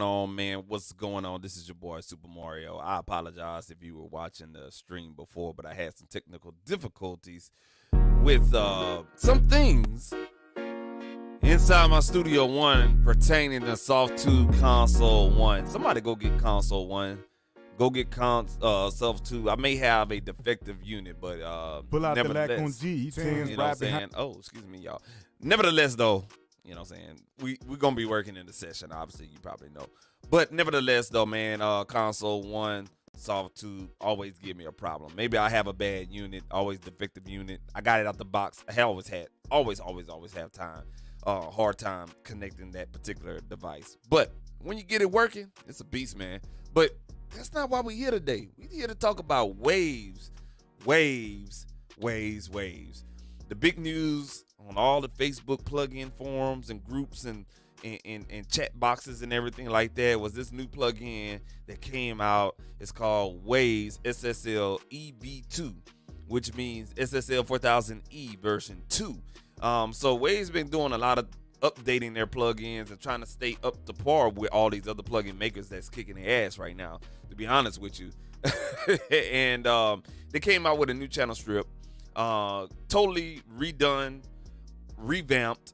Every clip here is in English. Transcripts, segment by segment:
on, man? What's going on? This is your boy Super Mario. I apologize if you were watching the stream before, but I had some technical difficulties with some things inside my Studio One pertaining to Soft 2 Console 1. Somebody go get Console 1. Go get Soft 2. I may have a defective unit, but pull out the nevertheless, lack on G. you know what I'm saying? Oh, excuse me, y'all. Nevertheless, though, you know what I'm saying? We're going to be working in the session, obviously, you probably know. But nevertheless, though, man, Console 1, Soft 2 always give me a problem. Maybe I have a bad unit, always defective unit. I got it out the box. I always have time. Hard time connecting that particular device. But when you get it working, it's a beast, man. But that's not why we're here today. We're here to talk about waves. The big news on all the Facebook plugin forums and groups and chat boxes and everything like that was this new plugin that came out. It's called Waves SSL EV2, which means SSL 4000E version 2. So Waves been doing a lot of updating their plugins and trying to stay up to par with all these other plugin makers that's kicking their ass right now, to be honest with you. And they came out with a new channel strip, totally redone, revamped,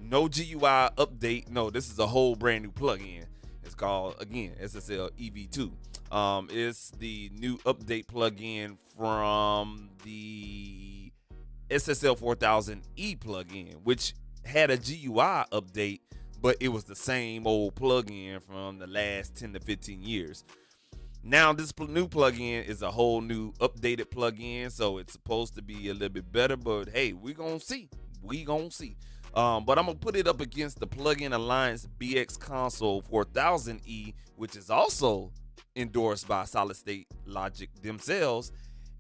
no GUI update. No, this is a whole brand new plugin. It's called, again, SSL EV2. It's the new update plugin from the SSL 4000E plugin, which had a GUI update, but it was the same old plugin from the last 10 to 15 years. Now this new plugin is a whole new updated plugin, so it's supposed to be a little bit better, but hey, we gonna see. But I'm gonna put it up against the Plugin Alliance BX Console 4000E, which is also endorsed by Solid State Logic themselves,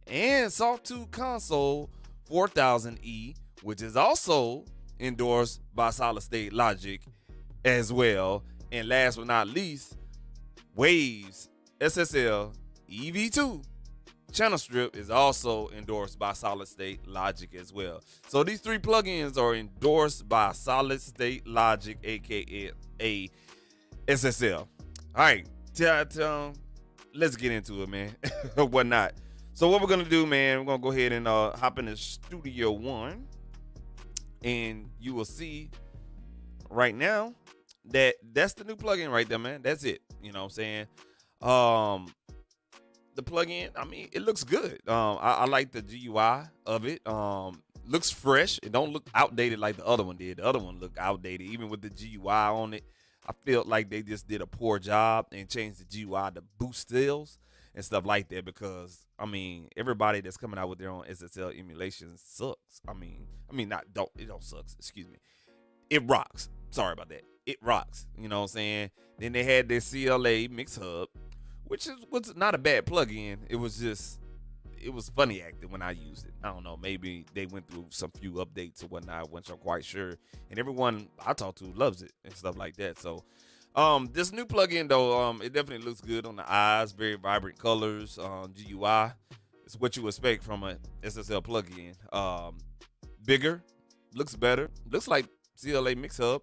and Soft 2 Console 4000E, which is also endorsed by Solid State Logic as well. And last but not least, Waves SSL EV2 channel strip is also endorsed by Solid State Logic as well. So these three plugins are endorsed by Solid State Logic, aka SSL. All right, let's get into it, man. Whatnot. So what we're gonna do, man, we're gonna go ahead and hop into Studio One, and you will see right now that that's the new plugin right there, man. That's it. You know what I'm saying? The plugin, I mean, it looks good. I like the GUI of it. Looks fresh. It don't look outdated like the other one did. The other one looked outdated, even with the GUI on it. I felt like they just did a poor job and changed the GUI to boost sales and stuff like that, because I mean, everybody that's coming out with their own SSL emulation sucks. It don't sucks. Excuse me. It rocks. Sorry about that. It rocks. You know what I'm saying? Then they had their CLA Mix Hub, which was not a bad plugin. It was funny acting when I used it. I don't know. Maybe they went through some few updates or whatnot, which I'm quite sure. And everyone I talk to loves it and stuff like that. So, this new plugin though, it definitely looks good on the eyes. Very vibrant colors. GUI, it's what you expect from a SSL plugin. Bigger, looks better. Looks like CLA Mix Hub.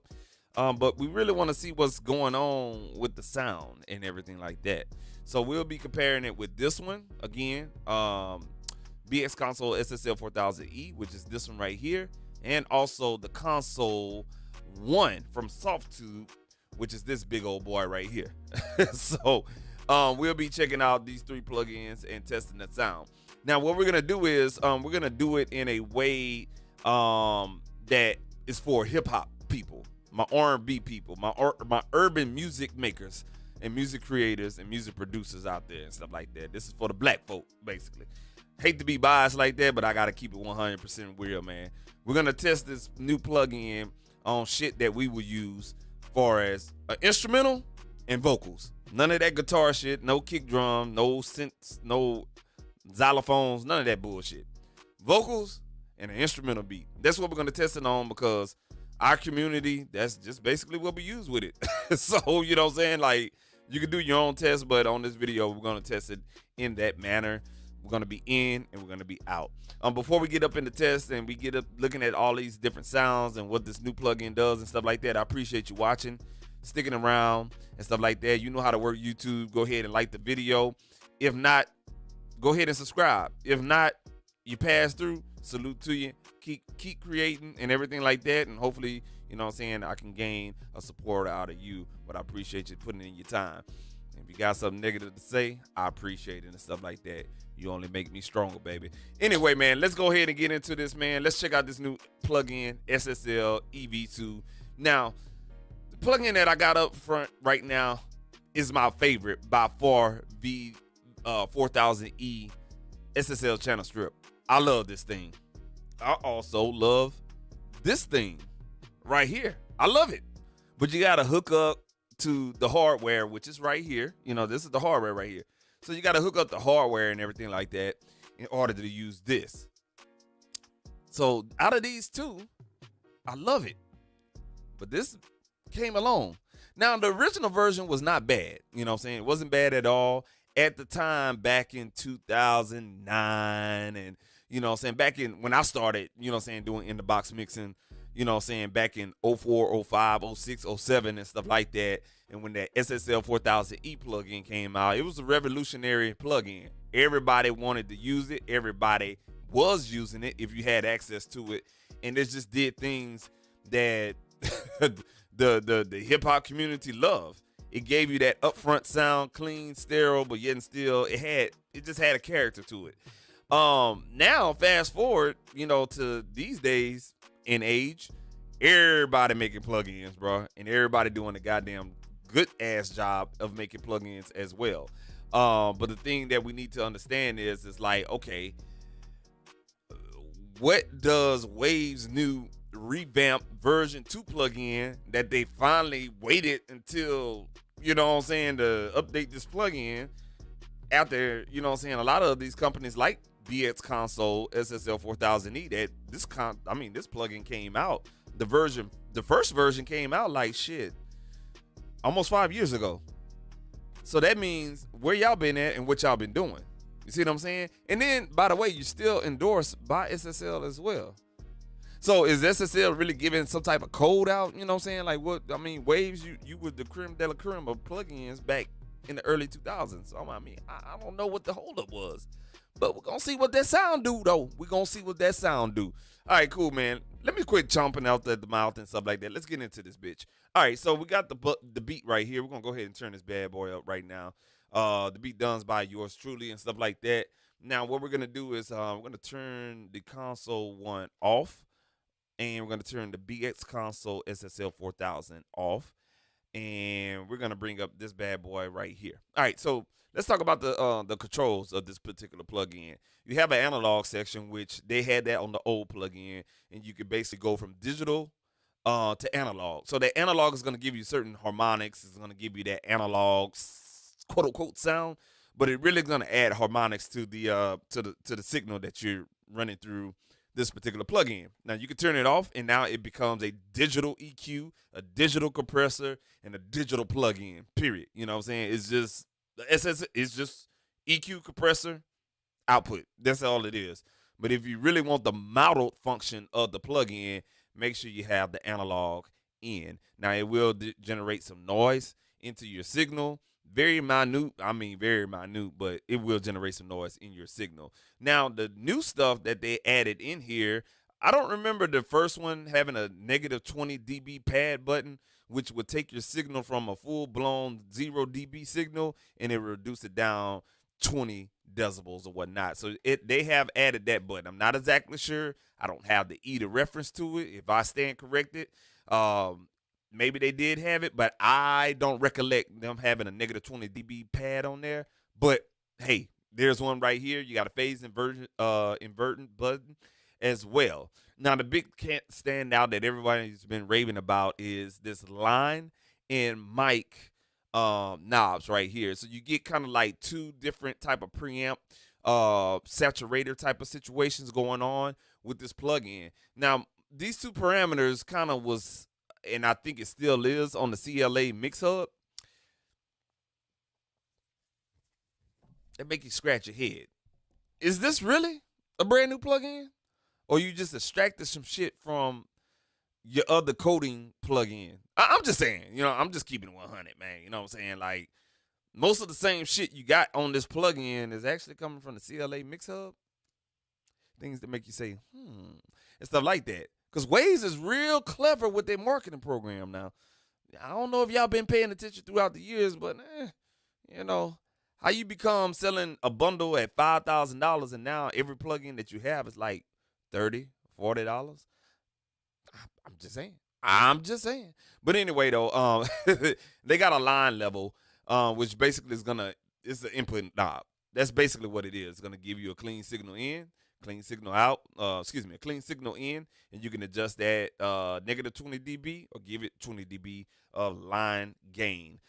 But we really want to see what's going on with the sound and everything like that. So we'll be comparing it with this one again, BX Console SSL 4000E, which is this one right here, and also the Console 1 from Soft 2, which is this big old boy right here. So we'll be checking out these three plugins and testing the sound. Now what we're gonna do is we're gonna do it in a way that is for hip hop people, my R&B people, my urban music makers and music creators and music producers out there and stuff like that. This is for the black folk, basically. Hate to be biased like that, but I gotta keep it 100% real, man. We're gonna test this new plugin on shit that we will use far as instrumental and vocals. None of that guitar shit, no kick drum, no synths, no xylophones, none of that bullshit. Vocals and an instrumental beat. That's what we're gonna test it on, because our community, that's just basically what we use with it. So, you know what I'm saying? Like, you can do your own test, but on this video, we're going to test it in that manner. We're going to be in and we're going to be out. Before we get up in the test and we get up looking at all these different sounds and what this new plugin does and stuff like that, I appreciate you watching. sticking around and stuff like that. You know how to work YouTube. Go ahead and like the video. If not, go ahead and subscribe. If not, you pass through. Salute to you. Keep creating and everything like that. And hopefully, you know what I'm saying, I can gain a support out of you. But I appreciate you putting in your time. If you got something negative to say, I appreciate it and stuff like that. You only make me stronger, baby. Anyway, man, let's go ahead and get into this, man. Let's check out this new plugin, SSL EV2. Now, the plugin that I got up front right now is my favorite by far, V4000E SSL channel strip. I love this thing. I also love this thing right here. I love it. But you got to hook up to the hardware, which is right here. You know, this is the hardware right here. So you got to hook up the hardware and everything like that in order to use this. So out of these two, I love it. But this came along. Now, the original version was not bad. You know what I'm saying? It wasn't bad at all. At the time, back in 2009, and, you know what I'm saying, back in when I started, you know what I'm saying, doing in-the-box mixing, you know what I'm saying, back in 04, 05, 06, 07, and stuff like that. And when that SSL 4000E plugin came out, it was a revolutionary plugin. Everybody wanted to use it. Everybody was using it if you had access to it. And it just did things that the hip-hop community loved. It gave you that upfront sound, clean, sterile, but yet and still, it just had a character to it. Now, fast forward, you know, to these days in age, everybody making plugins, bro, and everybody doing a goddamn good ass job of making plugins as well. But the thing that we need to understand is like, okay, what does Wave's new revamped version 2 plugin that they finally waited until, you know what I'm saying, to update this plugin after, you know what I'm saying, a lot of these companies like BX Console, SSL 4000E, that this plugin came out, the first version came out like shit almost 5 years ago. So that means where y'all been at and what y'all been doing. You see what I'm saying? And then, by the way, you're still endorsed by SSL as well. So is SSL really giving some type of code out? You know what I'm saying? Like, what, I mean, Waves, you were the creme de la creme of plugins back in the early 2000s. So, I mean, I don't know what the holdup was. But we're going to see what that sound do, though. We're going to see what that sound do. All right, cool, man. Let me quit chomping out the mouth and stuff like that. Let's get into this bitch. All right, so we got the beat right here. We're going to go ahead and turn this bad boy up right now. The beat done by yours truly and stuff like that. Now, what we're going to do is we're going to turn the console one off. And we're going to turn the BX Console SSL 4000 off. And we're going to bring up this bad boy right here. All right, so let's talk about the controls of this particular plugin. You have an analog section, which they had that on the old plugin, and you could basically go from digital to analog. So the analog is going to give you certain harmonics. It's going to give you that analog quote unquote sound, but it really is going to add harmonics to the signal that you're running through this particular plugin. Now you can turn it off, and now it becomes a digital EQ, a digital compressor, and a digital plugin. Period. You know what I'm saying? It's just the SS is just EQ, compressor, output. That's all it is. But if you really want the modeled function of the plugin, make sure you have the analog in. Now it will generate some noise into your signal. Very minute, but it will generate some noise in your signal. Now, the new stuff that they added in here, I don't remember the first one having a negative 20 dB pad button, which would take your signal from a full-blown 0 dB signal, and it reduce it down 20 decibels or whatnot. So they have added that button. I'm not exactly sure. I don't have the E to reference to it. If I stand corrected, maybe they did have it, but I don't recollect them having a negative 20 dB pad on there. But hey, there's one right here. You got a phase inverting button as well. Now, the big standout that everybody's been raving about is this line and mic knobs right here. So you get kind of like two different type of preamp, saturator type of situations going on with this plugin. Now, these two parameters kind of was, and I think it still is, on the CLA Mix Hub. They make you scratch your head. Is this really a brand new plugin? Or you just extracted some shit from your other coding plug-in. I'm just saying, I'm just keeping it 100, man. You know what I'm saying? Like, most of the same shit you got on this plug-in is actually coming from the CLA Mix Hub. Things that make you say, and stuff like that. Because Waze is real clever with their marketing program now. I don't know if y'all been paying attention throughout the years, but you know, how you become selling a bundle at $5,000 and now every plugin that you have is like $30, $40. I'm just saying. I'm just saying. But anyway, though, they got a line level, which basically it's the input knob. That's basically what it is. It's gonna give you a clean signal in, clean signal out. A clean signal in, and you can adjust that negative 20 dB or give it 20 dB of line gain.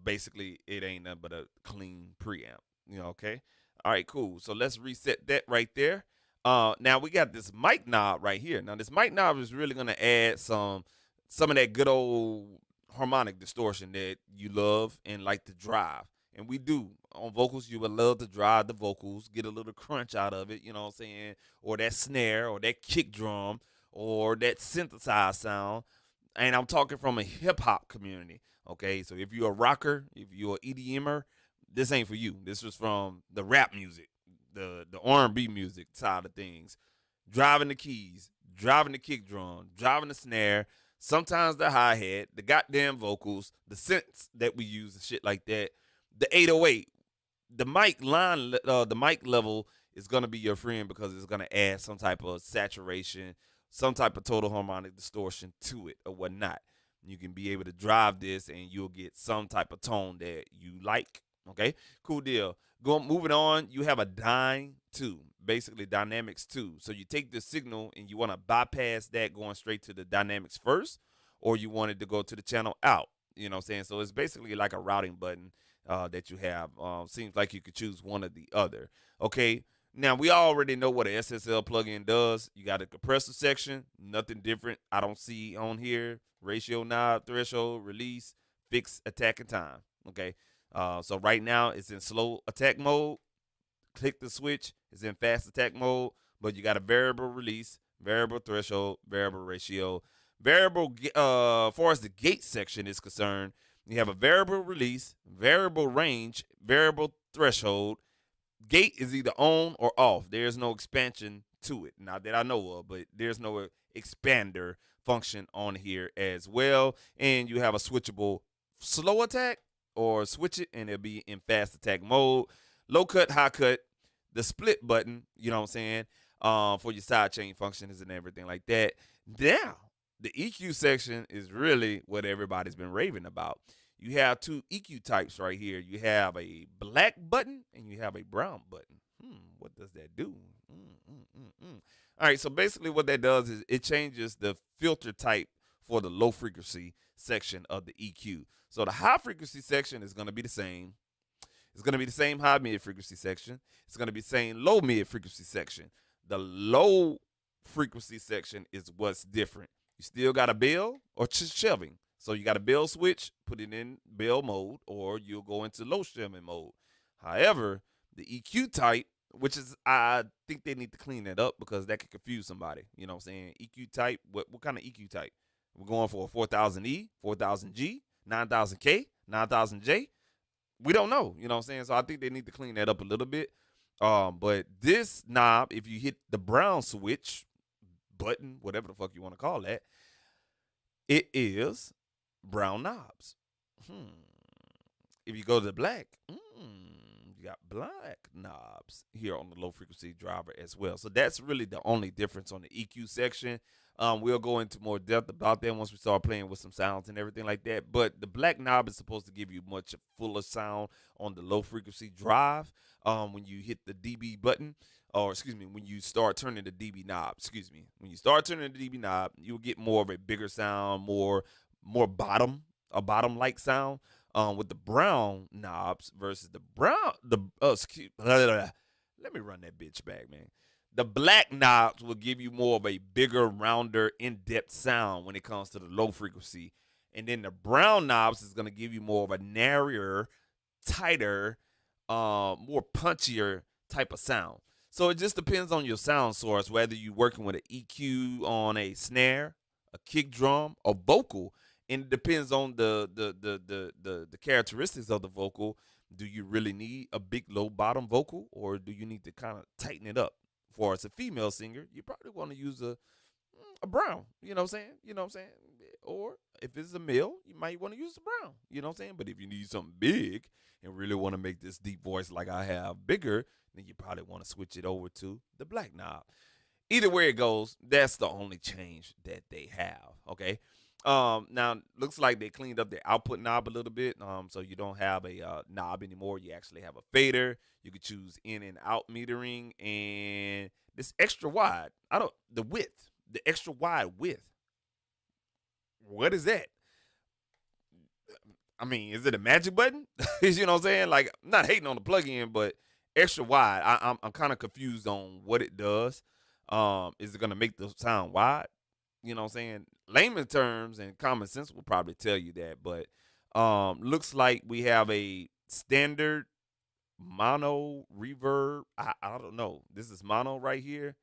Basically, it ain't nothing but a clean preamp. Okay. All right, cool. So let's reset that right there. Now we got this mic knob right here. Now this mic knob is really gonna add some of that good old harmonic distortion that you love and like to drive. And we do. On vocals, you would love to drive the vocals, get a little crunch out of it, you know what I'm saying? Or that snare, or that kick drum, or that synthesized sound. And I'm talking from a hip hop community. Okay, so if you're a rocker, if you're an EDMer, this ain't for you. This was from the rap music, the R&B music side of things. Driving the keys, driving the kick drum, driving the snare, sometimes the hi-hat, the goddamn vocals, the synths that we use and shit like that, the 808, the the mic level is gonna be your friend because it's gonna add some type of saturation, some type of total harmonic distortion to it or whatnot. You can be able to drive this and you'll get some type of tone that you like. Okay, cool deal. Moving on, you have a dyne 2, basically dynamics 2. So you take the signal and you want to bypass that going straight to the dynamics first, or you want it to go to the channel out. You know what I'm saying? So it's basically like a routing button that you have. Seems like you could choose one or the other. Okay. Now we already know what an SSL plugin does. You got a compressor section, nothing different. I don't see on here ratio knob, threshold, release, fix, attack, and time. Okay. So right now it's in slow attack mode. Click the switch. It's in fast attack mode, but you got a variable release, variable threshold, variable ratio, variable. Far as the gate section is concerned, you have a variable release, variable range, variable threshold. Gate is either on or off. There's no expansion to it, not that I know of, but there's no expander function on here as well. And you have a switchable slow attack or switch it and it'll be in fast attack mode. Low cut, high cut, the split button, you know what I'm saying, for your sidechain functions and everything like that. Now, the EQ section is really what everybody's been raving about. You have two EQ types right here. You have a black button and you have a brown button. What does that do? All right, so basically what that does is it changes the filter type for the low frequency section of the EQ. So the high frequency section is going to be the same. It's going to be the same high mid frequency section. It's going to be the same low mid frequency section. The low frequency section is what's different. You still got a bell or shelving. So you got a bell switch, put it in bell mode, or you'll go into low shelving mode. However, the EQ type, which is, I think they need to clean that up because that could confuse somebody. You know what I'm saying? EQ type, what kind of EQ type? We're going for a 4000E, 4000G, 9000K, 9000J. We don't know, you know what I'm saying? So I think they need to clean that up a little bit. But this knob, if you hit the brown switch button, whatever the fuck you want to call that, it is brown knobs. If you go to the black, you got black knobs here on the low frequency driver as well. So that's really the only difference on the EQ section. We'll go into more depth about that once we start playing with some sounds and everything like that. But the black knob is supposed to give you much fuller sound on the low frequency drive when you hit the dB button, or excuse me, when you start turning the dB knob. Excuse me, when you start turning the dB knob, you'll get more of a bigger sound, more bottom like sound. With the brown knobs versus let me run that bitch back, man. The black knobs will give you more of a bigger, rounder, in-depth sound when it comes to the low frequency. And then the brown knobs is going to give you more of a narrower, tighter, more punchier type of sound. So it just depends on your sound source, whether you're working with an EQ on a snare, a kick drum, a vocal, and it depends on the characteristics of the vocal. Do you really need a big low bottom vocal, or do you need to kind of tighten it up? For as a female singer, you probably want to use a brown. You know what I'm saying? You know what I'm saying? Or if it's a male, you might want to use the brown. You know what I'm saying? But if you need something big and really want to make this deep voice like I have bigger, then you probably want to switch it over to the black knob. Either way it goes, that's the only change that they have. Okay. Now looks like they cleaned up their output knob a little bit. So you don't have a knob anymore. You actually have a fader. You could choose in and out metering, and this extra wide. The width, the extra wide width. What is that? I mean, is it a magic button? You know what I'm saying? Like, I'm not hating on the plug-in, but extra wide. I'm kind of confused on what it does. Is it gonna make the sound wide? You know what I'm saying? Layman terms and common sense will probably tell you that, but looks like we have a standard mono reverb. I don't know. This is mono right here.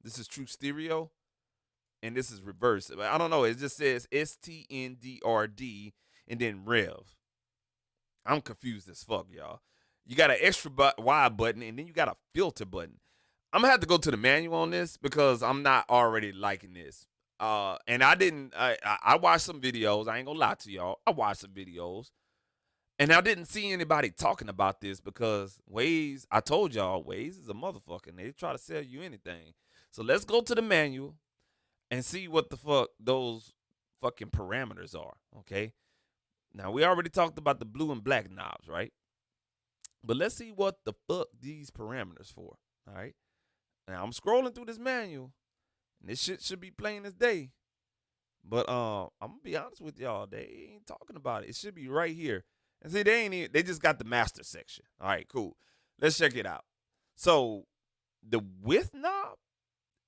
This is true stereo, and this is reverse. I don't know. It just says STNDRD and then rev. I'm confused as fuck, y'all. You got an extra wide button, and then you got a filter button. I'm gonna have to go to the manual on this because I'm not already liking this. And I watched some videos. I ain't gonna lie to y'all. I watched some videos, and I didn't see anybody talking about this because Waze, I told y'all, Waze is a motherfucker, and they try to sell you anything. So let's go to the manual and see what the fuck those fucking parameters are, okay? Now, we already talked about the blue and black knobs, right? But let's see what the fuck these parameters for, all right? Now, I'm scrolling through this manual, and this shit should be plain as day. But I'm gonna be honest with y'all, they ain't talking about it. It should be right here. And see, they just got the master section. All right, cool. Let's check it out. So the width knob,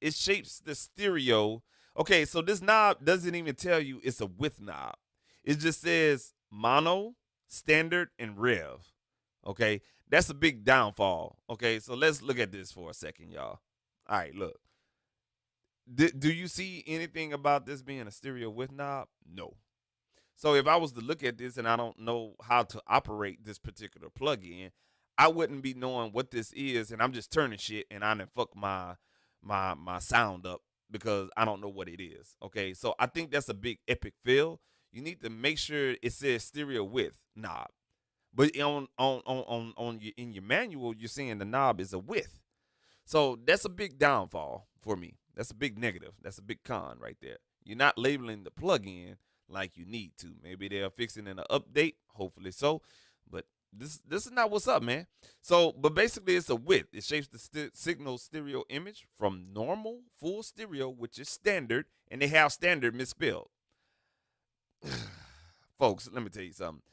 it shapes the stereo. Okay, so this knob doesn't even tell you it's a width knob. It just says mono, standard, and rev. Okay, that's a big downfall. Okay, so let's look at this for a second, y'all. All right, look. Do you see anything about this being a stereo width knob? No. So if I was to look at this and I don't know how to operate this particular plugin, I wouldn't be knowing what this is, and I'm just turning shit, and I done fuck my sound up because I don't know what it is. Okay, so I think that's a big epic fail. You need to make sure it says stereo width knob, but in your manual, you're saying the knob is a width. So that's a big downfall for me. That's a big negative. That's a big con right there. You're not labeling the plugin like you need to. Maybe they'll fix it in an update, hopefully so. But this is not what's up, man. So, but basically it's a width. It shapes the signal stereo image from normal full stereo, which is standard, and they have standard misspelled. Folks, let me tell you something.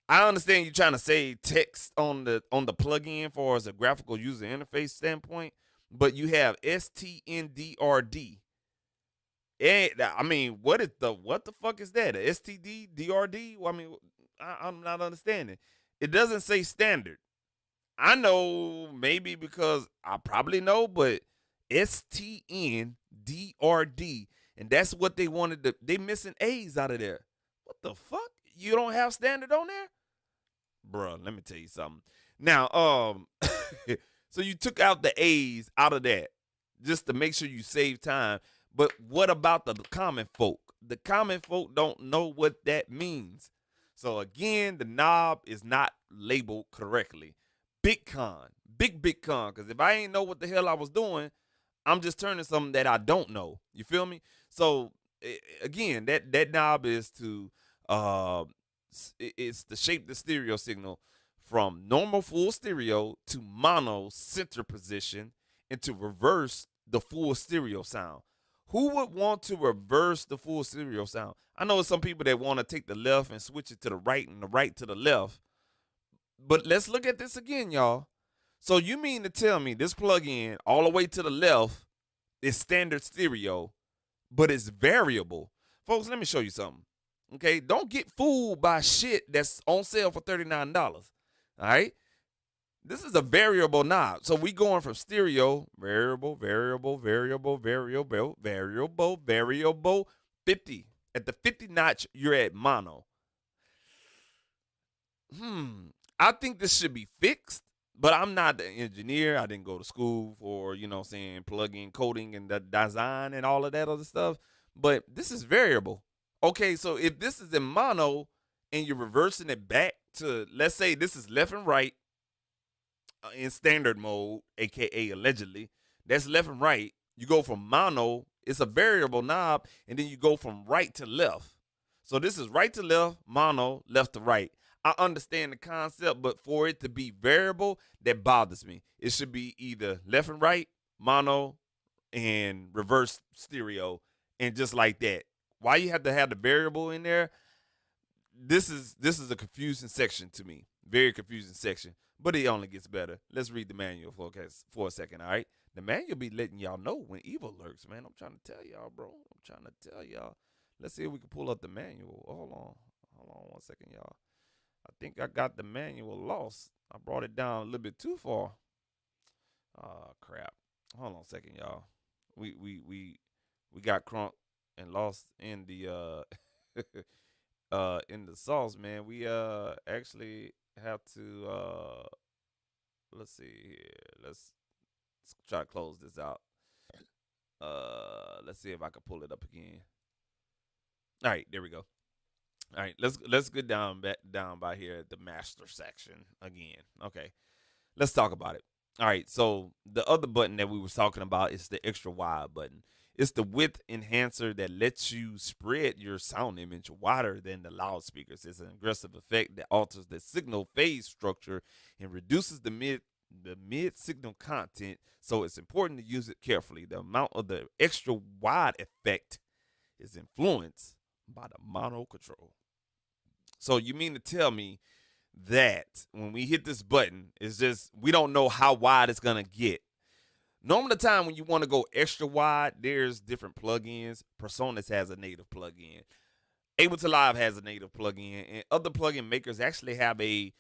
I understand you're trying to save text on the plugin for as a graphical user interface standpoint, but you have STNDRD. And I mean, what the fuck is that? A STD DRD? Well, I mean, I'm not understanding. It doesn't say standard. I know maybe because I probably know, but STNDRD, and that's what they wanted to. They missing A's out of there. What the fuck? You don't have standard on there, bruh? Let me tell you something. Now, so you took out the A's out of that just to make sure you save time. But what about the common folk? The common folk don't know what that means. So again, the knob is not labeled correctly. Big con. Big con. Because if I ain't know what the hell I was doing, I'm just turning something that I don't know. You feel me? So again, that knob is to it's to shape the stereo signal from normal full stereo to mono center position and to reverse the full stereo sound. Who would want to reverse the full stereo sound? I know some people that want to take the left and switch it to the right and the right to the left. But let's look at this again, y'all. So you mean to tell me this plug-in all the way to the left is standard stereo, but it's variable? Folks, let me show you something. Okay, don't get fooled by shit that's on sale for $39. All right? This is a variable knob. So we going from stereo, variable, At the 50 notch, you're at mono. I think this should be fixed, but I'm not the engineer. I didn't go to school for, plug-in coding and the design and all of that other stuff. But this is variable. Okay, so if this is in mono and you're reversing it back to, let's say this is left and right in standard mode, aka allegedly, that's left and right. You go from mono, it's a variable knob, and then you go from right to left. So this is right to left, mono, left to right. I understand the concept, but for it to be variable, that bothers me. It should be either left and right, mono, and reverse stereo, and just like that. Why you have to have the variable in there? This is a confusing section to me. Very confusing section. But it only gets better. Let's read the manual for a second, all right? The manual be letting y'all know when evil lurks, man. I'm trying to tell y'all, bro. I'm trying to tell y'all. Let's see if we can pull up the manual. Hold on 1 second, y'all. I think I got the manual lost. I brought it down a little bit too far. Oh crap. Hold on a second, y'all. We got crunk and lost in the in the sauce, man. We actually have to let's see here. Let's try to close this out. Let's see if I can pull it up again. All right, there we go. All right, let's get down by here at the master section again. Okay, let's talk about it. All right, so the other button that we was talking about is the extra wide button. It's the width enhancer that lets you spread your sound image wider than the loudspeakers. It's an aggressive effect that alters the signal phase structure and reduces the mid signal content, so it's important to use it carefully. The amount of the extra wide effect is influenced by the mono control. So you mean to tell me that when we hit this button, it's just we don't know how wide it's gonna get. Normally, the time when you want to go extra wide, there's different plugins. Personas has a native plugin. Ableton Live has a native plugin, and other plugin makers actually have a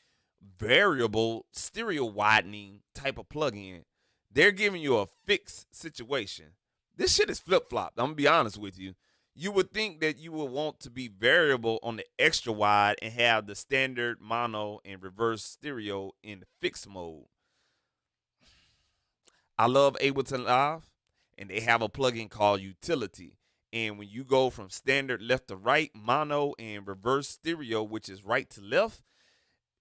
variable stereo widening type of plugin. They're giving you a fixed situation. This shit is flip flopped. I'm gonna be honest with you. You would think that you would want to be variable on the extra wide and have the standard mono and reverse stereo in fixed mode. I love Ableton Live, and they have a plugin called Utility. And when you go from standard left to right, mono and reverse stereo, which is right to left,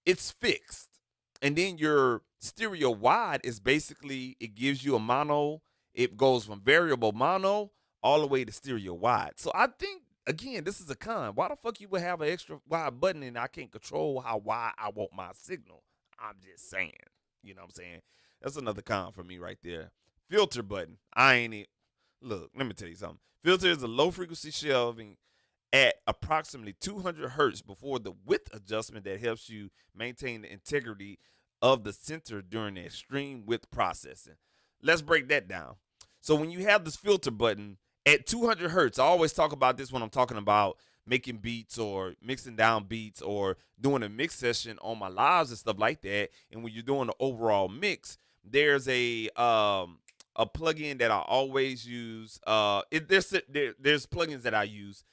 it's fixed. And then your stereo wide is basically, it gives you a mono. It goes from variable mono all the way to stereo wide. So I think, again, this is a con. Why the fuck you would have an extra wide button and I can't control how wide I want my signal? I'm just saying. You know what I'm saying? That's another con for me right there. Filter button. I ain't it. Look, let me tell you something. Filter is a low frequency shelving at approximately 200 hertz before the width adjustment that helps you maintain the integrity of the center during the extreme width processing. Let's break that down. So when you have this filter button at 200 hertz, I always talk about this when I'm talking about making beats or mixing down beats or doing a mix session on my lives and stuff like that. And when you're doing the overall mix, there's a plugin that I always use. There's plugins that I use,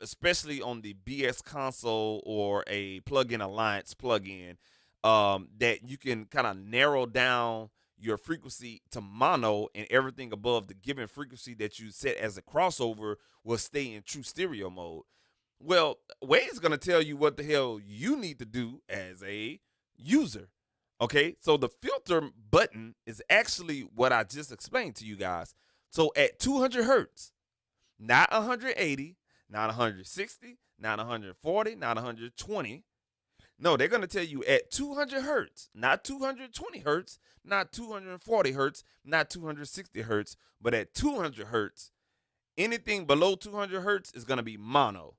especially on the BS console or a plugin alliance plugin, that you can kind of narrow down your frequency to mono, and everything above the given frequency that you set as a crossover will stay in true stereo mode. Well, Wade's going to tell you what the hell you need to do as a user. Okay, so the filter button is actually what I just explained to you guys. So at 200 hertz, not 180, not 160, not 140, not 120. No, they're going to tell you at 200 hertz, not 220 hertz, not 240 hertz, not 260 hertz, but at 200 hertz, anything below 200 hertz is going to be mono.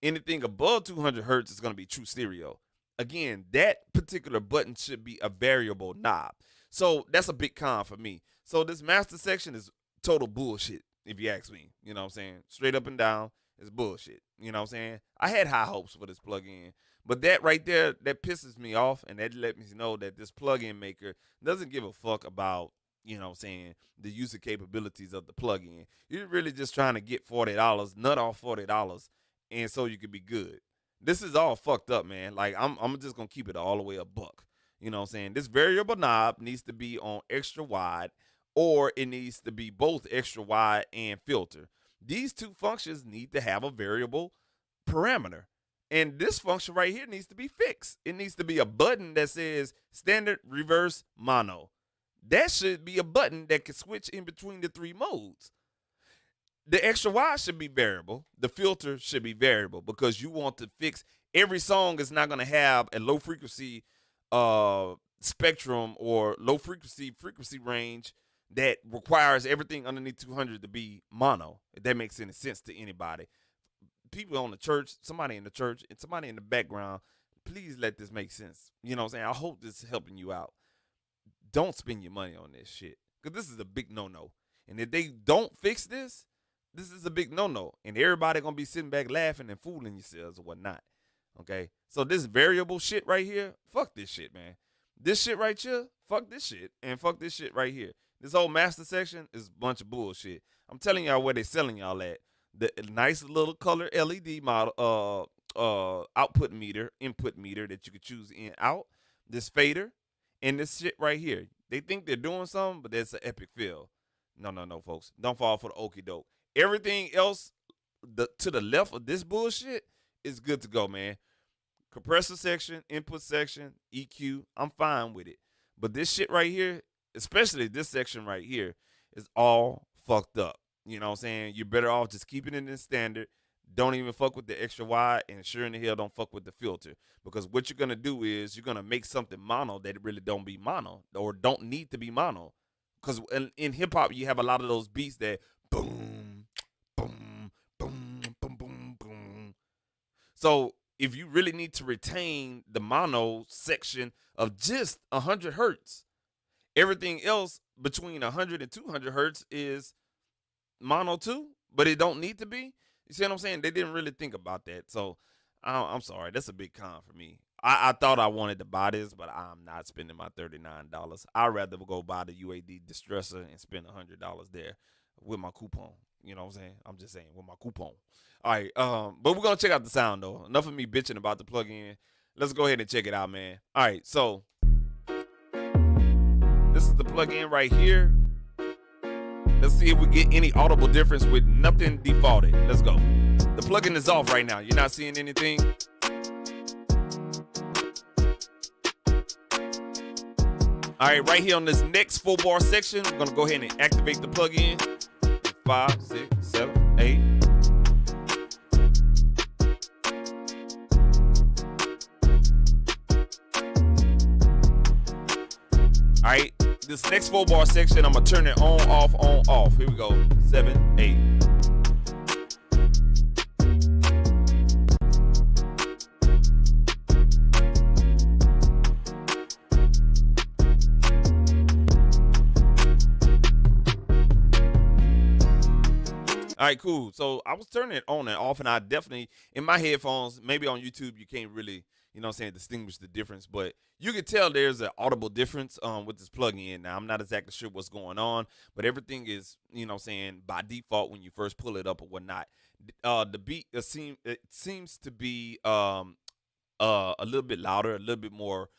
Anything above 200 hertz is going to be true stereo. Again, that particular button should be a variable knob. So that's a big con for me. So this master section is total bullshit, if you ask me. You know what I'm saying? Straight up and down, it's bullshit. You know what I'm saying? I had high hopes for this plugin. But that right there, that pisses me off, and that let me know that this plugin maker doesn't give a fuck about the user capabilities of the plugin. You're really just trying to get $40, nut off $40, and so you could be good. This is all fucked up, man. Like I'm just gonna keep it all the way a buck. You know what I'm saying? This variable knob needs to be on extra wide, or it needs to be both extra wide and filter. These two functions need to have a variable parameter. And this function right here needs to be fixed. It needs to be a button that says standard, reverse, mono. That should be a button that can switch in between the three modes. The extra wide should be variable. The filter should be variable because you want to fix every song is not going to have a low frequency spectrum or low frequency range that requires everything underneath 200 to be mono. If that makes any sense to anybody. People on the church, somebody in the church, and somebody in the background, please let this make sense. You know what I'm saying? I hope this is helping you out. Don't spend your money on this shit because this is a big no-no. And if they don't fix this, this is a big no-no. And everybody going to be sitting back laughing and fooling yourselves or whatnot. Okay? So this variable shit right here, fuck this shit, man. This shit right here, fuck this shit. And fuck this shit right here. This whole master section is a bunch of bullshit. I'm telling y'all where they selling y'all at. The nice little color LED model, output meter, input meter that you could choose in out. This fader and this shit right here. They think they're doing something, but that's an epic fail. No, folks. Don't fall for the okie doke. Everything else to the left of this bullshit is good to go, man. Compressor section, input section, EQ, I'm fine with it. But this shit right here, especially this section right here, is all fucked up. You know what I'm saying? You're better off just keeping it in standard. Don't even fuck with the extra wide, and sure in the hell don't fuck with the filter. Because what you're gonna do is you're gonna make something mono that really don't be mono or don't need to be mono. Because in hip hop you have a lot of those beats that boom, boom, boom, boom, boom, boom. So if you really need to retain the mono section of just 100 hertz, everything else between 100 and 200 hertz is mono too, but it don't need to be. You see what I'm saying? They didn't really think about that. So I'm sorry. That's a big con for me. I thought I wanted to buy this, but I'm not spending my $39. I'd rather go buy the UAD distressor and spend $100 there with my coupon. You know what I'm saying? I'm just saying with my coupon. All right. But we're gonna check out the sound though. Enough of me bitching about the plug-in. Let's go ahead and check it out, man. All right. So this is the plug-in right here. Let's see if we get any audible difference with nothing defaulted. Let's go. The plugin is off right now. You're not seeing anything. All right, right here on this next 4-bar section, we're going to go ahead and activate the plugin. 5, 6, 7, 8. All right. This next 4-bar section, I'm going to turn it on, off. Here we go. 7, 8. All right, cool. So I was turning it on and off, and I definitely, in my headphones, maybe on YouTube, you can't really, you know what I'm saying, distinguish the difference. But you can tell there's an audible difference with this plug-in. Now, I'm not exactly sure what's going on, but everything is, you know what I'm saying, by default when you first pull it up or whatnot. The beat, it seems to be a little bit louder, a little bit more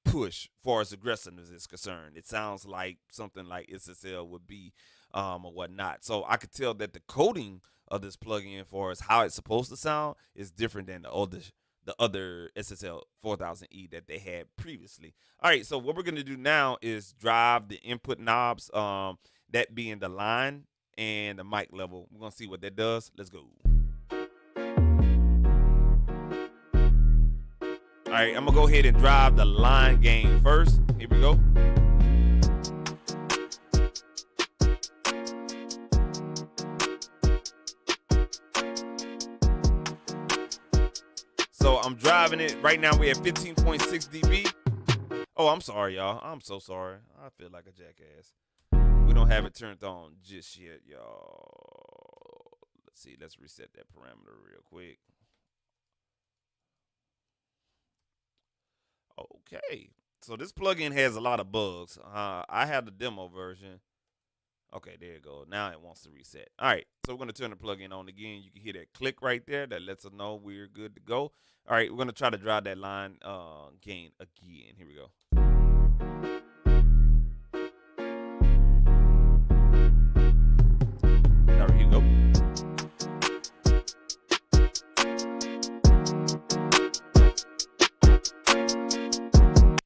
push as far as aggressiveness is concerned. It sounds like something like SSL would be or whatnot. So I could tell that the coding of this plugin, as far as how it's supposed to sound, is different than the other SSL 4000E that they had previously. All right, so what we're gonna do now is drive the input knobs, that being the line and the mic level. We're gonna see what that does. Let's go. All right, I'm gonna go ahead and drive the line gain first. Here we go. So I'm driving it. Right now we're at 15.6 dB. Oh, I'm sorry, y'all. I'm so sorry. I feel like a jackass. We don't have it turned on just yet, y'all. Let's see. Let's reset that parameter real quick. Okay. So this plugin has a lot of bugs. I have the demo version. Okay, there you go. Now it wants to reset. All right, so we're gonna turn the plugin on again. You can hear that click right there. That lets us know we're good to go. All right, we're gonna try to drive that line gain again. Here we go. All right, here you go.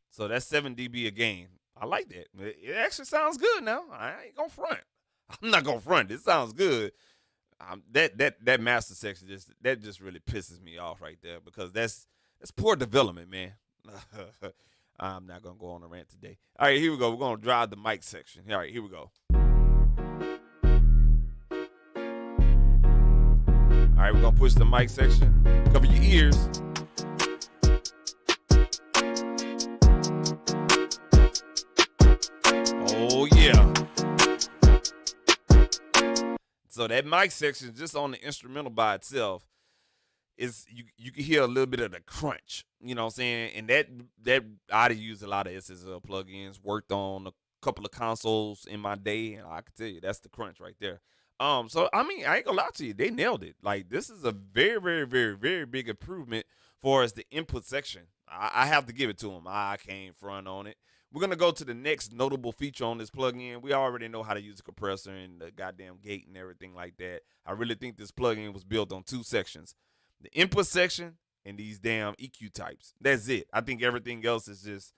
So that's 7 dB a gain. I like that. It actually sounds good now. I ain't gonna front. I'm not gonna front. It sounds good. That master section just really pisses me off right there because that's poor development, man. I'm not gonna go on a rant today. All right, here we go. We're gonna drive the mic section. All right, here we go. All right, we're gonna push the mic section. Cover your ears. Oh yeah. So that mic section, just on the instrumental by itself, is you can hear a little bit of the crunch. You know what I'm saying? And that I use a lot of SSL plugins. Worked on a couple of consoles in my day, and I can tell you that's the crunch right there. So I mean, I ain't gonna lie to you, they nailed it. Like this is a very, very, very, very big improvement for as the input section. I have to give it to them. I can't front on it. We're gonna go to the next notable feature on this plugin. We already know how to use a compressor and the goddamn gate and everything like that. I really think this plugin was built on two sections: the input section and these damn EQ types. That's it. I think everything else is just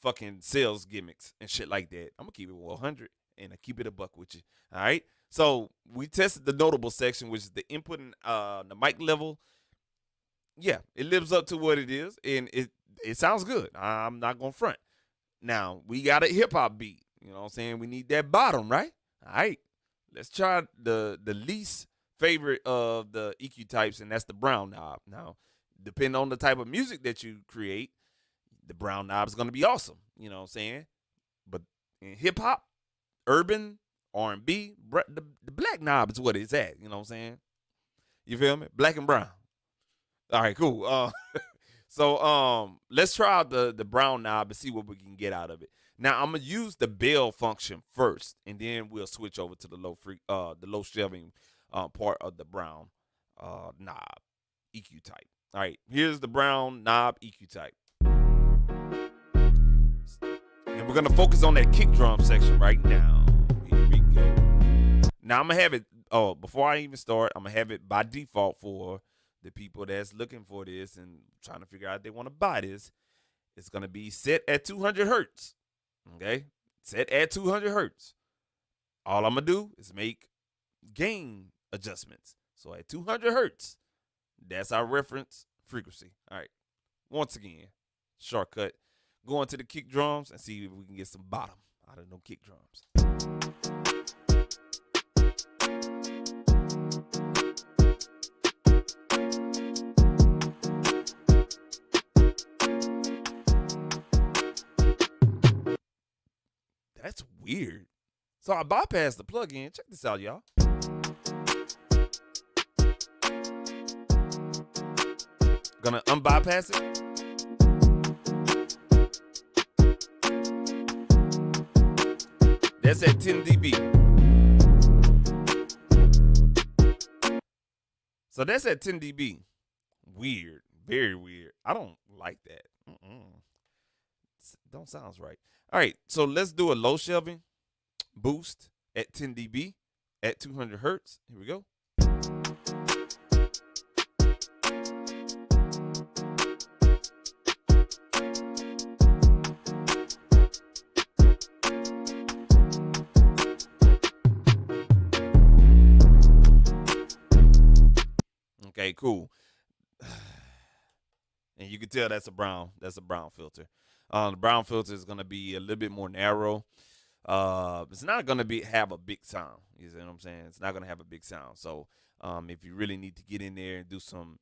fucking sales gimmicks and shit like that. I'm gonna keep it 100 and I keep it a buck with you. All right. So we tested the notable section, which is the input and the mic level. Yeah, it lives up to what it is, and it sounds good. I'm not gonna front. Now we got a hip hop beat. You know what I'm saying? We need that bottom, right? All right. Let's try the least favorite of the EQ types, and that's the brown knob. Now, depending on the type of music that you create, the brown knob is gonna be awesome. You know what I'm saying? But in hip hop, urban, R&B, the black knob is what it's at. You know what I'm saying? You feel me? Black and brown. All right, cool. So let's try out the brown knob and see what we can get out of it. Now I'm gonna use the bell function first, and then we'll switch over to the low shelving part of the brown knob EQ type. All right, here's the brown knob EQ type, and we're gonna focus on that kick drum section right now. Here we go. Now I'm gonna have it. Oh, before I even start, I'm gonna have it by default for the people that's looking for this and trying to figure out if they want to buy this. It's going to be set at 200 hertz. Okay? Set at 200 hertz. All I'm going to do is make gain adjustments. So at 200 hertz, that's our reference frequency. All right. Once again, shortcut. Go into the kick drums and see if we can get some bottom out of them kick drums. That's weird. So I bypassed the plugin. Check this out, y'all. Gonna unbypass it. That's at 10 dB. So that's at 10 dB. Weird. Very weird. I don't like that. Don't sounds right. All right, so let's do a low shelving boost at 10 dB at 200 hertz. Here we go. Okay, cool. And you can tell that's a brown filter. The brown filter is gonna be a little bit more narrow. It's not gonna have a big sound. You see what I'm saying? It's not gonna have a big sound. So if you really need to get in there and do some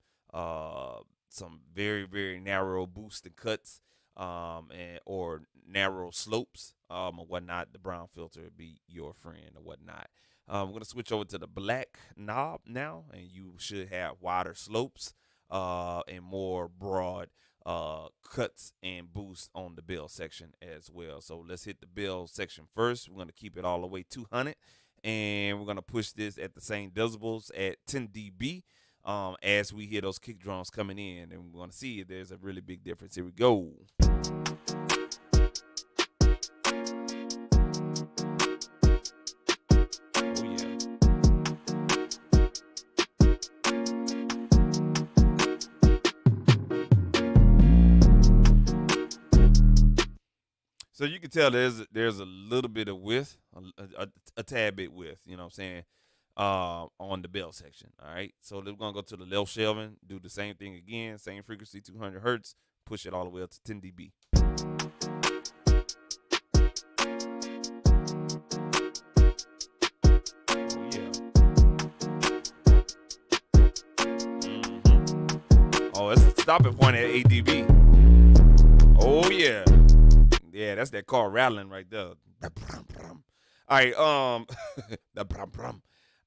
very, very narrow boost and cuts, or narrow slopes, or whatnot, the brown filter would be your friend or whatnot. We're gonna switch over to the black knob now, and you should have wider slopes and more broad cuts and boosts on the bell section as well. So let's hit the bell section first. We're going to keep it all the way 200, and we're going to push this at the same decibels at 10 dB as we hear those kick drums coming in, and we're going to see if there's a really big difference. Here we go. So you can tell there's a little bit of width, a tad bit width, you know what I'm saying, on the bell section. All right. So we're going to go to the left shelving, do the same thing again, same frequency, 200 hertz, push it all the way up to 10 dB. Oh, yeah. Oh, it's a stopping point at 8 dB. Oh, yeah. Yeah, that's that car rattling right there. All right, all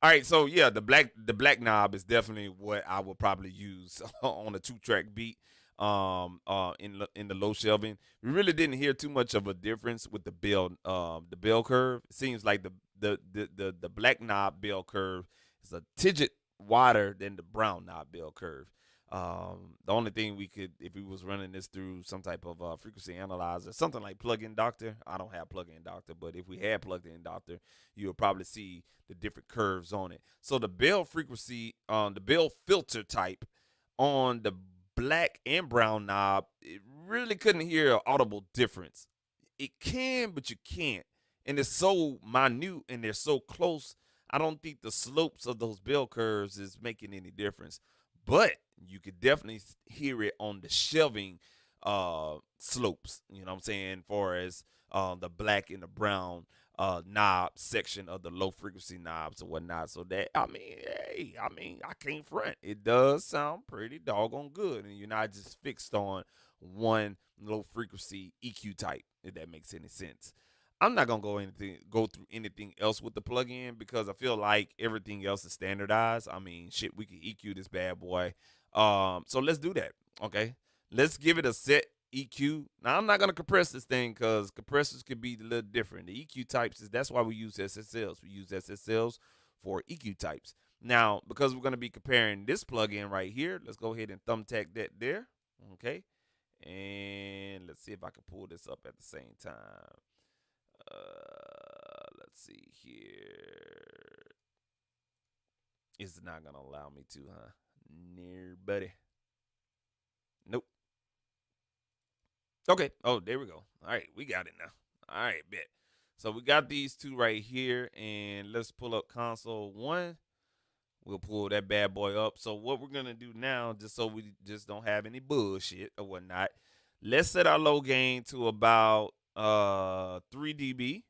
right, so yeah, the black knob is definitely what I would probably use on a 2-track beat. In the low shelving, we really didn't hear too much of a difference with the bell curve. It seems like the black knob bell curve is a tidget wider than the brown knob bell curve. The only thing we could, if we was running this through some type of frequency analyzer, something like Plug-in Doctor. I don't have Plug-in Doctor, but if we had Plug-in Doctor, you would probably see the different curves on it. So the bell frequency, the bell filter type on the black and brown knob, it really couldn't hear an audible difference. It can, but you can't. And it's so minute and they're so close, I don't think the slopes of those bell curves is making any difference. But you could definitely hear it on the shelving slopes, you know what I'm saying, far as the black and the brown knob section of the low frequency knobs or whatnot. So that, I can't front. It does sound pretty doggone good, and you're not just fixed on one low frequency EQ type, if that makes any sense. I'm not gonna go through anything else with the plug-in because I feel like everything else is standardized. I mean, shit, we can EQ this bad boy. So let's do that. Okay, let's give it a set EQ. Now I'm not gonna compress this thing because compressors could be a little different. The EQ types that's why we use SSLs. We use SSLs for EQ types. Now because we're gonna be comparing this plug-in right here, let's go ahead and thumbtack that there. Okay, and let's see if I can pull this up at the same time. Let's see here. It's not gonna allow me to, huh? Near, buddy. Nope. Okay. Oh, there we go. All right, we got it now. All right, bet. So we got these two right here, and let's pull up console 1. We'll pull that bad boy up. So what we're gonna do now, just so we just don't have any bullshit or whatnot, let's set our low gain to about 3 dB,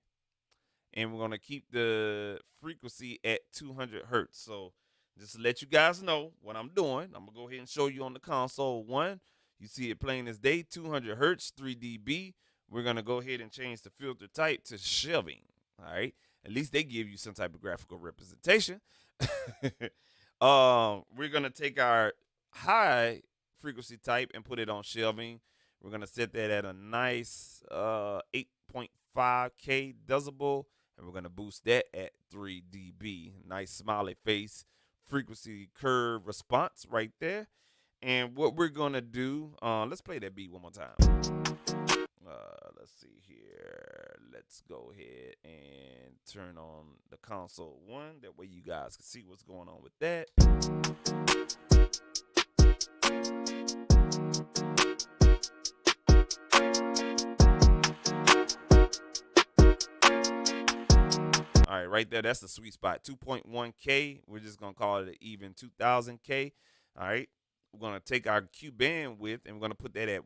and we're gonna keep the frequency at 200 hertz. So just to let you guys know what I'm doing, I'm gonna go ahead and show you on the console 1. You see it plain as day, 200 hertz, 3 dB. We're gonna go ahead and change the filter type to shelving. All right, at least they give you some type of graphical representation. We're gonna take our high frequency type and put it on shelving. We're going to set that at a nice 8.5K decibel, and we're going to boost that at 3 dB. Nice smiley face frequency curve response right there. And what we're going to do, let's play that beat one more time. Let's see here. Let's go ahead and turn on the console 1. That way you guys can see what's going on with that. All right, right there, that's the sweet spot. 2.1K. We're just going to call it an even 2000K. All right, we're going to take our Q bandwidth and we're going to put that at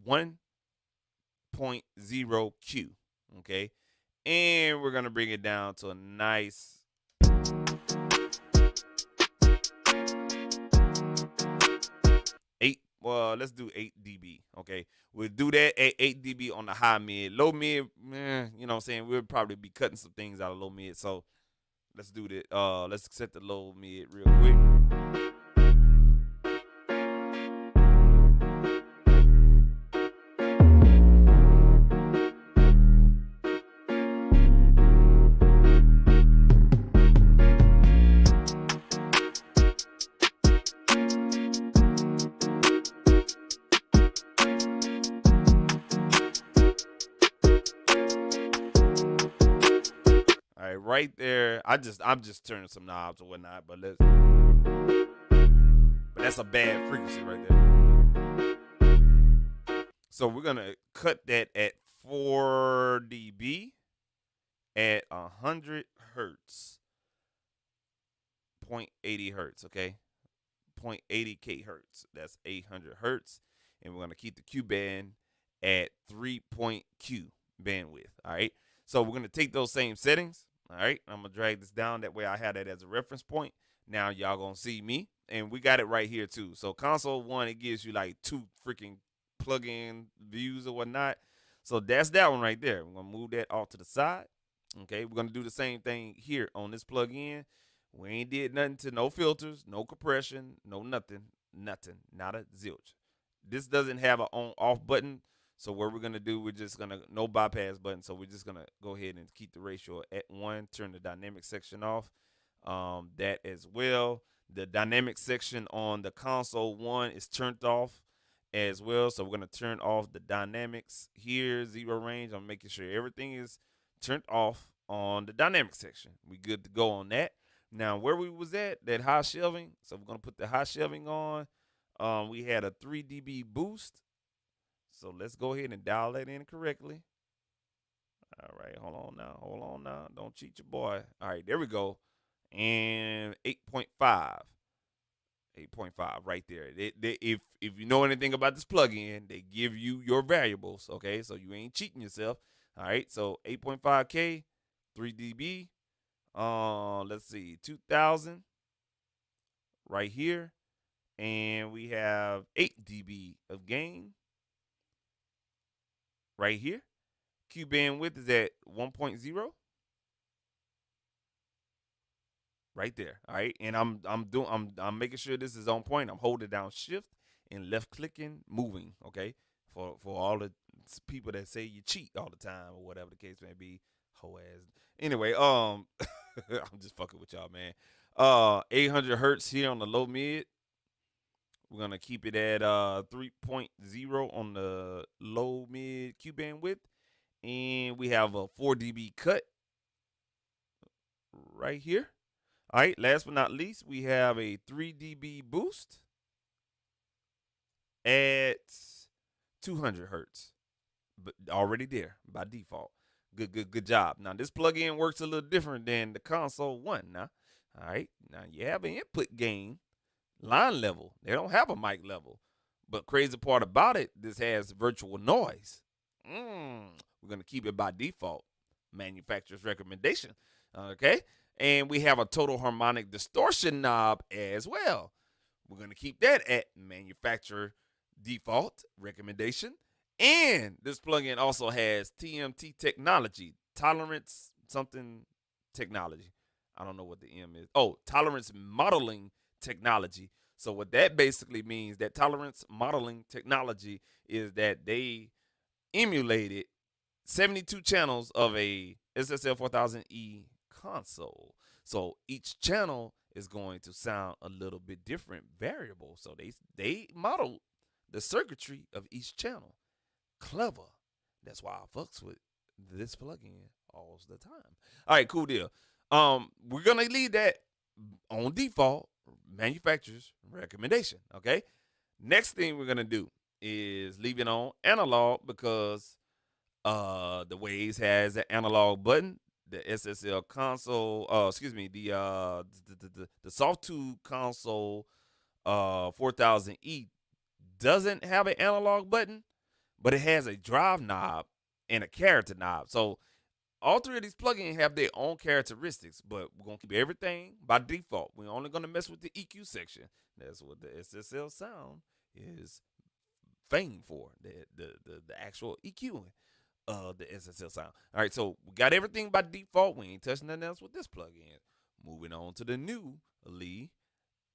1.0Q. Okay, and we're going to bring it down to a nice 8. Well, let's do 8 dB. Okay, we'll do that at 8 dB on the high mid. Low mid, you know what I'm saying? We'll probably be cutting some things out of low mid. So let's do that. Let's set the low mid real quick. right there. I'm just turning some knobs or whatnot, but that's a bad frequency right there. So we're gonna cut that at 4 dB at 100 hertz, 0.80 hertz. Okay, 0.80 kHz. That's 800 hertz, and we're gonna keep the Q band at 3.Q bandwidth. All right. So we're gonna take those same settings. All right. I'm gonna drag this down that way I had that as a reference point. Now y'all gonna see me, and we got it right here too. So console one, it gives you like 2 freaking plug-in views or whatnot. So that's that one right there. We're gonna move that off to the side. Okay, we're gonna do the same thing here on this plug-in. We ain't did nothing to no filters, no compression, no nothing, not a zilch. This doesn't have an on-off button. So what we're gonna do, we're just gonna no bypass button. So we're just gonna go ahead and keep the ratio at 1. Turn the dynamic section off. That as well. The dynamic section on the console one is turned off as well. So we're gonna turn off the dynamics here, 0 range. I'm making sure everything is turned off on the dynamic section. We good to go on that. Now where we was at, that high shelving. So we're gonna put the high shelving on. We had a 3 dB boost. So let's go ahead and dial that in correctly. All right, hold on now. Don't cheat your boy. All right, there we go. And 8.5. 8.5 right there. If you know anything about this plugin, they give you your variables, okay? So you ain't cheating yourself. All right, so 8.5K, 3 dB. Let's see, 2000 right here. And we have 8 dB of gain right here. Q bandwidth is at 1.0 right there. All right, and I'm making sure this is on point. I'm holding down shift and left clicking, moving. Okay, for all the people that say you cheat all the time or whatever the case may be. Ho ass. Anyway, I'm just fucking with y'all, man. 800 hertz here on the low mid. We're gonna keep it at 3.0 on the low mid Q bandwidth, and we have a 4 dB cut right here. All right, last but not least, we have a 3 dB boost at 200 hertz, but already there by default. Good job. Now this plugin works a little different than the console one. Now, all right, now you have an input gain line level. They don't have a mic level, but crazy part about it, this has virtual noise. We're gonna keep it by default, manufacturer's recommendation. Okay, and we have a total harmonic distortion knob as well. We're gonna keep that at manufacturer default recommendation. And this plugin also has TMT technology, tolerance something technology. I don't know what the M is. Oh, tolerance modeling technology. So what that basically means, that tolerance modeling technology, is that they emulated 72 channels of a SSL 4000E console. So each channel is going to sound a little bit different, variable. So they modeled the circuitry of each channel. Clever. That's why I fucks with this plugin all the time. All right, cool deal. We're gonna leave that on default, manufacturer's recommendation. Okay. Next thing we're gonna do is leave it on analog because the Waves has an analog button. The SSL console, the Soft2 console 4000E doesn't have an analog button, but it has a drive knob and a character knob. So all 3 of these plugins have their own characteristics, but we're gonna keep everything by default. We're only gonna mess with the EQ section. That's what the SSL sound is famed for. The actual EQing of the SSL sound. All right, so we got everything by default. We ain't touching nothing else with this plugin. Moving on to the newly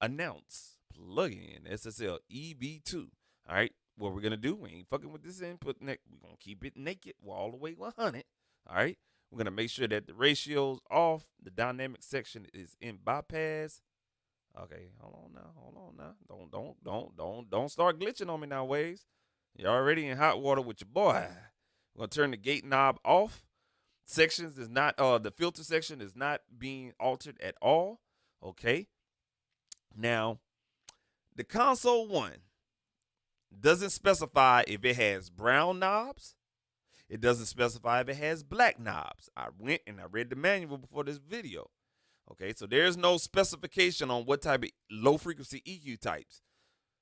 announced plugin, SSL EV2. All right, what we're gonna do? We ain't fucking with this input. We're gonna keep it naked all the way 100. All right, we're gonna make sure that the ratio's off. The dynamic section is in bypass. Okay, hold on now. Don't start glitching on me now, Waves. You're already in hot water with your boy. We're gonna turn the gate knob off. sections is not the filter section is not being altered at all. Okay. Now, the console one doesn't specify if it has brown knobs. It doesn't specify if it has black knobs. I went and I read the manual before this video. Okay, so there's no specification on what type of low frequency EQ types.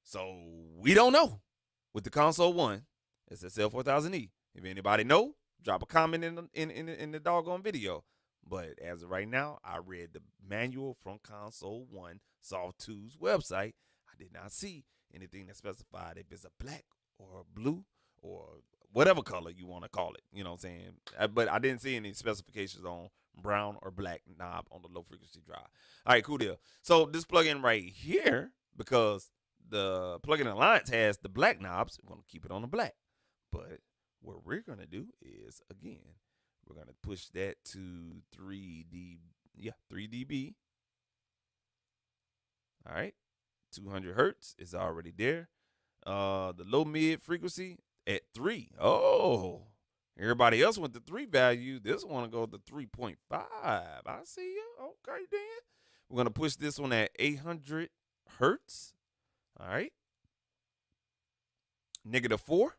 So we don't know with the console one SSL 4000E. If anybody know, drop a comment in the doggone video. But as of right now, I read the manual from Console One Soft 2's website. I did not see anything that specified if it's a black or a blue or whatever color you want to call it. You know what I'm saying? But I didn't see any specifications on brown or black knob on the low frequency drive. All right, cool deal. So this plugin right here, because the plugin Alliance has the black knobs, we're going to keep it on the black. But what we're going to do is, again, we're going to push that to 3 dB. All right. 200 hertz is already there. The low mid frequency at 3. Oh, everybody else went to 3 value. This one to go to 3.5. I see you. Okay, then. We're going to push this one at 800 hertz. All right. -4.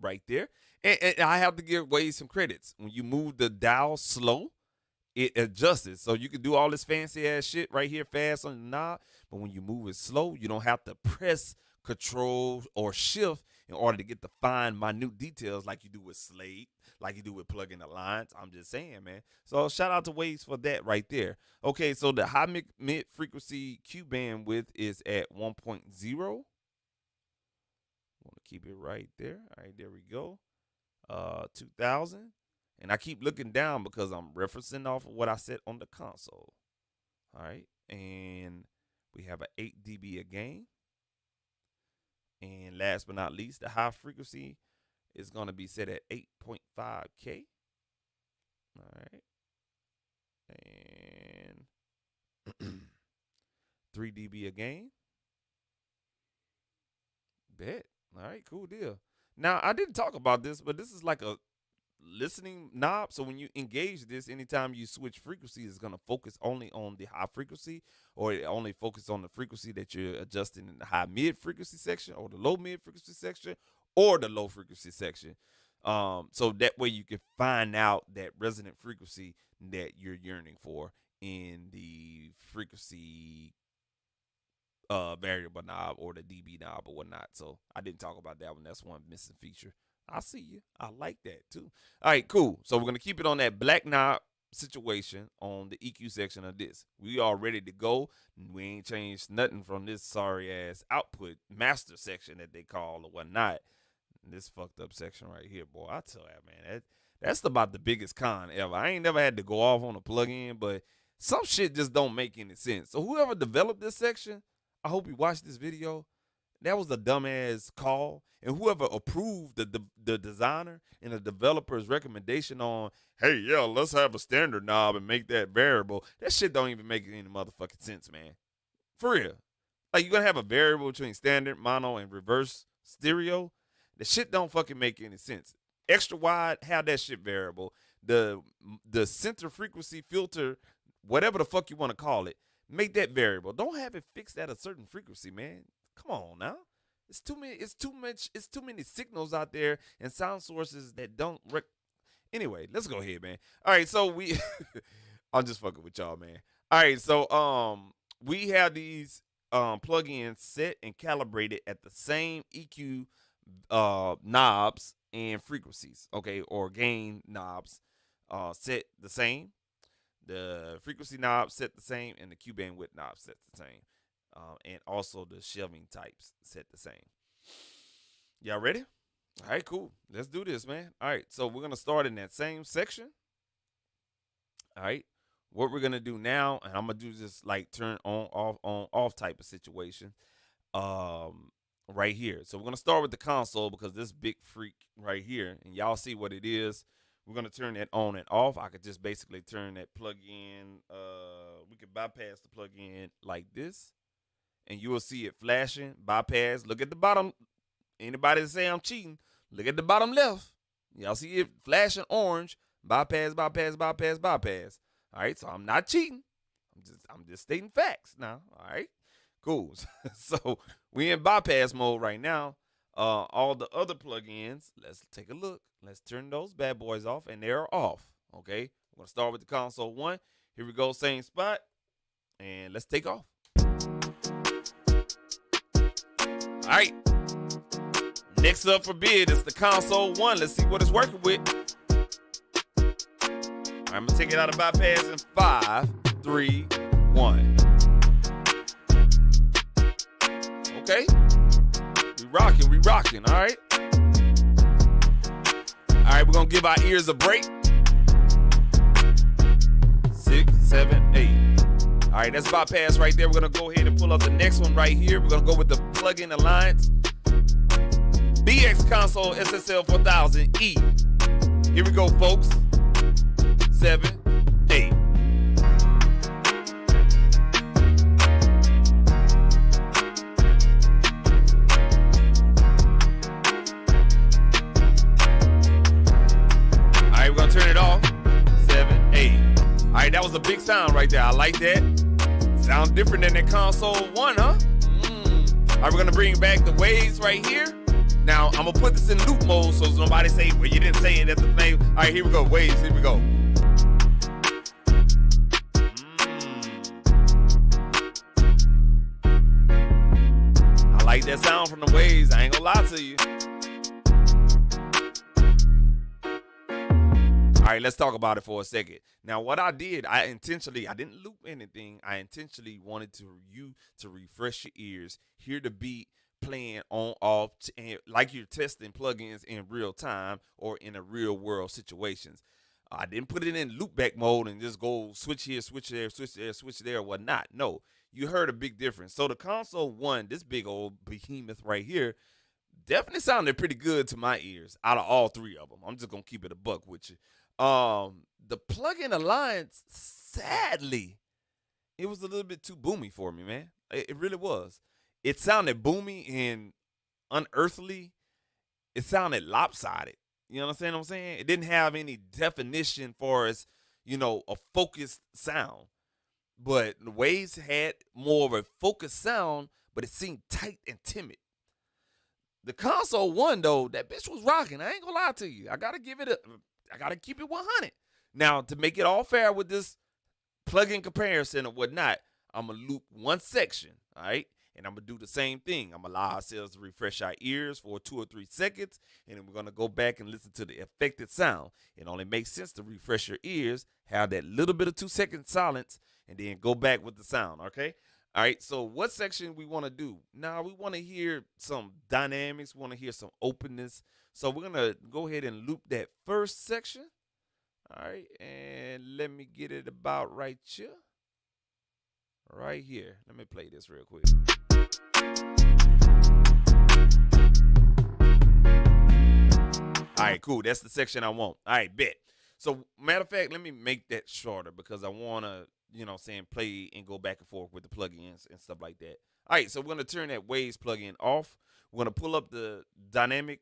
Right there. And I have to give Waze some credits. When you move the dial slow, it adjusts. So you can do all this fancy ass shit right here fast on the knob. But when you move it slow, you don't have to press control or shift in order to get the fine, minute details like you do with Slate, like you do with Plugin Alliance. I'm just saying, man. So shout out to Waze for that right there. Okay, so the high mid frequency Q bandwidth is at 1.0. Want to keep it right there. All right, there we go. 2000. And I keep looking down because I'm referencing off of what I said on the console. All right. And we have an 8 dB of gain. And last but not least, the high frequency is going to be set at 8.5K. All right. And 3 dB of gain. Bet. All right, cool deal. Now, I didn't talk about this, but this is like a listening knob. So when you engage this, anytime you switch frequency, it's going to focus only on the high frequency, or it only focus on the frequency that you're adjusting in the high mid frequency section, or the low mid frequency section, or the low frequency section. So that way you can find out that resonant frequency that you're yearning for in the frequency variable knob or the dB knob or whatnot. So I didn't talk about that one. That's one missing feature. I see you. I like that too. All right, cool. So we're going to keep it on that black knob situation on the EQ section of this. We are ready to go. We ain't changed nothing from this sorry ass output master section that they call or whatnot. This fucked up section right here, boy. I tell you, man, that's about the biggest con ever. I ain't never had to go off on a plug-in, but some shit just don't make any sense. So whoever developed this section, I hope you watched this video. That was a dumbass call. And whoever approved the designer and the developer's recommendation on, hey, yeah, let's have a standard knob and make that variable, that shit don't even make any motherfucking sense, man. For real. Like, you're going to have a variable between standard, mono, and reverse stereo? The shit don't fucking make any sense. Extra wide, have that shit variable. The center frequency filter, whatever the fuck you want to call it, make that variable. Don't have it fixed at a certain frequency, man. Come on now. It's too many signals out there and sound sources that don't Anyway, let's go ahead, man. All right, so we I'm just fucking with y'all, man. All right, so we have these plugins set and calibrated at the same EQ knobs and frequencies, okay, or gain knobs set the same. The frequency knob set the same, and the Q bandwidth knob set the same. And also the shelving types set the same. Y'all ready? All right, cool. Let's do this, man. All right, so we're going to start in that same section. All right, what we're going to do now, and I'm going to do this like turn on, off type of situation right here. So we're going to start with the console because this big freak right here, and y'all see what it is. We're going to turn that on and off. I could just basically turn that plug-in. We could bypass the plug-in like this. And you will see it flashing, bypass. Look at the bottom. Anybody that say I'm cheating, look at the bottom left. Y'all see it flashing orange. Bypass, bypass, bypass, bypass. All right, so I'm not cheating. I'm just stating facts now. All right, cool. So we in bypass mode right now. All the other plugins, let's take a look. Let's turn those bad boys off, and they're off. Okay, we're gonna start with the console one. Here we go, same spot, and let's take off. All right. Next up for bid is the console one. Let's see what it's working with. I'm gonna take it out of bypass in 5, 3, 1. Okay. We rocking, all right? All right, we're gonna give our ears a break. 6, 7, 8. All right, that's bypass right there. We're gonna go ahead and pull up the next one right here. We're gonna go with the plug-in alliance. BX Console SSL 4000E. Here we go, folks. 7, 8. All right, we're gonna turn it off. 7, 8. All right, that was a big sound right there. I like that. Sound different than that console one, huh? All right, we're gonna bring back the waves right here. Now, I'm going to put this in loop mode so nobody say, well, you didn't say it at the thing. All right, here we go. Waves, here we go. I like that sound from the waves. I ain't going to lie to you. All right, let's talk about it for a second. Now, what I did, I didn't loop anything. I intentionally wanted you to refresh your ears, hear the beat, playing on off, and like you're testing plugins in real time or in a real world situations. I didn't put it in loopback mode and just go switch here, switch there, switch there, switch there, whatnot. No, you heard a big difference. So the console one, this big old behemoth right here, definitely sounded pretty good to my ears out of all three of them. I'm just gonna keep it a buck with you. The plug-in alliance, sadly, it was a little bit too boomy for me, man. It really was. It sounded boomy and unearthly. It sounded lopsided. You understand what I'm saying? It didn't have any definition for us, a focused sound. But the Waves had more of a focused sound, but it seemed tight and timid. The console one, though, that bitch was rocking. I ain't gonna lie to you. I gotta keep it 100. Now, to make it all fair with this plug-in comparison or whatnot, I'm gonna loop one section, all right? And I'm going to do the same thing. I'm going to allow ourselves to refresh our ears for 2 or 3 seconds. And then we're going to go back and listen to the affected sound. It only makes sense to refresh your ears, have that little bit of 2-second silence, and then go back with the sound, okay? All right, so what section we want to do? Now, we want to hear some dynamics. We want to hear some openness. So we're going to go ahead and loop that first section. All right, and let me get it about right here. Right here. Let me play this real quick. All right, cool. That's the section I want. All right, bet. So, matter of fact, let me make that shorter because I want to, play and go back and forth with the plugins and stuff like that. All right, so we're going to turn that Waves plugin off. We're going to pull up the dynamic,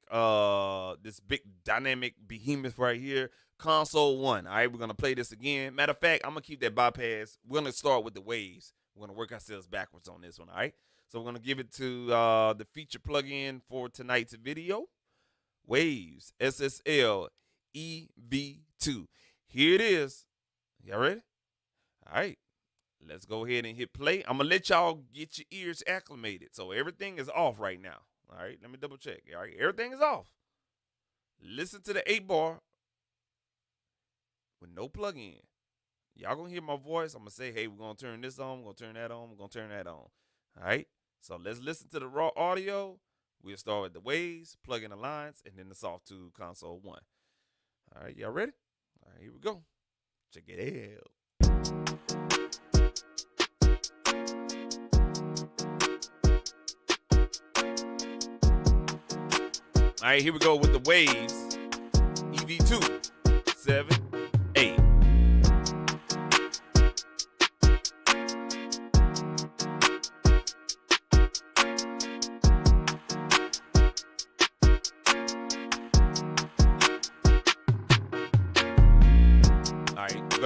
this big dynamic behemoth right here, console one. All right, we're going to play this again. Matter of fact, I'm going to keep that bypass. We're going to start with the Waves. We're going to work ourselves backwards on this one, all right? So we're going to give it to the feature plugin for tonight's video, Waves SSL EV2. Here it is. Y'all ready? All right. Let's go ahead and hit play. I'm going to let y'all get your ears acclimated. So everything is off right now. All right, let me double check. All right, everything is off. Listen to the 8-bar with no plug-in. Y'all going to hear my voice. I'm going to say, hey, we're going to turn this on. We're going to turn that on. We're going to turn that on. All right, so let's listen to the raw audio. We'll start with the Waves, plug-in alliance, and then the soft tube console one. All right, y'all ready? All right, here we go. Check it out. All right, here we go with the Waves EV2, 7, 8.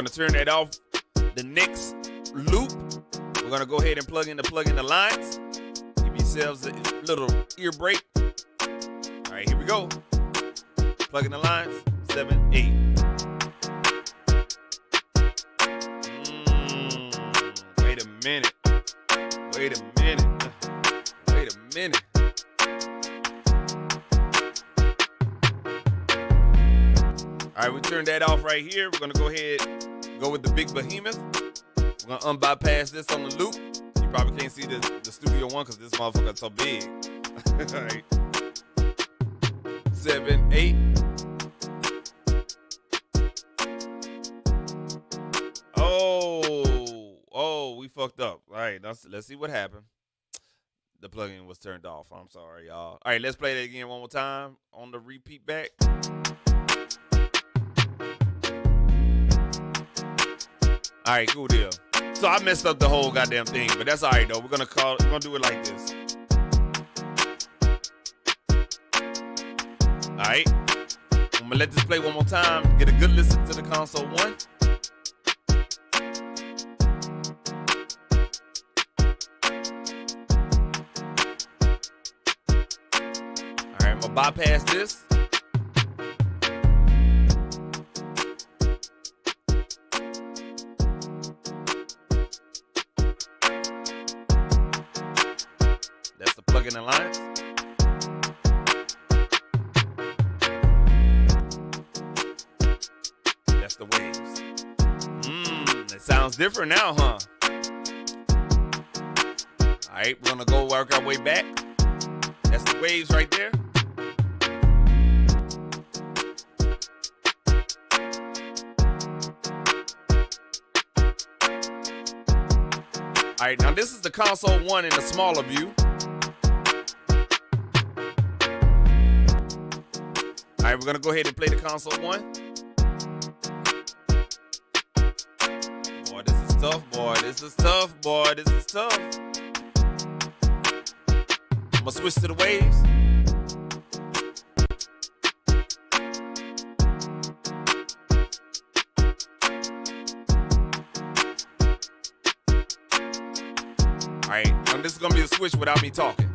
going to turn that off. The next loop, we're going to go ahead and plug in the lines. Give yourselves a little ear break. All right, here we go. Plug in the lines. 7, 8. Wait a minute. All right, we turned that off right here. We're going to go ahead and go with the big behemoth. We're going to unbypass this on the loop. You probably can't see the studio one because this motherfucker is so big. All right. 7, 8. Oh, we fucked up. All right, let's see what happened. The plugin was turned off. I'm sorry, y'all. All right, let's play that again one more time on the repeat back. All right, cool deal. So I messed up the whole goddamn thing, but that's all right though. We're gonna do it like this. All right, I'm gonna let this play one more time. Get a good listen to the console one. All right, I'm gonna bypass this. That's the plug-in alliance. That's the waves. It sounds different now, huh? All right, we're gonna go work our way back. That's the waves right there. All right, now this is the console one in the smaller view. All right, we're gonna go ahead and play the console one. Boy, this is tough, boy. This is tough, boy. This is tough. I'm gonna switch to the waves. All right, now this is gonna be a switch without me talking.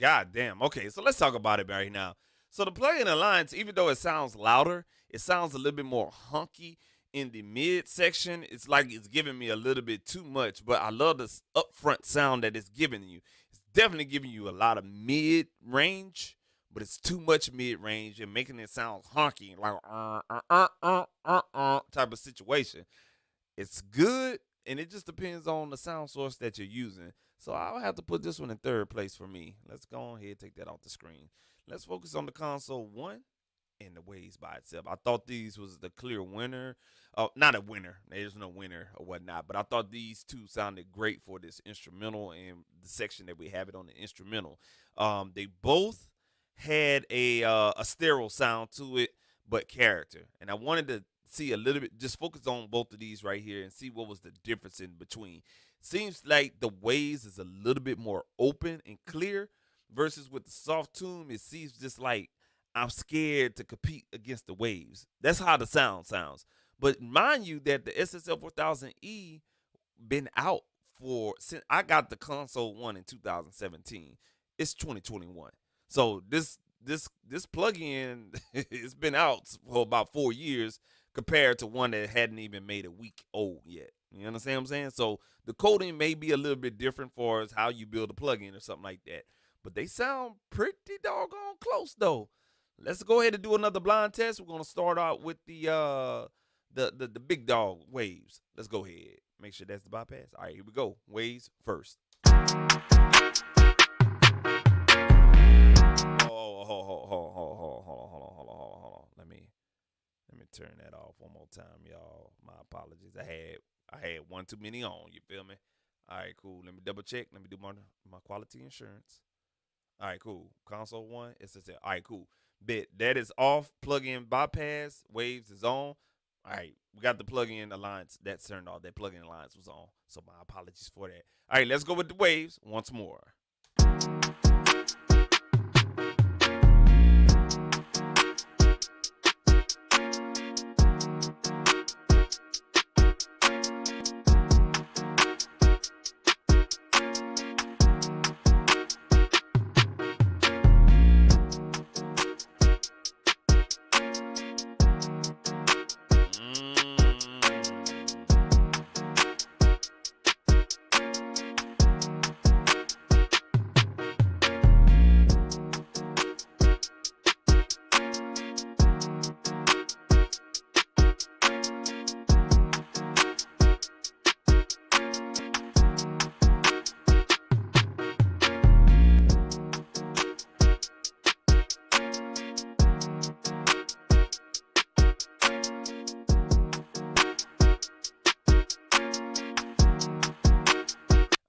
God damn. Okay, so let's talk about it right now. So the plug-in alliance, even though it sounds louder, it sounds a little bit more hunky in the mid section. It's like it's giving me a little bit too much, but I love this upfront sound that it's giving you. It's definitely giving you a lot of mid range, but it's too much mid range and making it sound honky, like type of situation. It's good, and it just depends on the sound source that you're using. So I'll have to put this one in third place for me. Let's go ahead and take that off the screen. Let's focus on the console one and the waves by itself. I thought these was the clear winner. Not a winner. There's no winner or whatnot. But I thought these two sounded great for this instrumental and the section that we have it on the instrumental. They both had a sterile sound to it, but character. And I wanted to see a little bit, just focus on both of these right here and see what was the difference in between. Seems like the waves is a little bit more open and clear versus with the soft tune, it seems just like I'm scared to compete against the waves. That's how the sound sounds. But mind you that the SSL 4000E been out since I got the console one in 2017. It's 2021. So this plug-in it's been out for about 4 years compared to one that hadn't even made a week old yet. You understand what I'm saying? So the coding may be a little bit different for us how you build a plug-in or something like that. But they sound pretty doggone close though. Let's go ahead and do another blind test. We're gonna start out with the big dog waves. Let's go ahead. Make sure that's the bypass. All right, here we go. Waves first. Hold on. Let me turn that off one more time, y'all. My apologies. I had one too many on. You feel me? All right, cool. Let me double check. Let me do my quality insurance. All right, cool. Console one, SSL. All right, cool. Bet that is off. Plug-in bypass. Waves is on. All right, we got the plug-in alliance that's turned off. That plug-in alliance was on. So my apologies for that. All right, let's go with the waves once more.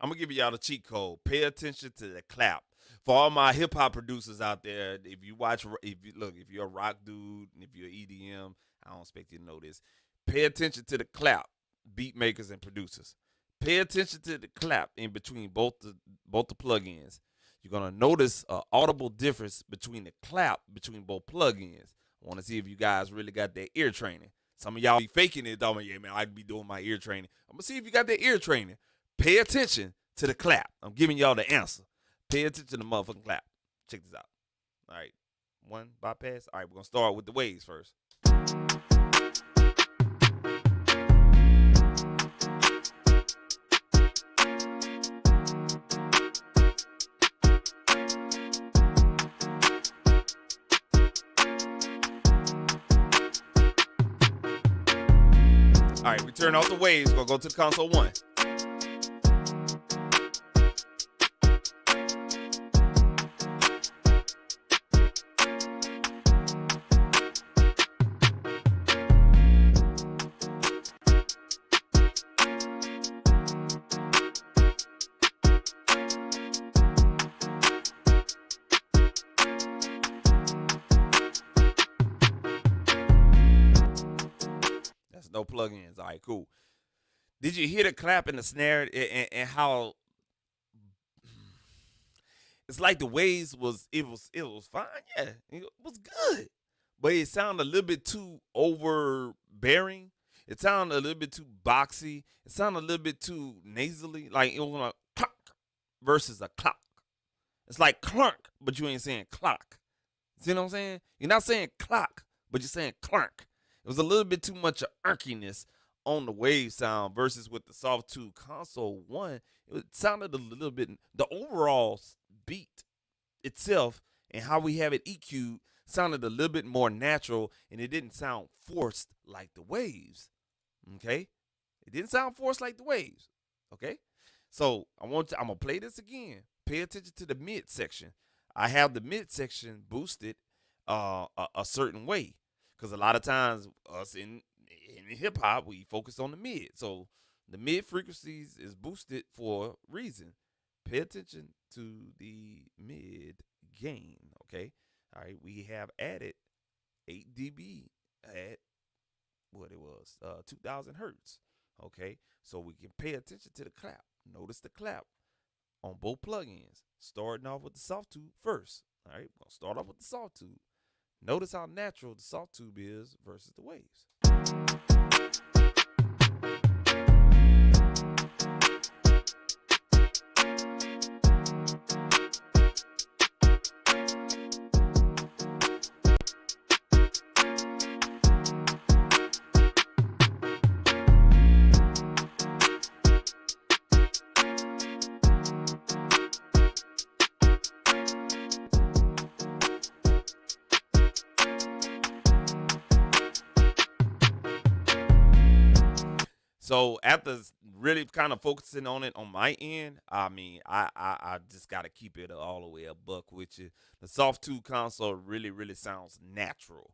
I'm gonna give y'all the cheat code. Pay attention to the clap. For all my hip hop producers out there, if you're a rock dude, and if you're EDM, I don't expect you to know this. Pay attention to the clap, beat makers and producers. Pay attention to the clap in between both the plugins. You're gonna notice an audible difference between the clap between both plugins. I want to see if you guys really got that ear training. Some of y'all be faking it, though. Yeah, man, I be doing my ear training. I'm gonna see if you got that ear training. Pay attention to the clap. I'm giving y'all the answer. Pay attention to the motherfucking clap. Check this out. All right. One bypass. All right, we're going to start with the waves first. All right, we turn off the waves. We're going to go to the console one. No plugins. All right, cool. Did you hear the clap and the snare and how it's like the waves was fine? Yeah, it was good, but it sounded a little bit too overbearing. It sounded a little bit too boxy. It sounded a little bit too nasally. Like it was like clock versus a clock. It's like clunk, but you ain't saying clock. See what I'm saying? You're not saying clock, but you're saying clunk. It was a little bit too much of irkiness on the wave sound versus with the Soft 2 console 1. It sounded a little bit, the overall beat itself and how we have it EQ'd sounded a little bit more natural, and it didn't sound forced like the waves. Okay? It didn't sound forced like the waves. Okay? So I'm gonna play this again. Pay attention to the mid section. I have the mid section boosted a certain way. Because a lot of times us in hip hop, we focus on the mid. So the mid frequencies is boosted for a reason. Pay attention to the mid gain. Okay. All right. We have added 8 dB at what it was, 2000 hertz. Okay. So we can pay attention to the clap. Notice the clap on both plugins. Starting off with the soft tube first. All right. We're going to start off with the soft tube. Notice how natural the soft tube is versus the waves. So after really kind of focusing on it on my end, I mean, I just got to keep it all the way a buck with you. The soft tube console really sounds natural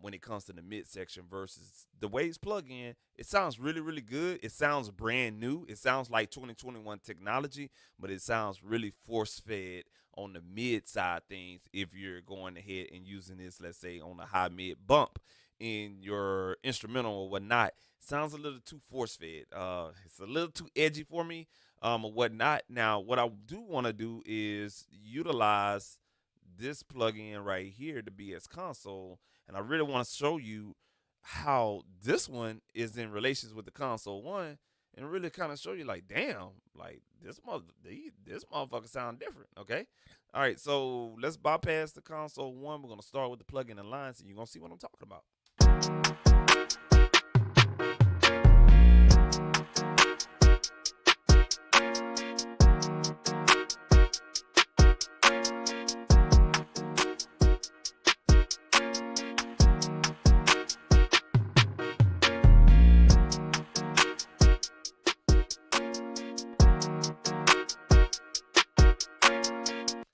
when it comes to the midsection versus the way it's plugged in. It sounds really good. It sounds brand new. It sounds like 2021 technology, but it sounds really force fed on the mid side things if you're going ahead and using this, let's say, on a high mid bump in your instrumental or whatnot. Sounds a little too force fed. It's a little too edgy for me, or whatnot. Now, what I do want to do is utilize this plugin right here, the BS console, and I really want to show you how this one is in relations with the console one, and really kind of show you like, damn, like this motherfucker sound different. Okay, all right, so let's bypass the console one. We're gonna start with the plugin alliance, and you're gonna see what I'm talking about.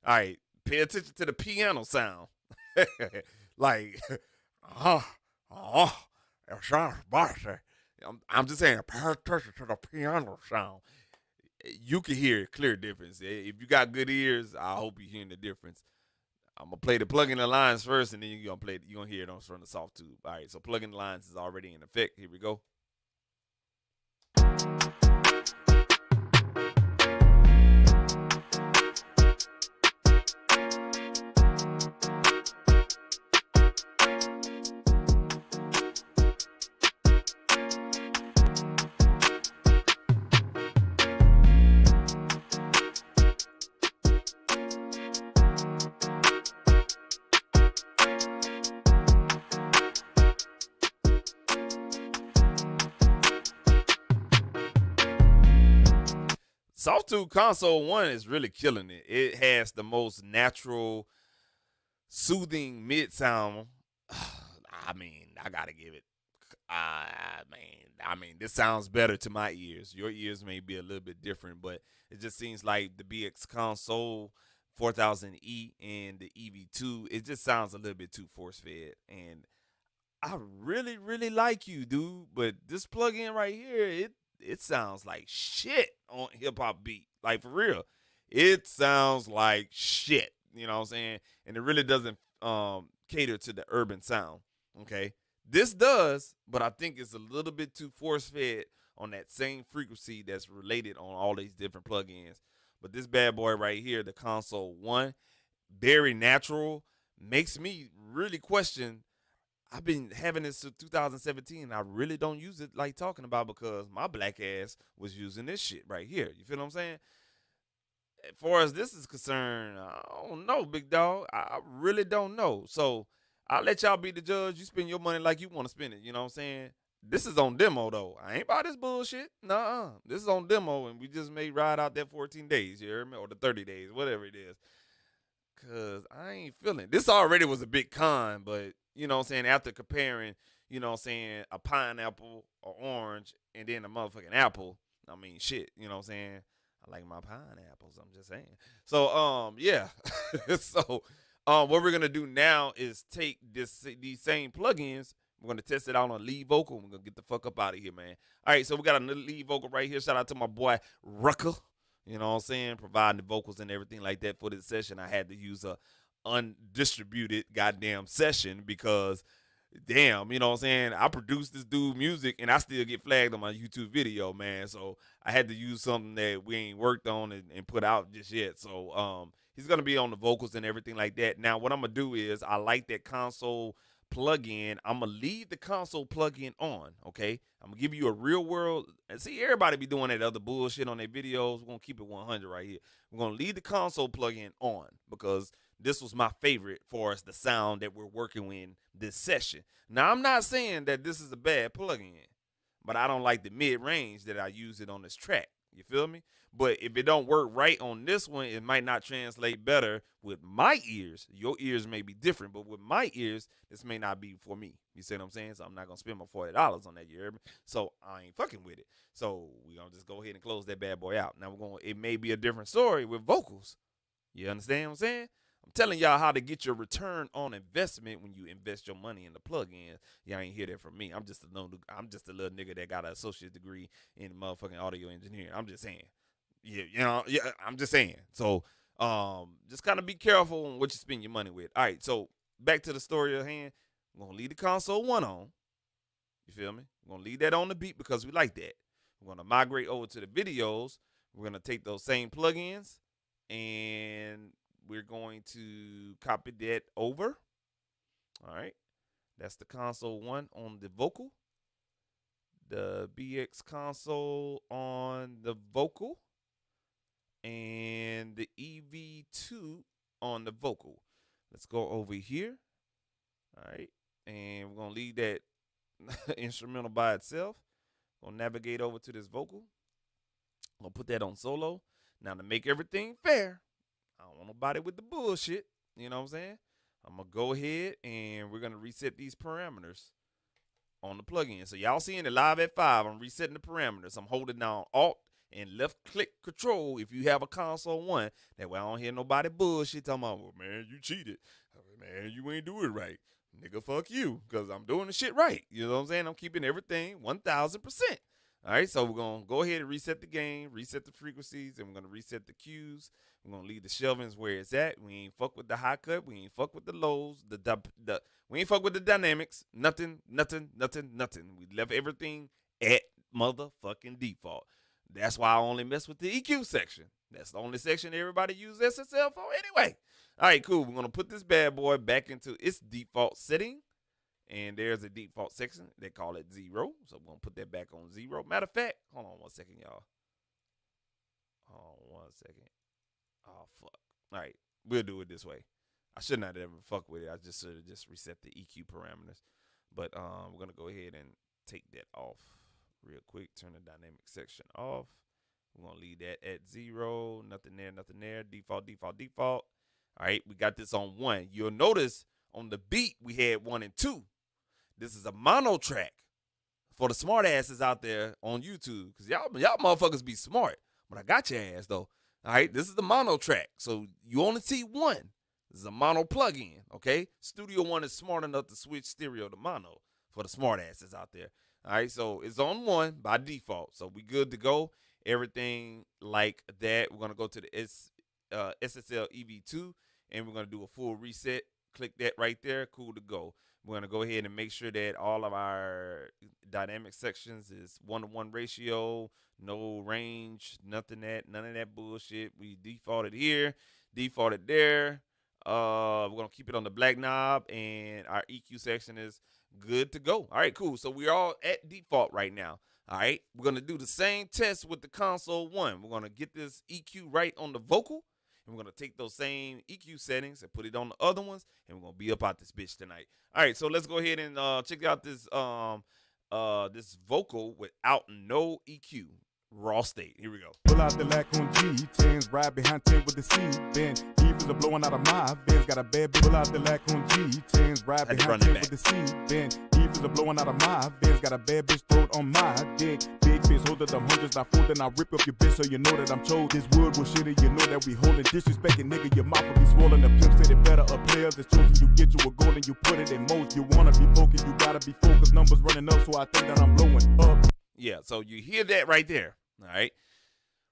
All right, pay attention to the piano sound. Like, oh, oh, it sounds bossy. I'm just saying, pay attention to the piano sound. You can hear a clear difference. If you got good ears, I hope you're hearing the difference. I'm gonna play the plug-in the lines first, and then you're gonna hear it on from the soft tube. All right, so plug-in the lines is already in effect. Here we go. Soft Tube Console 1 is really killing it. It has the most natural, soothing mid sound. I mean, I gotta give it. This sounds better to my ears. Your ears may be a little bit different, but it just seems like the BX Console 4000E and the EV2, it just sounds a little bit too force fed. And I really like you, dude. But this plug-in right here, it sounds like shit on hip hop beat. Like for real. It sounds like shit. You know what I'm saying? And it really doesn't cater to the urban sound. Okay. This does, but I think it's a little bit too force fed on that same frequency that's related on all these different plugins. But this bad boy right here, the console one, very natural, makes me really question. I've been having this since 2017. And I really don't use it like talking about because my black ass was using this shit right here. You feel what I'm saying? As far as this is concerned, I don't know, big dog. I really don't know. So I'll let y'all be the judge. You spend your money like you want to spend it. You know what I'm saying? This is on demo though. I ain't about this bullshit. Nuh-uh. This is on demo, and we just may ride out that 14 days, you hear me? Or the 30 days, whatever it is. Cause I ain't feeling this already was a big con, but you know what I'm saying, after comparing, you know what I'm saying, a pineapple, or orange, and then a motherfucking apple, I mean shit, you know what I'm saying? I like my pineapples, I'm just saying. So yeah. So what we're gonna do now is take these same plugins. We're gonna test it out on lead vocal. We're gonna get the fuck up out of here, man. All right, so we got a lead vocal right here. Shout out to my boy Rucker. You know what I'm saying? Providing the vocals and everything like that for this session. I had to use a undistributed goddamn session because damn, you know what I'm saying? I produced this dude music and I still get flagged on my YouTube video, man. So I had to use something that we ain't worked on and put out just yet. So he's gonna be on the vocals and everything like that. Now what I'm gonna do is I like that console plugin. I'm gonna leave the console plugin on, okay? I'm gonna give you a real world. And see, everybody be doing that other bullshit on their videos. We're gonna keep it 100 right here. We're gonna leave the console plugin on because this was my favorite for us, the sound that we're working in this session. Now, I'm not saying that this is a bad plugin, but I don't like the mid range that I use it on this track. You feel me? But if it don't work right on this one, it might not translate better with my ears. Your ears may be different, but with my ears, this may not be for me. You see what I'm saying? So I'm not gonna spend my $40 on that. You hear me? So I ain't fucking with it. So we gonna just go ahead and close that bad boy out. Now we're gonna. It may be a different story with vocals. You understand what I'm saying? I'm telling y'all how to get your return on investment when you invest your money in the plug-in. Y'all ain't hear that from me. I'm just a little nigga that got an associate degree in motherfucking audio engineering. I'm just saying. Yeah, I'm just saying. So, just kind of be careful on what you spend your money with. All right, so back to the story at hand. We're gonna leave the console one on. You feel me? We're gonna leave that on the beat because we like that. We're gonna migrate over to the videos. We're gonna take those same plugins and we're going to copy that over. All right. That's the console one on the vocal. The BX console on the vocal. And the EV2 on the vocal. Let's go over here. All right. And we're going to leave that instrumental by itself. Going to navigate over to this vocal. I'm going to put that on solo. Now, to make everything fair, I don't want nobody with the bullshit. You know what I'm saying? I'm going to go ahead and we're going to reset these parameters on the plugin. So y'all seeing it live at 5. I'm resetting the parameters. I'm holding down Alt and left click Control if you have a console one. That way I don't hear nobody bullshit talking about, well, man, you cheated. Man, you ain't do it right. Nigga, fuck you, because I'm doing the shit right. You know what I'm saying? I'm keeping everything 1,000%. All right, so we're going to go ahead and reset the gain, reset the frequencies, and we're going to reset the cues. We're going to leave the shelvings where it's at. We ain't fuck with the high cut. We ain't fuck with the lows. We ain't fuck with the dynamics. Nothing. We left everything at motherfucking default. That's why I only mess with the EQ section. That's the only section everybody uses SSL for anyway. All right, cool. We're going to put this bad boy back into its default setting. And there's a default section. They call it 0. So we're going to put that back on 0. Matter of fact, hold on 1 second, y'all. Hold on 1 second. Oh, fuck. All right. We'll do it this way. I should not ever fuck with it. I just should have just reset the EQ parameters. But we're going to go ahead and take that off real quick. Turn the dynamic section off. We're going to leave that at 0. Nothing there. Default. All right. We got this on 1. You'll notice on the beat we had 1 and 2. This is a mono track for the smart asses out there on YouTube. Because y'all motherfuckers be smart. But I got your ass, though. All right, this is the mono track. So you only see 1. This is a mono plug-in, okay? Studio One is smart enough to switch stereo to mono for the smart asses out there. All right, so it's on 1 by default. So we good to go. Everything like that. We're going to go to the SSL EV2, and we're going to do a full reset. Click that right there. Cool to go. We're going to go ahead and make sure that all of our dynamic sections is 1-to-1 ratio, no range, none of that bullshit. We defaulted here, defaulted there. We're going to keep it on the black knob, and our EQ section is good to go. All right, cool. So we're all at default right now. All right, we're going to do the same test with the console one. We're going to get this EQ right on the vocal. And we're going to take those same EQ settings and put it on the other ones. And we're going to be up out this bitch tonight. All right, so let's go ahead and check out this this vocal without no EQ. Raw state. Here we go. Pull out the lack on G10s, ride behind 10 with the C-bend. Evils are blowing out of my Benz, got a bad bitch. Pull out the lack on G10s, ride behind 10 with the C-bend. Evils are blowing out of my Benz, got a bad bitch throat on my dick. Big fish hold up them hundreds, I fold and I rip up your bitch so you know that I'm chose. This wood will shit and you know that we holding. Disrespecting nigga, your mouth will be swollen. The pimp said it better up players. It's chosen you get you a goal and you put it in most. You wanna be broken, you gotta be focused. Numbers running up, so I think that I'm blowing up. Yeah, so you hear that right there. All right.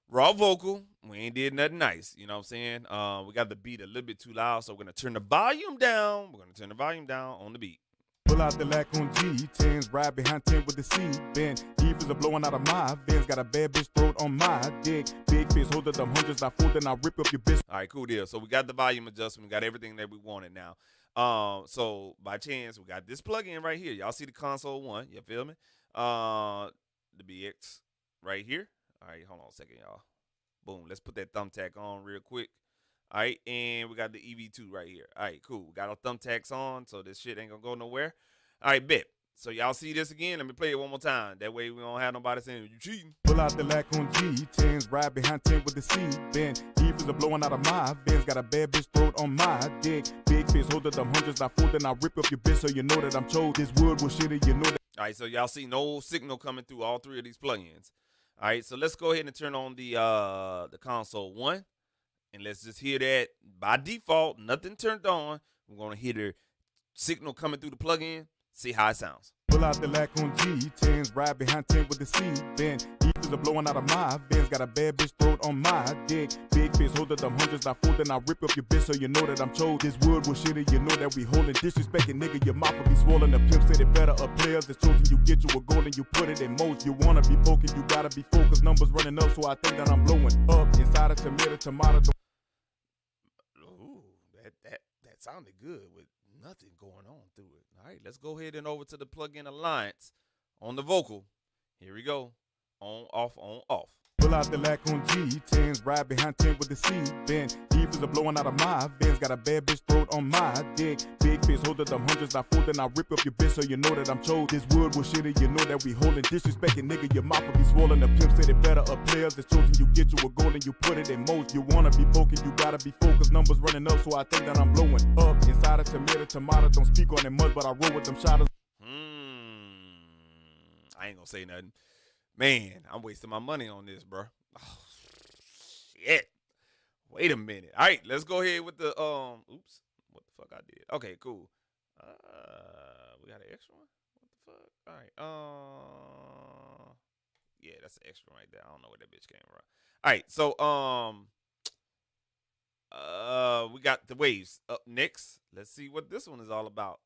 Raw vocal. We ain't did nothing nice. You know what I'm saying? We got the beat a little bit too loud, so we're going to turn the volume down. We're going to turn the volume down on the beat. Pull out the lack on G10s, ride behind 10 with the C-bend. Evils are blowing out of my Benz, got a bad bitch throat on my dick. Big fish hold up them hundreds, I fold and I rip up your bitch. All right, cool deal. So we got the volume adjustment. We got everything that we wanted now. So by chance, we got this plug-in right here. Y'all see the console one. You feel me? The BX right here. All right, hold on a second, y'all. Boom. Let's put that thumbtack on real quick. All right, and we got the EV2 right here. All right, cool. We got our thumbtacks on, so this shit ain't gonna go nowhere. All right, bet. So y'all see this again? Let me play it one more time. That way we don't have nobody saying you cheating. Pull out the lack on G10s, ride behind 10 with the C-bend. Heavers are blowing out of my vents, got a bad bitch throat on my dick. Big fish, hold up them hundreds, I fold, then I rip up your bitch so you know that I'm chose. This wood was shitty, you know that. All right, so y'all see no signal coming through all three of these plugins. All right, so let's go ahead and turn on the console one, and let's just hear that by default, nothing turned on. We're gonna hear the signal coming through the plugin, see how it sounds. Pull out the lack on G10s, ride behind 10 with the C-bend. Heavers are blowing out of my vents, got a bad bitch throat on my dick. Big fish, hold up them hundreds, I fold, then I rip up your bitch so you know that I'm chose. This wood was shitty, you know that we holding. Disrespecting nigga, your mouth will be swollen. The pimp said it better, up players that's chosen. You get you a goal and you put it in most. You wanna be poking, you gotta be focused. Numbers running up, so I think that I'm blowing up. Inside a tomato. Ooh, that sounded good with nothing going on through it. All right, let's go ahead and over to the plugin Alliance on the vocal. Here we go. On, off, on, off. Pull out the lack on G10s, ride behind 10 with the C-bend. Heavers are blowing out of my vents, got a bad bitch throat on my dick. Big fish, hold up them hundreds, I fold, then I rip up your bitch so you know that I'm chose. This wood was shitty, you know that we holding. Disrespecting nigga, your mouth will be swollen. The pimp said it better, up players that's chosen. You get you a goal and you put it in most. You wanna be poking, you gotta be focused. Numbers running up, so I think that I'm blowing up. Inside a tomato, don't speak on it much, but I roll with them shotters. I ain't gonna say nothing. Man, I'm wasting my money on this, bro. Oh, shit. Wait a minute. All right, let's go ahead with the oops. What the fuck I did? Okay, cool. We got an extra one? What the fuck? All right. Yeah, that's an extra right there. I don't know where that bitch came from. All right, so we got the waves up next. Let's see what this one is all about.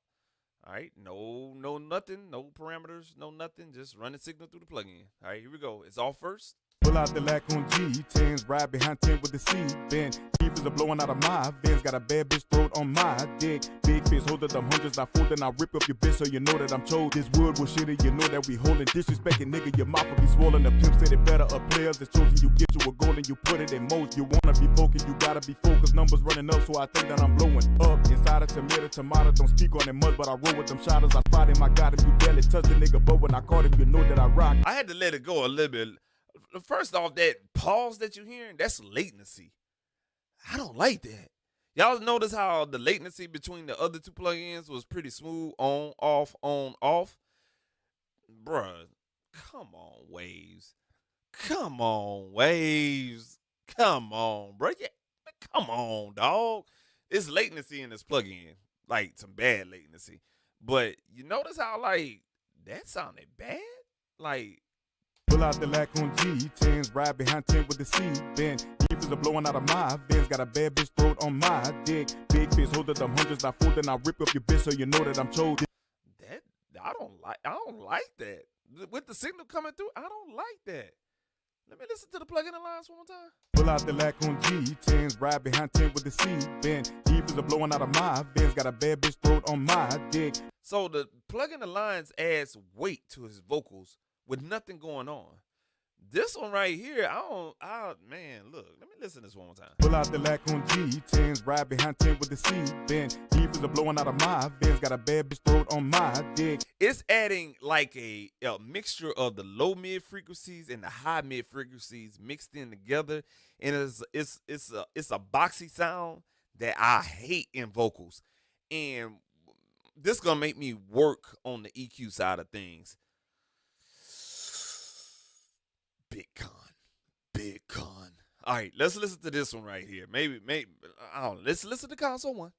All right, no nothing, no parameters, no nothing. Just run the signal through the plugin. All right, here we go. It's off first. Pull out the lack on G10s, ride behind 10 with the C-bend. Heavers are blowing out of my vents, got a bad bitch throat on my dick. Big fish, hold up them hundreds, I fold, then I rip up your bitch so you know that I'm chose. This wood was shitty, you know that we holding. Disrespecting nigga, your mouth will be swollen. The pimp said it better, up players that's chosen. You get you a goal and you put it in most. You wanna be poking, you gotta be focused. Numbers running up, so I think that I'm blowing up. Inside a tomato, don't speak on it much, but I roll with them shotters. I spot him, I got him, you barely touch the nigga, but when I caught him, you know that I rock. I had to let it go a little bit. First off, that pause that you're hearing, that's latency. I don't like that. Y'all notice how the latency between the other two plugins was pretty smooth, on, off, bruh. Come on, Waves. Come on, bruh. Yeah, come on, dog. It's latency in this plugin, like some bad latency. But you notice how like that sounded bad, like. Pull out the lack on G10s, ride behind 10 with the C-bend. Heavers are blowing out of my vents, got a bad bitch throat on my dick. Big fish, hold up them hundreds, I fold, then I rip up your bitch so you know that I'm chose. That I don't like that. With the signal coming through, I don't like that. Let me listen to the plugin Alliance one more time. Pull out the lack on G10s, ride behind 10 with the C-bend. Heavers are blowing out of my vents, got a bad bitch throat on my dick. So the plugin Alliance adds weight to his vocals with nothing going on. This one right here, man, look, let me listen to this one more time. Pull out the lack on G10s, ride behind 10 with the C-bend. Heavers are blowing out of my vents, got a bad bitch throat on my dick. It's adding like a mixture of the low mid frequencies and the high mid frequencies mixed in together, and it's a boxy sound that I hate in vocals, and this gonna make me work on the EQ side of things. Big con. All right, let's listen to this one right here. Maybe, I don't know. Let's listen to console one.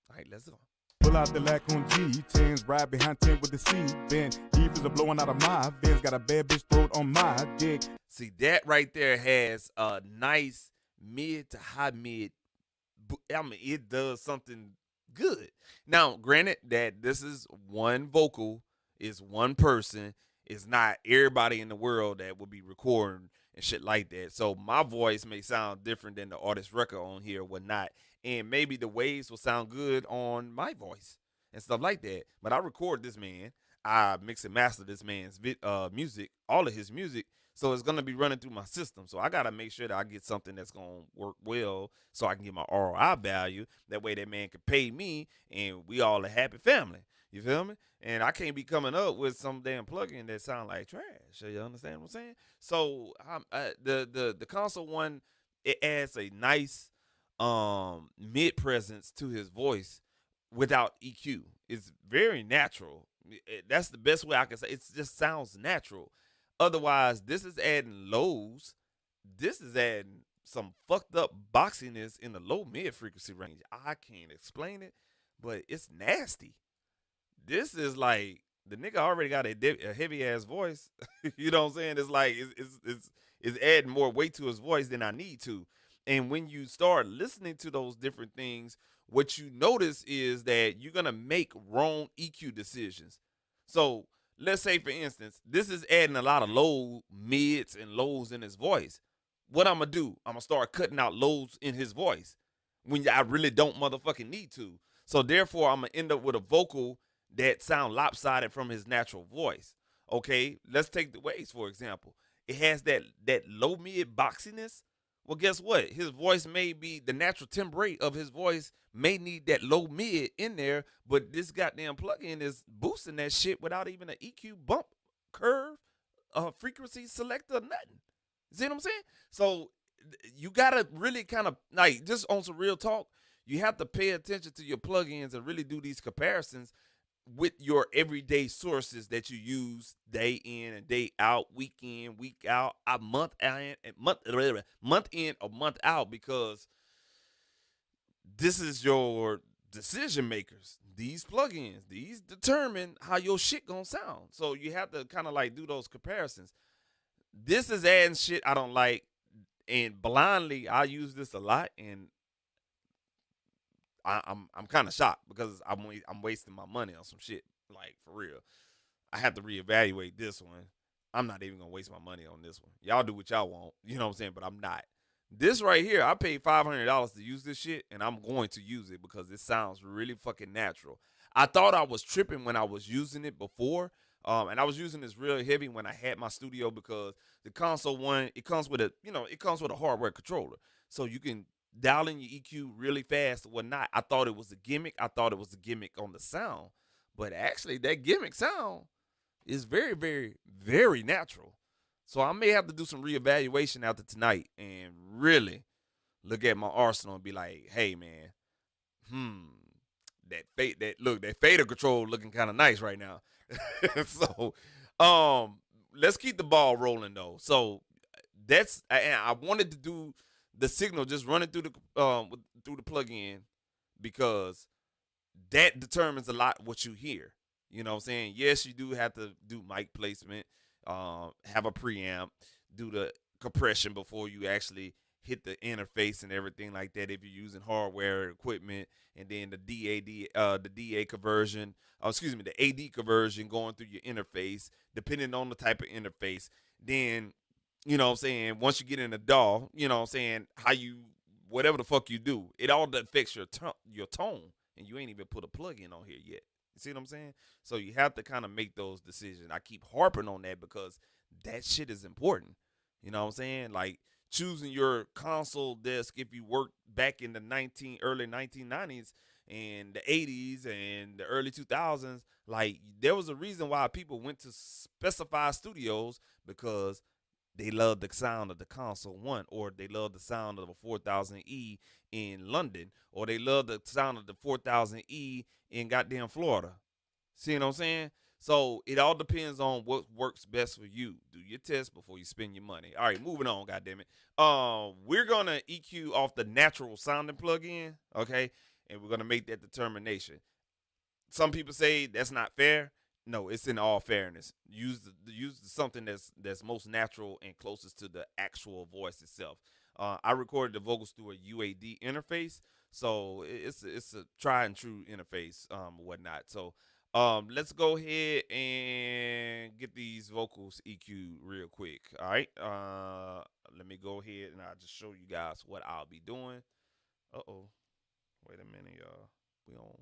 All right, let's go. Pull out the lack on G10s, ride behind 10 with the C-bend. Heavers are blowing out of my vents, got a bad bitch throat on my dick. See, that right there has a nice mid to high mid. I mean, it does something good. Now, granted that this is one vocal, is one person. It's not everybody in the world that will be recording and shit like that. So my voice may sound different than the artist record on here or whatnot. And maybe the waves will sound good on my voice and stuff like that. But I record this man. I mix and master this man's music, all of his music. So it's going to be running through my system. So I got to make sure that I get something that's going to work well so I can get my ROI value. That way that man can pay me and we all a happy family. You feel me? And I can't be coming up with some damn plugin that sound like trash. You understand what I'm saying? So the console one, it adds a nice mid presence to his voice without EQ. It's very natural. That's the best way I can say. It just sounds natural. Otherwise, this is adding lows. This is adding some fucked up boxiness in the low mid frequency range. I can't explain it, but it's nasty. This is like the nigga already got a heavy ass voice. You know what I'm saying? It's like it's adding more weight to his voice than I need to. And when you start listening to those different things, what you notice is that you're gonna make wrong EQ decisions. So let's say, for instance, this is adding a lot of low mids and lows in his voice. What I'm gonna do? I'm gonna start cutting out lows in his voice when I really don't motherfucking need to. So therefore, I'm gonna end up with a vocal that sound lopsided from his natural voice. Okay, let's take the waves for example. It has that low mid boxiness. Well, guess what? His voice may be the natural timbre of his voice may need that low mid in there, but this goddamn plugin is boosting that shit without even an EQ bump, curve, frequency selector, nothing. See what I'm saying? So you gotta really kind of like just on some real talk. You have to pay attention to your plugins and really do these comparisons with your everyday sources that you use day in and day out, week in, week out, a month in, month in or month out, because this is your decision makers. These plugins, these determine how your shit gonna sound. So you have to kind of like do those comparisons. This is adding shit I don't like, and blindly I use this a lot, and I'm kind of shocked because I'm wasting my money on some shit, like for real. I have to reevaluate this one. I'm not even gonna waste my money on this one. Y'all do what y'all want, you know what I'm saying? But I'm not. This right here, I paid $500 to use this shit, and I'm going to use it because it sounds really fucking natural. I thought I was tripping when I was using it before, and I was using this real heavy when I had my studio because the console one, it comes with a hardware controller, so you can dial in your EQ really fast or whatnot. I thought it was a gimmick. I thought it was a gimmick on the sound, but actually that gimmick sound is very, very, very natural. So I may have to do some reevaluation after tonight and really look at my arsenal and be like, hey man, that fader control looking kind of nice right now. So let's keep the ball rolling though. So I wanted to do the signal, just run it through the plug-in, because that determines a lot what you hear. You know what I'm saying? Yes, you do have to do mic placement, have a preamp, do the compression before you actually hit the interface and everything like that if you're using hardware equipment, and then the DA conversion, the AD conversion going through your interface, depending on the type of interface. Then, you know what I'm saying, once you get in the DAW, you know what I'm saying, whatever the fuck you do, it all affects your tone, and you ain't even put a plug-in on here yet. You see what I'm saying? So you have to kind of make those decisions. I keep harping on that because that shit is important. You know what I'm saying? Like choosing your console desk if you worked back in the early 1990s and the 80s and the early 2000s. Like there was a reason why people went to specified studios, because they love the sound of the console one, or they love the sound of the 4000E in London, or they love the sound of the 4000E in goddamn Florida. See what I'm saying? So it all depends on what works best for you. Do your test before you spend your money. All right, moving on, goddammit. We're gonna EQ off the natural sounding plug-in, okay? And we're gonna make that determination. Some people say that's not fair. No, it's in all fairness. Use something that's most natural and closest to the actual voice itself. I recorded the vocals through a UAD interface, so it's a tried and true interface, whatnot. So let's go ahead and get these vocals EQ real quick. All right. Let me go ahead and I'll just show you guys what I'll be doing. Uh-oh. Wait a minute, y'all. We on.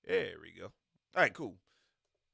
There we go. All right, cool.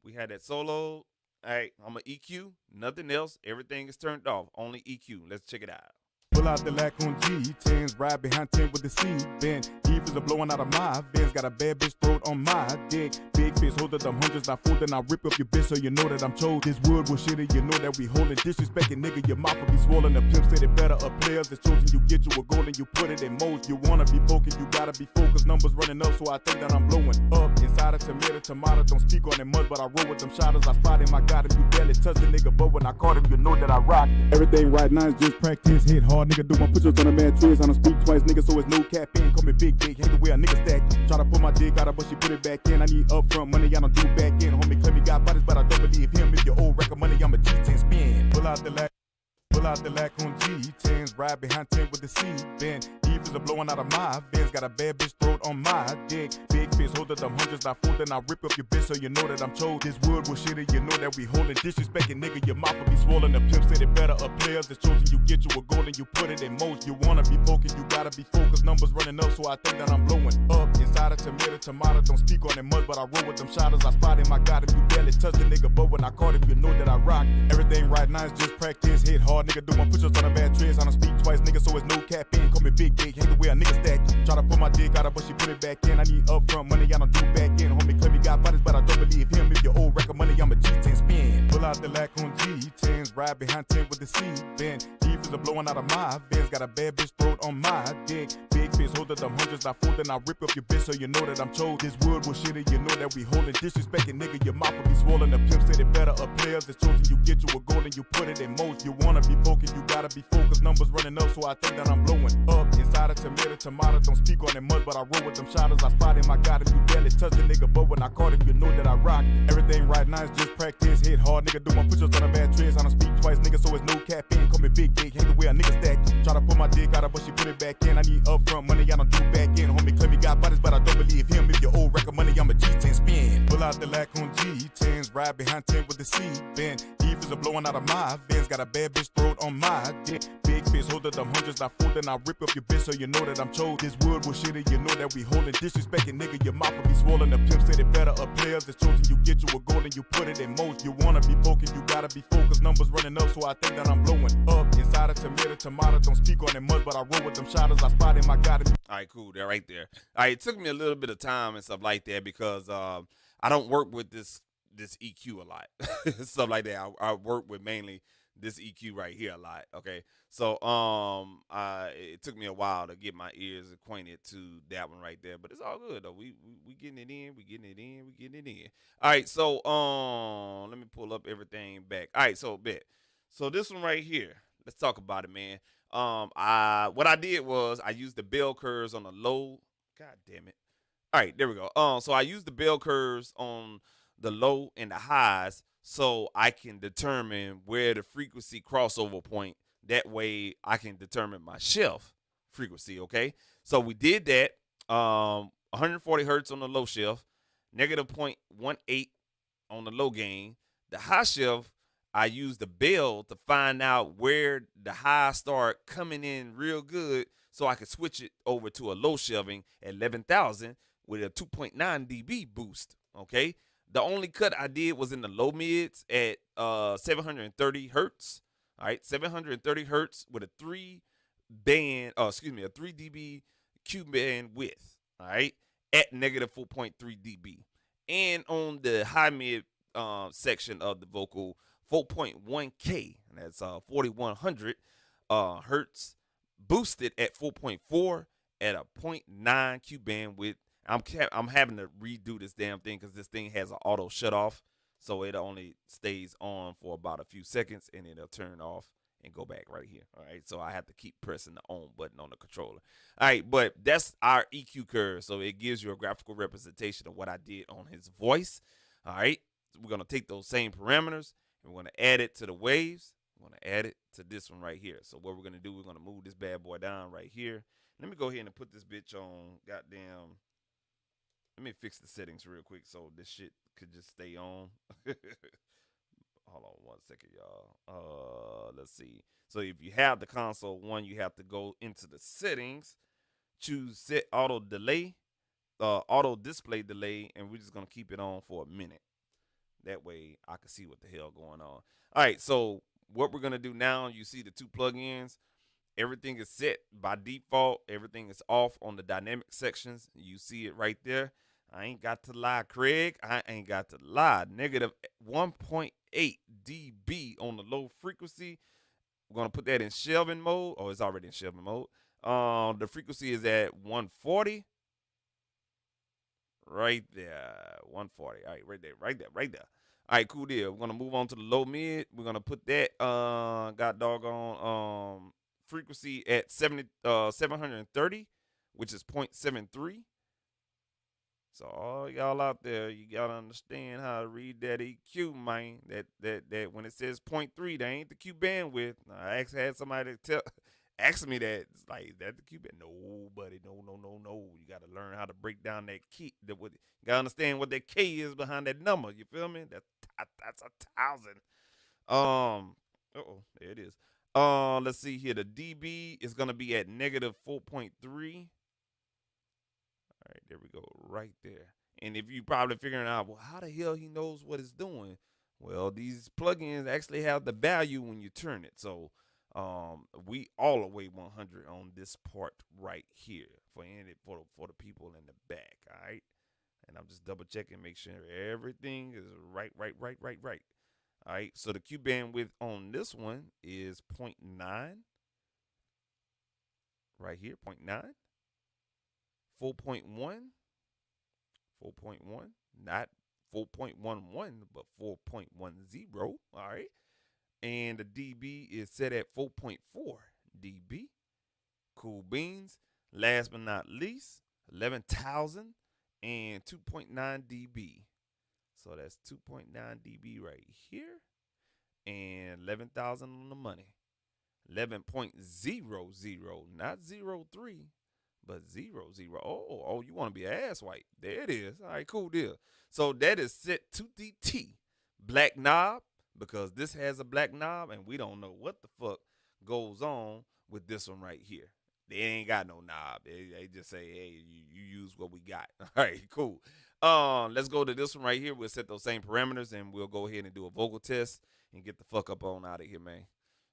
We had that solo. All right, I'm going to EQ. Nothing else. Everything is turned off. Only EQ. Let's check it out. Pull out the lack on G10s, ride behind 10 with the seat bent. Heavers are blowing out of my vents, got a bad bitch throat on my dick. Big fish hold up them hundreds, I fold, then I rip up your bitch so you know that I'm chose. This wood will shit it, you know that we holding. Disrespecting nigga, your mouth will be swollen. The pimp said it better, up players that's chosen. You get you a goal and you put it in mold. You wanna be poking, you gotta be focused. Numbers running up, so I think that I'm blowing up. Inside a tomato, don't speak on it much, but I roll with them shotters. I spot him, I got him, you barely touch the nigga, but when I caught him, you know that I rock. Everything right now is just practice, hit hard, nigga, do my push-ups on a mattress. I don't speak twice, nigga, so it's no cap in. Call me big, hate the way a nigga stack. Try to put my dick out of, but she put it back in. I need upfront money, I don't do back in. Homie claim he got bodies, but I don't believe him. If your old record money, I'm a G10 spin. Pull out the lack on G10s, ride behind 10 with the seat bent. Heavers are blowing out of my vents, got a bad bitch throat on my dick. Big fish hold up them hundreds, I fold, then I rip up your bitch so you know that I'm chose. This wood will shit it, you know that we holding. Disrespecting nigga, your mouth will be swollen. The pimp said it better, up players that's chosen. You get you a goal and you put it in motion. You wanna be poking, you gotta be focused. Numbers running up, so I think that I'm blowing up. Inside a tomato, don't speak on it much, but I roll with them shotters. I spot him, I got him, you barely touch the nigga, but when I caught him, you know that I rock. Everything right now is just practice, hit hard, nigga, do my push-ups on a mattress. I don't speak twice, nigga, so it's no cap in. Call me big, hate the way a nigga stack. Try to put my dick out of, but she put it back in. I need upfront money, I don't do back in. Homie claim he got bodies, but I don't believe him. If your old record money, I'm a G10 spin. Pull out the lack on G10s, ride behind 10 with the seat bent. Heavers are blowing out of my vents, got a bad bitch throat on my dick. Big fish hold up them hundreds, I fold, then I rip up your bitch so you know that I'm chose. This wood will shit it, you know that we holding. Disrespecting nigga, your mouth will be swollen. The pimp said it better, up players that's chosen. You get you a goal and you put it in motion. You wanna be poking, you gotta be focused. Numbers running up, so I think that I'm blowing up. Inside a tomato, don't speak on it much, but I roll with them shotters. I spot him, I got him, you barely touch the nigga, but when I caught him, you know that I rock. Everything right now is just practice, hit hard, nigga, do my push-ups on a mattress. I don't speak twice, nigga, so it's no cap in. Call me big, hate the way a nigga stack. Try to put my dick out of, but she put it back in. I need upfront money, I don't do back in. Homie claim he got bodies, but I don't believe him. If your old record money, I'm a G10 spin. Pull out the lack on G10s, ride behind 10 with the seat bent. Heavers are blowing out of my vents, got a bad bitch throat on my dick. Big fish hold up them hundreds, I fold, then I rip up your bitch so you know that I'm chose. This wood will shit it, you know that we holding. Disrespecting nigga, your mouth will be swollen. The pimp said it better, up players that's chosen. You get you a goal and you put it in motion. You wanna be poking, you gotta be focused. Numbers running up, so I think that I'm blowing up. Inside a tomato, don't speak on it much, but I roll with them shotters. I spot him, I got him. All right, cool. They're right there. All right, it took me a little bit of time and stuff like that because I don't work with this EQ a lot, stuff like that. I work with mainly this EQ right here a lot. Okay, so it took me a while to get my ears acquainted to that one right there, but it's all good though. We getting it in, we getting it in, we getting it in. All right, so let me pull up everything back. All right, so bet. So this one right here, let's talk about it, man. What I did was I used the bell curves on the low. God damn it. All right, there we go. So I used the bell curves on the low and the highs so I can determine where the frequency crossover point. That way I can determine my shelf frequency, okay? So we did that. 140 hertz on the low shelf, negative 0.18 on the low gain. The high shelf, I used the bell to find out where the highs start coming in real good so I could switch it over to a low shelving at 11,000 with a 2.9 dB boost, okay? The only cut I did was in the low mids at 730 hertz. All right, 730 hertz with a 3 dB Q band width. All right, at negative 4.3 dB. And on the high mid section of the vocal, 4.1K, and that's 4100 hertz, boosted at 4.4 at a 0.9 Q band width. I'm having to redo this damn thing because this thing has an auto shut off, so it only stays on for about a few seconds and then it'll turn off and go back right here. All right, so I have to keep pressing the on button on the controller. All right, but that's our EQ curve, so it gives you a graphical representation of what I did on his voice. All right, so we're gonna take those same parameters and we're gonna add it to the waves. We're gonna add it to this one right here. So what we're gonna do, we're gonna move this bad boy down right here. Let me go ahead and put this bitch on goddamn. Let me fix the settings real quick so this shit could just stay on. Hold on 1 second, y'all. Let's see. So if you have the console one, you have to go into the settings, choose set auto delay, auto display delay, and we're just gonna keep it on for a minute. That way I can see what the hell going on. All right, so what we're gonna do now, you see the two plugins. Everything is set by default. Everything is off on the dynamic sections. You see it right there. I ain't got to lie, Craig. I ain't got to lie. Negative 1.8 dB on the low frequency. We're gonna put that in shelving mode. Oh, it's already in shelving mode. The frequency is at 140. Right there. 140. All right, right there, right there, right there. All right, cool deal. We're gonna move on to the low mid. We're gonna put that got doggone frequency at 730, which is 0.73. So all y'all out there, you gotta understand how to read that EQ, man. That when it says 0.3, that ain't the Q bandwidth. I actually had somebody tell ask me that. It's like that the Q band. No, buddy, no. You gotta learn how to break down that key. You gotta understand what that K is behind that number. You feel me? That's 1,000. There it is. Let's see here. The dB is gonna be at negative 4.3. All right, there we go, right there. And if you probably figuring out, well, how the hell he knows what it's doing? Well, these plugins actually have the value when you turn it. So we all the way 100 on this part right here for the people in the back. All right, and I'm just double checking, make sure everything is right. All right, so the Q bandwidth on this one is 0.9 right here, 0.9. 4.1, not 4.11, but 4.10. All right. And the dB is set at 4.4 dB. Cool beans. Last but not least, 11,000 and 2.9 dB. So that's 2.9 dB right here. And 11,000 on the money. 11.00, not 03. But 00. Oh, you want to be an ass wipe. There it is. All right, cool deal. So that is set to the T. Black knob, because this has a black knob, and we don't know what the fuck goes on with this one right here. They ain't got no knob. They just say, hey, you use what we got. All right, cool. Let's go to this one right here. We'll set those same parameters, and we'll go ahead and do a vocal test and get the fuck up on out of here, man.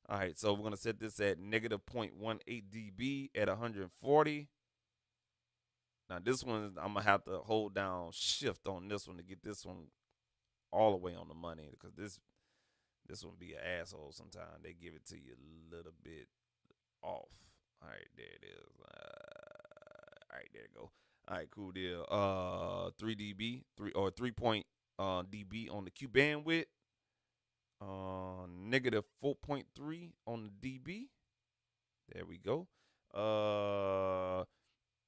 All right, so we're going to set this at negative 0.18 dB at 140. Now this one, I'm gonna have to hold down shift on this one to get this one all the way on the money, because this one be an asshole sometimes. They give it to you a little bit off. All right, there it is. All right, there you go. All right, cool deal. 3 dB, 3 point dB on the Q bandwidth. Negative 4.3 on the dB. There we go.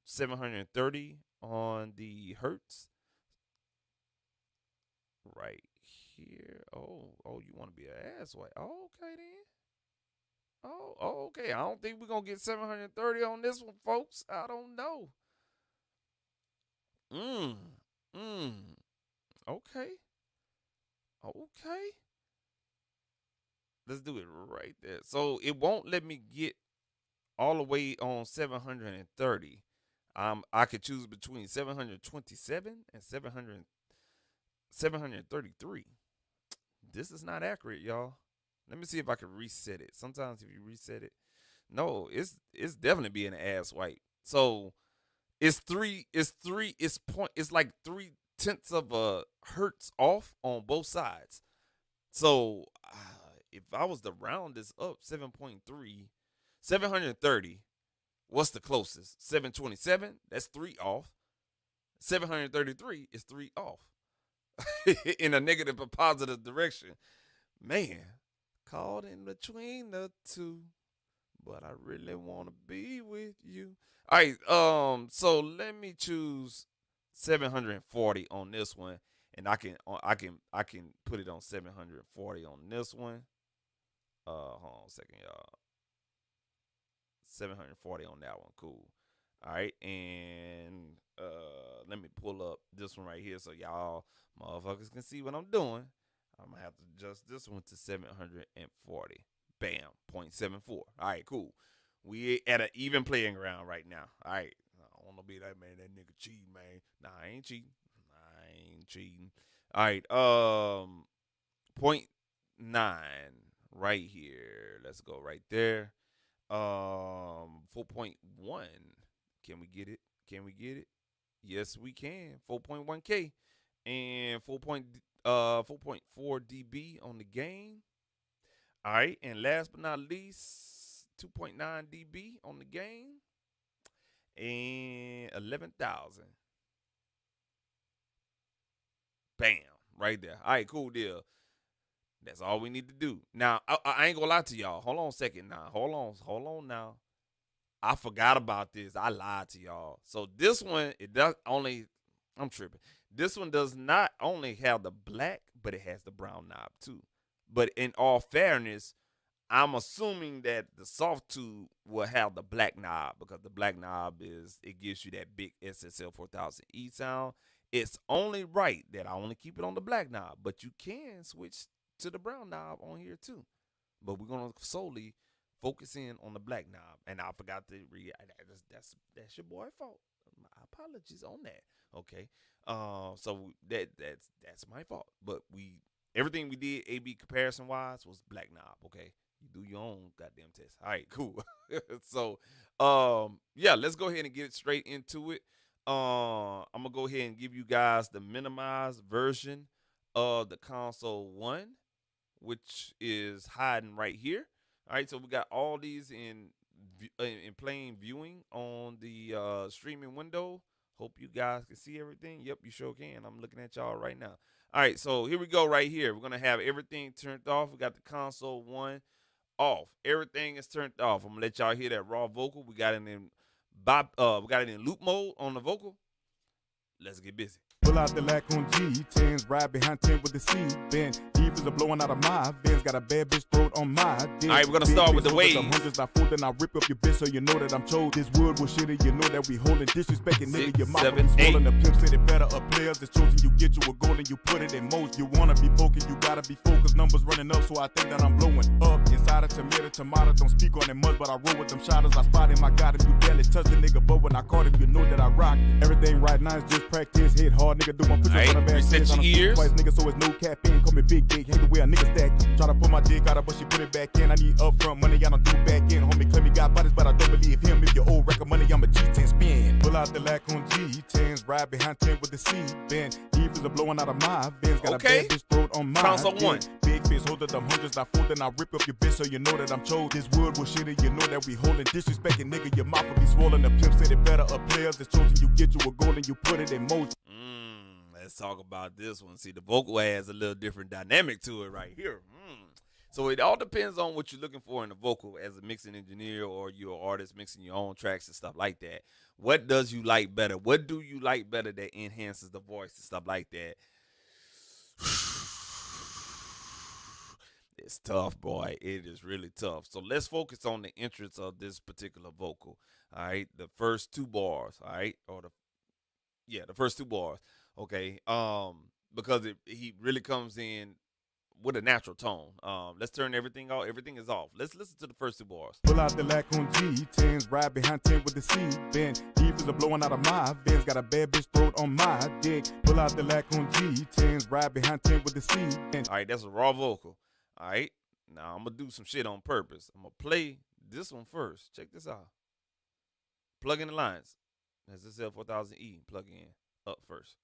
730 on the hertz right here. Oh, you want to be an ass wipe? Oh, okay then. Oh, okay. I don't think we're gonna get 730 on this one, folks. I don't know. Okay. Let's do it right there. So it won't let me get all the way on 730. I could choose between 727 and 733. This is not accurate, y'all. Let me see if I can reset it. Sometimes if you reset it, no, it's definitely being an ass wipe. So it's like 3/10 of a hertz off on both sides. So if I was to round this up, 7.3, 730. What's the closest? 727, that's 3 off. 733 is 3 off. In a negative or positive direction. Man, caught in between the two, but I really want to be with you. All right, so let me choose 740 on this one, and I can put it on 740 on this one. Hold on a second, y'all. 740 on that one. Cool. All right, and let me pull up this one right here so y'all motherfuckers can see what I'm doing. I'm gonna have to adjust this one to 740. Bam, 0.74. All right, cool. We at an even playing ground right now. All right, I don't want to be that man. That nigga cheating, man. Nah, I ain't cheating. All right, 0.9 right here. Let's go right there. 4.1. Can we get it? Can we get it? Yes, we can. 4.1K and 4.4 dB on the gain. All right, and last but not least, 2.9 dB on the gain and 11,000. Bam, right there. All right, cool deal. That's all we need to do. Now, I ain't gonna lie to y'all. Hold on a second now. Hold on now. I forgot about this. I lied to y'all. So this one, it does only. I'm tripping. This one does not only have the black, but it has the brown knob too. But in all fairness, I'm assuming that the soft tube will have the black knob because the black knob it gives you that big SSL 4000E sound. It's only right that I only keep it on the black knob, but you can switch to the brown knob on here too. But we're gonna solely focus in on the black knob. And I forgot to read. That's your boy fault. My apologies on that. Okay. So that's my fault. But everything we did A/B comparison wise was black knob. Okay. You do your own goddamn test. All right, cool. So yeah, let's go ahead and get straight into it. I'm gonna go ahead and give you guys the minimized version of the console 1, which is hiding right here. All right, so we got all these in plain viewing on the streaming window. Hope you guys can see everything. Yep, you sure can. I'm looking at y'all right now. All right, so here we go right here. We're going to have everything turned off. We got the console 1 off. Everything is turned off. I'm going to let y'all hear that raw vocal. We got it in loop mode on the vocal. Let's get busy. Pull out the lack on G10s, ride behind 10 with the seat bend. Divas are blowing out of my Benz, got a bad bitch throat on my dick. All right, we're gonna start with the waves. Hundreds I fold, then I rip up your bitch so you know that I'm chose. This wood was shitty, you know that we holding disrespecting nigga. Your mouth is swollen, the pimp said it better. Up players that's chosen, you get you a goal and you put it in motion. You wanna be poking, you gotta be focused. Numbers running up, so I think that I'm blowing up. Inside a tomato, don't speak on it much, but I roll with them shotters. I spot him, I got him, you barely touch the nigga, but when I caught him, you know that I rock. Everything right now is just practice, hit hard, nigga, do my push up. Reset your ears. Twice, nigga, so it's no cap in. Call me big, hate the way a nigga stack. Try to put my dick out of, but she put it back in. I need upfront money, I don't do back in. Homie claim he got bodies, but I don't believe him. If you old record money, I'm a G10 spin. Pull out the lack on G10s, ride behind 10 with the seat bend. Divas are blowing out of my Benz, got a bad bitch throat on my console 1. Big face, hold up them hundreds, I fold, then I rip up your bitch so you know that I'm chose. This wood was shitty, you know that we holding disrespecting nigga. Your mouth will be swollen, the pimp said it better. Up players that's chosen, you get you a goal and you put it in motion. Let's talk about this one. See, the vocal has a little different dynamic to it right here. So it all depends on what you're looking for in the vocal as a mixing engineer or you're an artist mixing your own tracks and stuff like that. What does you like better? What do you like better that enhances the voice and stuff like that? It's tough, boy. It is really tough. So let's focus on the entrance of this particular vocal. All right, the first 2 bars. All right, the first 2 bars. Okay, because he really comes in with a natural tone. Let's turn everything off. Everything is off. Let's listen to the first 2 bars. Pull out the lack on G10s, ride behind 10 with the seat bend. Divas are blowing out of my Benz, got a bad bitch throat on my dick. Pull out the lack on G10s, ride behind 10 with the seat bend. All right, that's a raw vocal. All right, now I'm gonna do some shit on purpose. I'm gonna play this one first. Check this out. Plug in the lines. SSL 4000E. Plug in up first.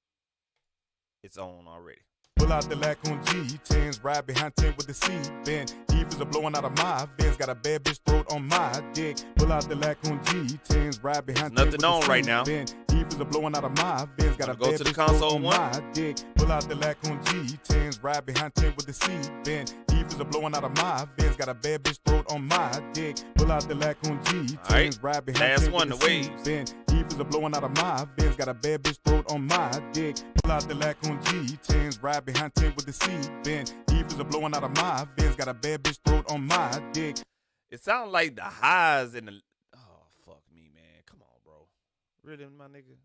It's on already. Pull out the lack on G10s, ride behind 10 with the seat bend. Divas are blowing out of my Benz, got a bad bitch throat on my dick. Pull out the lack on G10s, ride behind 10 with the on seat right now. bend. Divas are blowing out of my Benz, got a go bad to the bitch console throat on 1. my dick. Pull out the lack on G10s, ride behind 10 with the seat bend. Divas are blowing out of my Benz, got a bad bitch throat on my dick. Pull out the lack on G10s, ride behind 10 with the seat bend. Divas are blowing out of my Benz, got a bad bitch throat on my dick. Pull out the lack on G10s, ride behind 10 with the seat bend. Divas are blowing out of my Benz, got a bad bitch throat on my dick. It sounds like the highs and the. Oh, fuck me, man. Come on, bro. Really, my nigga?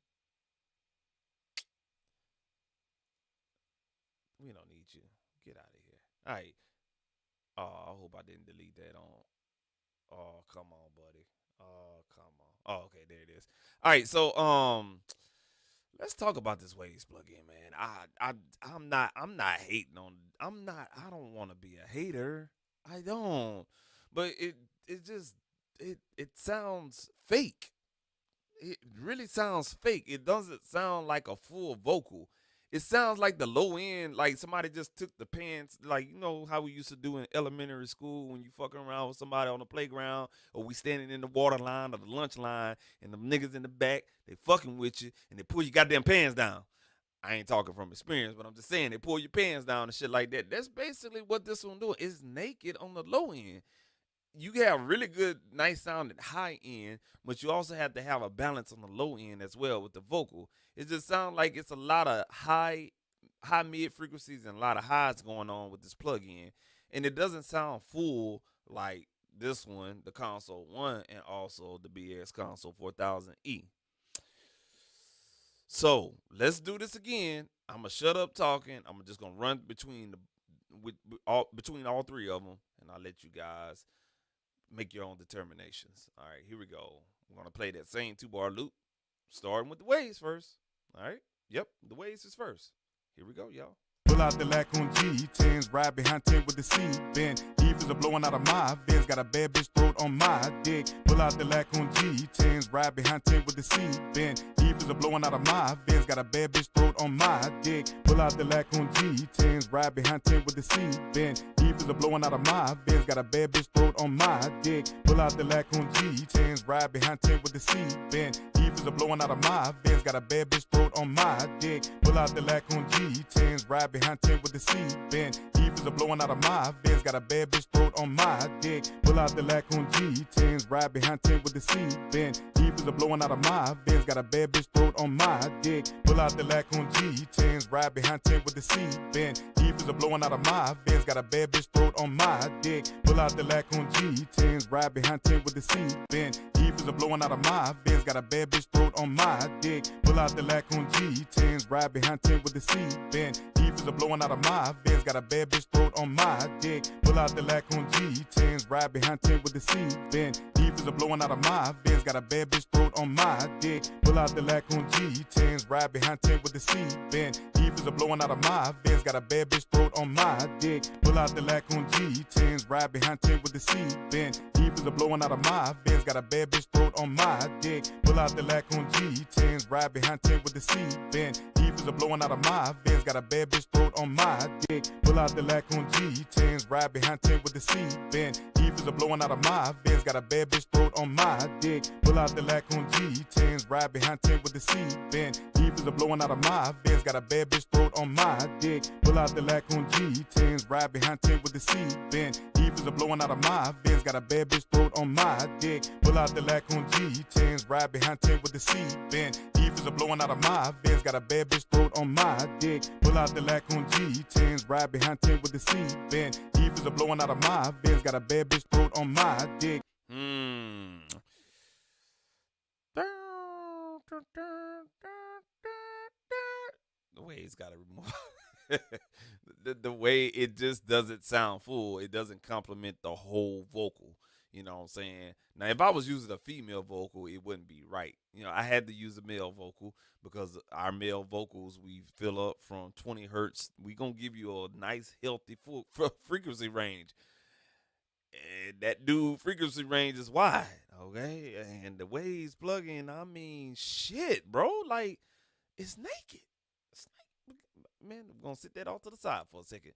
We don't need you. Get out of here. All right. Oh, I hope I didn't delete that on. Oh, come on, buddy. Oh, come on. Oh, okay, there it is. All right, so let's talk about this waves plugin, man. I'm not hating on. I don't want to be a hater. I don't. But it just it sounds fake. It really sounds fake. It doesn't sound like a full vocal. It sounds like the low end, like somebody just took the pants, like you know how we used to do in elementary school when you fucking around with somebody on the playground, or we standing in the water line or the lunch line, and the niggas in the back they fucking with you, and they pull your goddamn pants down. I ain't talking from experience, but I'm just saying they pull your pants down and shit like that. That's basically what this one doing. It's naked on the low end. You have really good, nice sounding high end, but you also have to have a balance on the low end as well with the vocal. It just sounds like it's a lot of high mid frequencies and a lot of highs going on with this plug-in, and it doesn't sound full like this one, the console one, and also the BS console 4000E. So let's do this again. I'm gonna shut up talking. I'm just gonna run between all three of them, and I'll let you guys make your own determinations. All right, here we go. We're gonna play that same 2-bar loop, starting with the waves first. All right. Yep, the waves is first. Here we go, y'all. Pull out the lack on G10s, ride behind 10 with the seat bend. Heavers are blowing out of my vents, got a bad bitch throat on my dick. Pull out the lack on G10s, ride behind 10 with the seat bend. Heavers are blowing out of my vents, got a bad bitch throat on my dick. Pull out the lack on G10s, ride behind 10 with the seat bend. Heavers are blowing out of my vents, got a bad bitch throat on my dick. Pull out the lack on G10s, ride behind 10 with the seat bend. Heavers are blowing out of my vents, got a bad bitch throat on my dick. Pull out the lack on G10s, ride behind 10 with the seat bend. Heavers are blowing out of my vents, got a bad bitch throat on my dick. Pull out the lack on G10s, ride behind 10 with the seat bend. Heavers are blowing out of my vents, got a bad bitch throat on my dick. Pull out the lack on G10s, ride behind 10 with the seat bend. Heavers are blowing out of my vents, got a bad bitch throat on my dick. Pull out the lack on G10s, ride behind 10 with the seat bend. Heavers are blowing out of my vents, got a bad bitch throat on my dick. Pull out the lack on G10s, ride behind 10 with the seat bend. Heavers are blowing out of my vents, got a bad bitch throat on my dick. Pull out the lack on G10s, ride behind 10 with the seat bend. Heavers are blowing out of my vents, got a bad bitch throat on my dick. Pull out the lack on G10s, ride behind 10 with the seat bend. Heavers are blowing out of my vents, got a bad bitch throat on my dick. Pull out the lack on G10s, ride behind 10 with the seat bend. Heavers are blowing out of my vents, got a bad bitch throat on my dick. Pull out the lack on G10s, ride behind 10 with the seat bend. Heavers are blowing out of my vents, got a bad bitch throat on my dick. Pull out the lack on G10s, ride behind 10 with the seat bend. Heavers are blowing out of my vents, got a bad bitch throat on my dick. Pull out the lack on G10s, ride behind 10 with the seat bend. Heavers are blowing out of my vents, got a bad bitch throat on my dick. Pull out the lack on G10s, ride behind 10 with the seat bend. Heavers are blowing out of my vents, got a bad bitch throat on my dick. Pull out the lack on G10s, ride behind 10 with the seat bend. Heavers are blowing out of my vents, got a bad bitch throat on my dick. Pull out the lack on G10s, ride behind 10 with the seat bend. Heavers are blowing out of my vents, got a bad bitch throat on my dick. The way it's got to remove the way it just doesn't sound full. It doesn't complement the whole vocal. You know what I'm saying? Now, if I was using a female vocal, it wouldn't be right. You know, I had to use a male vocal because our male vocals, we fill up from 20 hertz. We going to give you a nice, healthy, full frequency range. And that dude frequency range is wide, okay? And the way he's plugging, I mean, shit, bro. Like, it's naked. It's naked. Man, we're going to sit that off to the side for a second.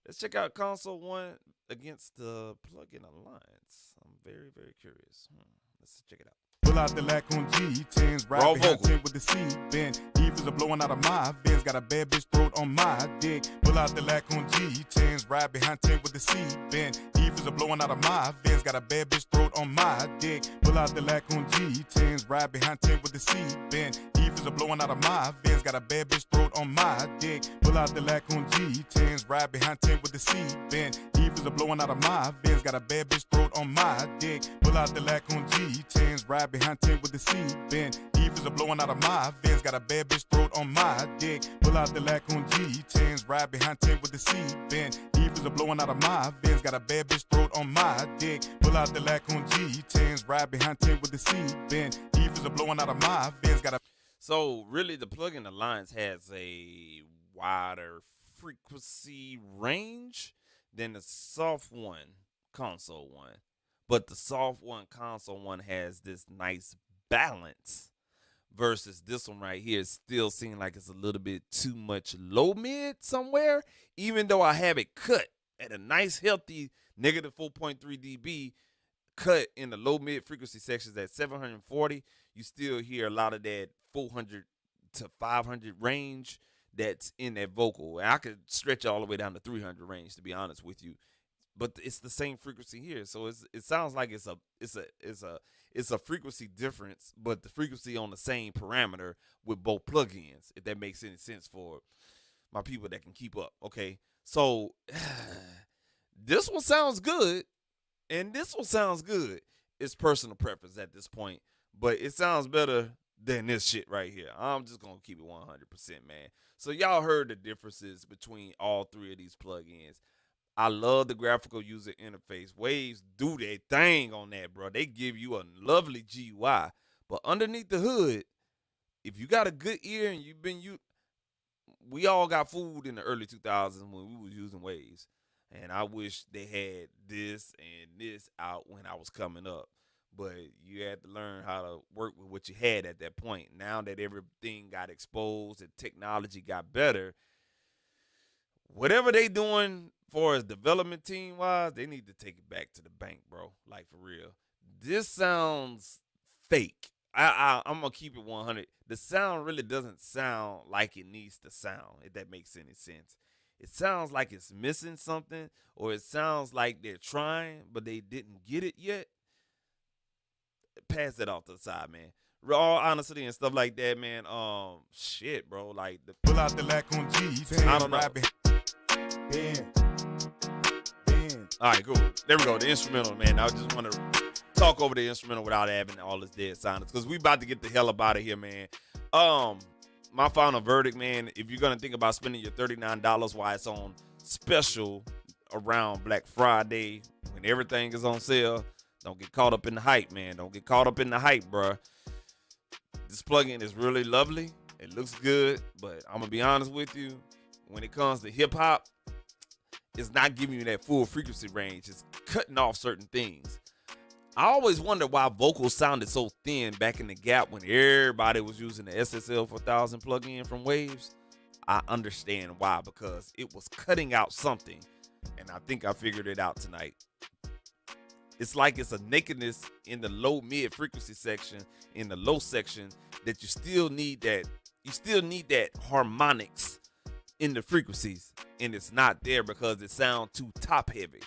Let's check out console 1 against the plug-in alliance. I'm very, very curious. Let's check it out. Pull out the lack on G10s, ride behind 10 with the seat bend. Heavers are blowing out of my vents, got a bad bitch throat on my dick. Pull out the lack on G10s, ride behind 10 with the seat bend. Heavers are blowing out of my vents, got a bad bitch throat on my dick. Pull out the lack on G10s, ride behind 10 with the seat bend. Heavers are blowing out of my vents, got a bad bitch throat on my dick. Pull out the lack on G10s, ride behind 10 with the seat bend. Heavers are blowing out of my vents, got a bad bitch throat on my dick. Pull out the lack on G10s, ride behind 10 with the seat bend. Heavers are blowing out of my vents, got a bad bitch throat on my dick. Pull out the lack on G10s, ride behind 10 with the seat bend. Heavers are blowing out of my vents, got a bad bitch throat on my dick. Pull out the lack on G10s, ride behind 10 with the seat bend. Heavers are blowing out of my vents, got a. So really, the plug-in alliance has a wider frequency range than the soft one, console one. but the soft one, console one, has this nice balance versus this one right here. It still seems like it's a little bit too much low mid somewhere, even though I have it cut at a nice healthy negative 4.3 dB cut in the low mid frequency sections at 740. You still hear a lot of that 400 to 500 range that's in that vocal. And I could stretch all the way down to 300 range, to be honest with you. But it's the same frequency here, so it sounds like it's a frequency difference, but the frequency on the same parameter with both plugins. If that makes any sense for my people that can keep up. Okay, so this one sounds good, and this one sounds good. It's personal preference at this point, but it sounds better than this shit right here. I'm just gonna keep it 100%, man. So y'all heard the differences between all three of these plugins. I love the graphical user interface. Waves do their thing on that, bro. They give you a lovely GUI. But underneath the hood, if you got a good ear and we all got fooled in the early 2000s when we was using Waves. And I wish they had this and this out when I was coming up. But you had to learn how to work with what you had at that point. Now that everything got exposed and technology got better, whatever they doing far as development team wise, they need to take it back to the bank, bro. Like, for real. This sounds fake. I'm gonna keep it 100. The sound really doesn't sound like it needs to sound, if that makes any sense. It sounds like it's missing something, or it sounds like they're trying, but they didn't get it yet. Pass that off to the side, man. All honesty and stuff like that, man. Shit, bro. Like, pull out the lack on G. I don't know. All right, cool. There we go. The instrumental, man. I just want to talk over the instrumental without having all this dead silence, because we about to get the hell up out of here, man. My final verdict, man, if you're going to think about spending your $39 while it's on special around Black Friday, when everything is on sale, don't get caught up in the hype, man. Don't get caught up in the hype, bruh. This plugin is really lovely. It looks good, but I'm going to be honest with you. When it comes to hip-hop, it's not giving you that full frequency range. It's cutting off certain things. I always wonder why vocals sounded so thin back in the gap when everybody was using the SSL 4000 plugin from Waves. I understand why, because it was cutting out something, and I think I figured it out tonight. It's like it's a nakedness in the low mid frequency section, in the low section, that you still need that harmonics in the frequencies, and it's not there because it sounds too top heavy.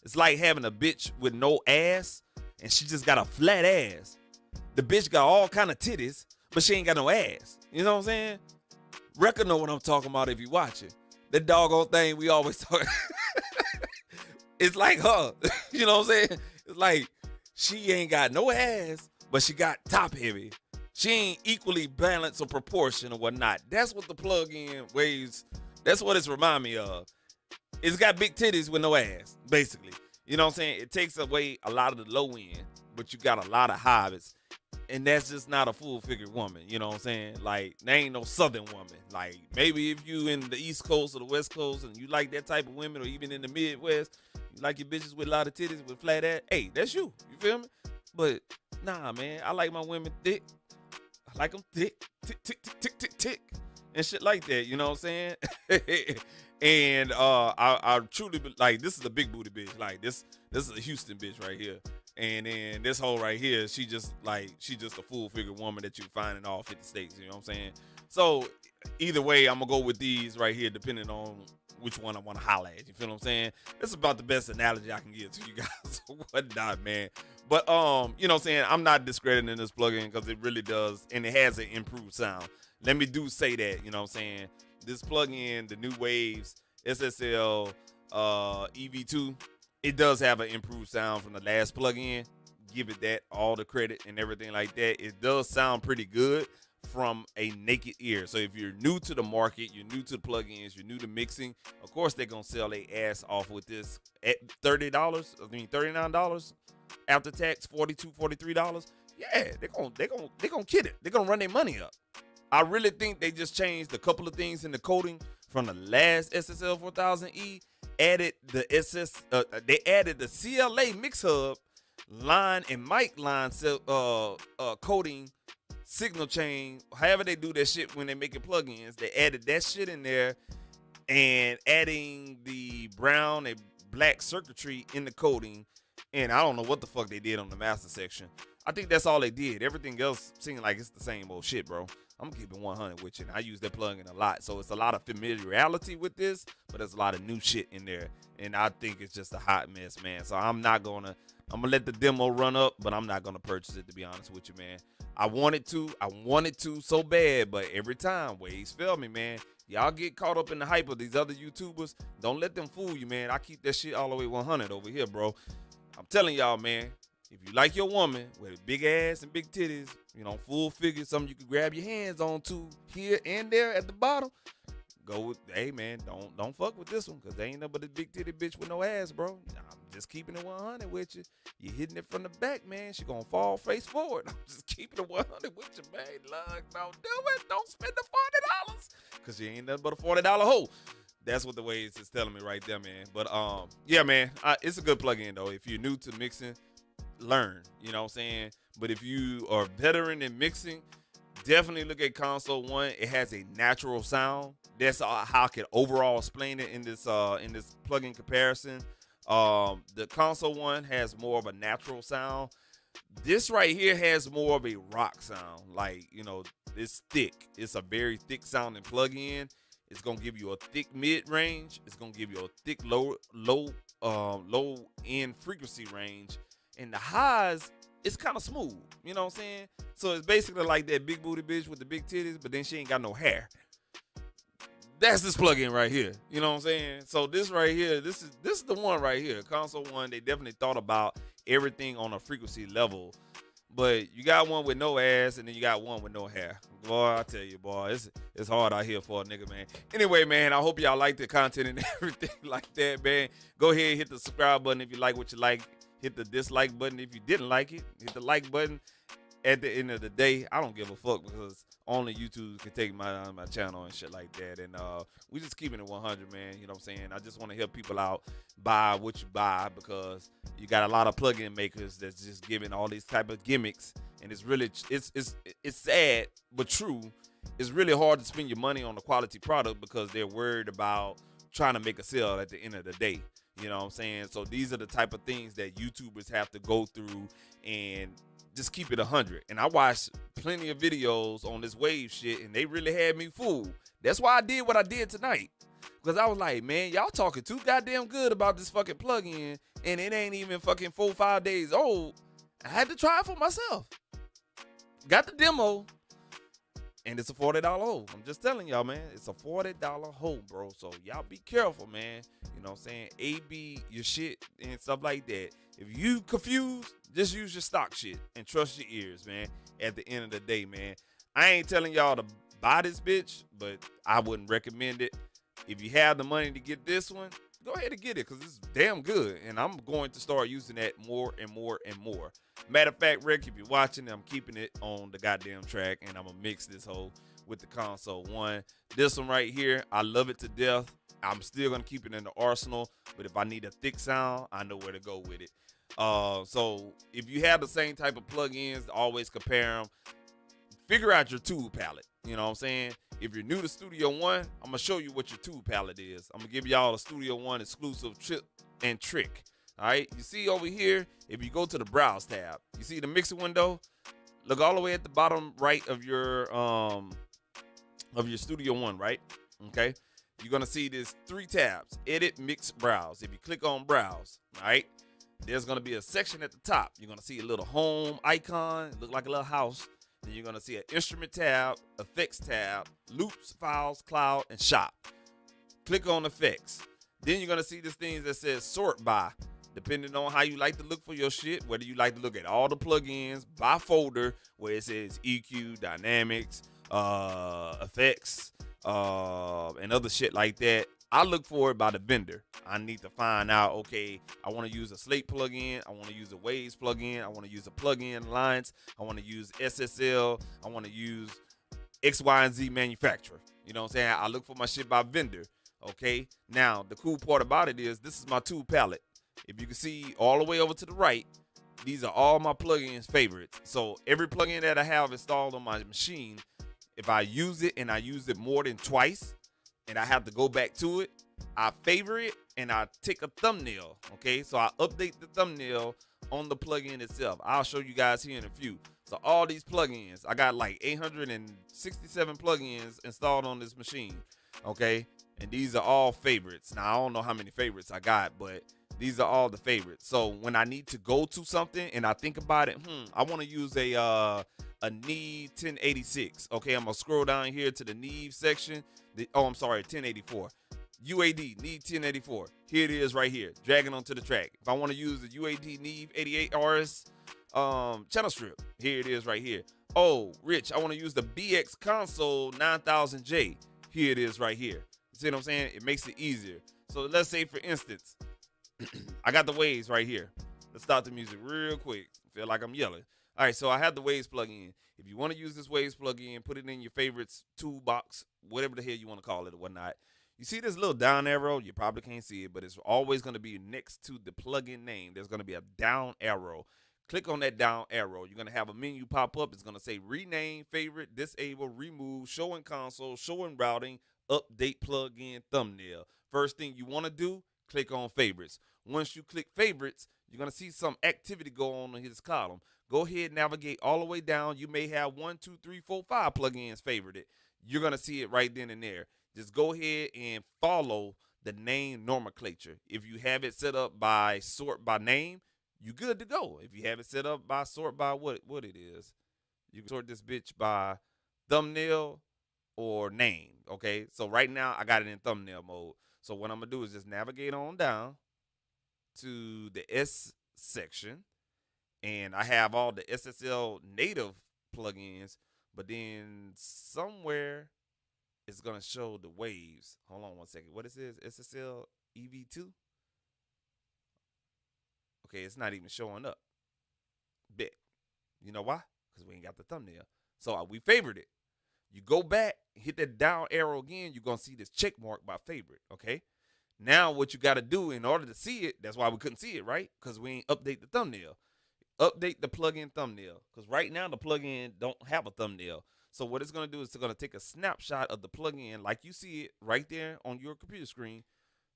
It's like having a bitch with no ass and she just got a flat ass. The bitch got all kind of titties, but she ain't got no ass. You know what I'm saying? Record know what I'm talking about if you watch it. That doggone thing we always talk. It's like her. You know what I'm saying? It's like she ain't got no ass, but she got top heavy. She ain't equally balanced or proportion or whatnot. That's what the plug-in Waves, that's what it's remind me of. It's got big titties with no ass, basically. You know what I'm saying? It takes away a lot of the low end, but you got a lot of highs. And that's just not a full-figured woman, you know what I'm saying? Like, there ain't no southern woman. Like, maybe if you in the East Coast or the West Coast and you like that type of women, or even in the Midwest, you like your bitches with a lot of titties, with flat ass, hey, that's you. You feel me? But, nah, man, I like my women thick. I like them thick, tick, tick, tick, tick, tick, tick, and shit like that, you know what I'm saying? And I truly, like, this is a big booty bitch. Like, this is a Houston bitch right here. And then this hoe right here, she just a full figure woman that you find in all 50 states, you know what I'm saying? So either way, I'm gonna go with these right here, depending on which one I want to holler at. You feel what I'm saying? This is about the best analogy I can give to you guys or whatnot, man. But you know what I'm saying? I'm not discrediting this plugin because it really does, and it has an improved sound. Let me say that, you know what I'm saying? This plugin, the new Waves SSL EV2, it does have an improved sound from the last plugin. Give it that, all the credit and everything like that. It does sound pretty good from a naked ear. So if you're new to the market, you're new to the plugins, you're new to mixing, of course they're gonna sell their ass off with this at $39 after tax, $42, $43. Yeah, they're gonna kid it. They're gonna run their money up. I really think they just changed a couple of things in the coding from the last SSL 4000E. Added the they added the CLA mix hub line and mic line coding signal chain. However they do that shit when they making plugins, they added that shit in there and adding the brown and black circuitry in the coding. And I don't know what the fuck they did on the master section. I think that's all they did. Everything else seemed like it's the same old shit, bro. I'm keeping 100 with you. And I use that plugin a lot. So it's a lot of familiarity with this, but there's a lot of new shit in there. And I think it's just a hot mess, man. So I'm gonna let the demo run up, but I'm not gonna purchase it, to be honest with you, man. I wanted to so bad, but every time ways fail me, man. Y'all get caught up in the hype of these other YouTubers. Don't let them fool you, man. I keep that shit all the way 100 over here, bro. I'm telling y'all, man, if you like your woman with big ass and big titties, full figure, something you can grab your hands on too, here and there at the bottom, go with, hey, man, don't fuck with this one, because they ain't nothing but a big titty bitch with no ass, bro. I'm just keeping it 100 with you. You hitting it from the back, man. She gonna fall face forward. I'm just keeping it 100 with you, man. Look, don't do it. Don't spend the $40, because you ain't nothing but a $40 hoe. That's what the Waves is telling me right there, man. But yeah, man, it's a good plugin though. If you're new to mixing, learn. You know what I'm saying? But if you are veteran in mixing, definitely look at Console One. It has a natural sound. That's how I can overall explain it in this plugin comparison. The Console One has more of a natural sound. This right here has more of a rock sound. Like, it's thick. It's a very thick sounding plugin. It's gonna give you a thick mid range. It's gonna give you a thick low end frequency range, and the highs, it's kind of smooth. You know what I'm saying? So it's basically like that big booty bitch with the big titties, but then she ain't got no hair. That's this plugin right here. You know what I'm saying? So this right here, this is the one right here. Console One, they definitely thought about everything on a frequency level. But you got one with no ass, and then you got one with no hair. Boy, I tell you, boy, it's hard out here for a nigga, man. Anyway, man, I hope y'all like the content and everything like that, man. Go ahead and hit the subscribe button if you like what you like. Hit the dislike button if you didn't like it. Hit the like button. At the end of the day, I don't give a fuck, because only YouTube can take my channel and shit like that. And we just keeping it 100, man. You know what I'm saying? I just want to help people out. Buy what you buy, because you got a lot of plugin makers that's just giving all these type of gimmicks, and it's really it's sad but true. It's really hard to spend your money on a quality product because they're worried about trying to make a sale at the end of the day. You know what I'm saying? So these are the type of things that YouTubers have to go through and just keep it 100. And I watched plenty of videos on this wave shit, and they really had me fooled. That's why I did what I did tonight, because I was like, man, y'all talking too goddamn good about this fucking plugin, and it ain't even fucking 4-5 days old. I had to try it for myself. Got the demo, and it's a $40 hoe. I'm just telling y'all, man, it's a $40 hoe, bro. So y'all be careful, man. You know what I'm saying? AB your shit and stuff like that. If you confused, just use your stock shit and trust your ears, man. At the end of the day, man, I ain't telling y'all to buy this bitch, but I wouldn't recommend it. If you have the money to get this one, go ahead and get it, because it's damn good. And I'm going to start using that more and more and more. Matter of fact, Rick, if you're watching, I'm keeping it on the goddamn track, and I'm going to mix this whole with the Console One. This one right here, I love it to death. I'm still going to keep it in the arsenal, but if I need a thick sound, I know where to go with it. So if you have the same type of plugins, always compare them. Figure out your tool palette. You know what I'm saying? If you're new to Studio One, I'm going to show you what your tool palette is. I'm going to give y'all a Studio One exclusive tip and trick. All right? You see over here, if you go to the Browse tab, you see the mixer window? Look all the way at the bottom right of your Studio One, right? Okay? You're going to see there's 3 tabs: Edit, Mix, Browse. If you click on Browse, all right, there's going to be a section at the top. You're going to see a little home icon, look like a little house. Then you're going to see an instrument tab, effects tab, loops, files, cloud, and shop. Click on effects. Then you're going to see this thing that says sort by, depending on how you like to look for your shit, whether you like to look at all the plugins by folder, where it says EQ, dynamics, effects, and other shit like that. I look for it by the vendor. I need to find out, okay, I want to use a Slate plugin. I want to use a Waves plugin. I want to use a plugin alliance. I want to use SSL. I want to use X, Y, and Z manufacturer. You know what I'm saying? I look for my shit by vendor. Okay. Now, the cool part about it is this is my tool palette. If you can see all the way over to the right, these are all my plugins favorites. So every plugin that I have installed on my machine, if I use it and I use it more than twice and I have to go back to it, I favor it and I take a thumbnail. Okay, so I update the thumbnail on the plugin itself. I'll show you guys here in a few. So all these plugins, I got like 867 plugins installed on this machine. Okay, and these are all favorites. Now I don't know how many favorites I got, but these are all the favorites. So when I need to go to something and I think about it, I want to use a Neve 1086. Okay, I'm gonna scroll down here to the Neve section. 1084. UAD Neve 1084. Here it is right here. Dragging onto the track. If I want to use the UAD Neve 88 RS channel strip, here it is right here. Oh, Rich, I want to use the BX Console 9000J. Here it is right here. You see what I'm saying? It makes it easier. So let's say, for instance, I got the Waves right here. Let's start the music real quick. Feel like I'm yelling. All right, so I have the Waves plugin. If you want to use this Waves plugin, put it in your favorites toolbox, whatever the hell you want to call it or whatnot. You see this little down arrow? You probably can't see it, but it's always going to be next to the plugin name. There's going to be a down arrow. Click on that down arrow. You're going to have a menu pop up. It's going to say rename, favorite, disable, remove, show in console, show in routing, update plugin thumbnail. First thing you want to do, click on favorites. Once you click favorites, you're going to see some activity go on in this column. Go ahead, navigate all the way down. You may have 1, 2, 3, 4, 5 plugins favorited. You're going to see it right then and there. Just go ahead and follow the name nomenclature. If you have it set up by sort by name, you good to go. If you have it set up by sort by what it is, you can sort this bitch by thumbnail or name. Okay, so right now I got it in thumbnail mode. So what I'm gonna do is just navigate on down to the S section, and I have all the SSL native plugins, but then somewhere it's gonna show the Waves. Hold on one second. What is this? SSL EV2? Okay, it's not even showing up. Bet. You know why? Because we ain't got the thumbnail. So we favored it. You go back, hit that down arrow again, you're going to see this check mark by favorite, okay? Now what you got to do in order to see it, that's why we couldn't see it, right? Because we ain't update the thumbnail. Update the plugin thumbnail. Because right now the plugin don't have a thumbnail. So what it's going to do is it's going to take a snapshot of the plugin like you see it right there on your computer screen.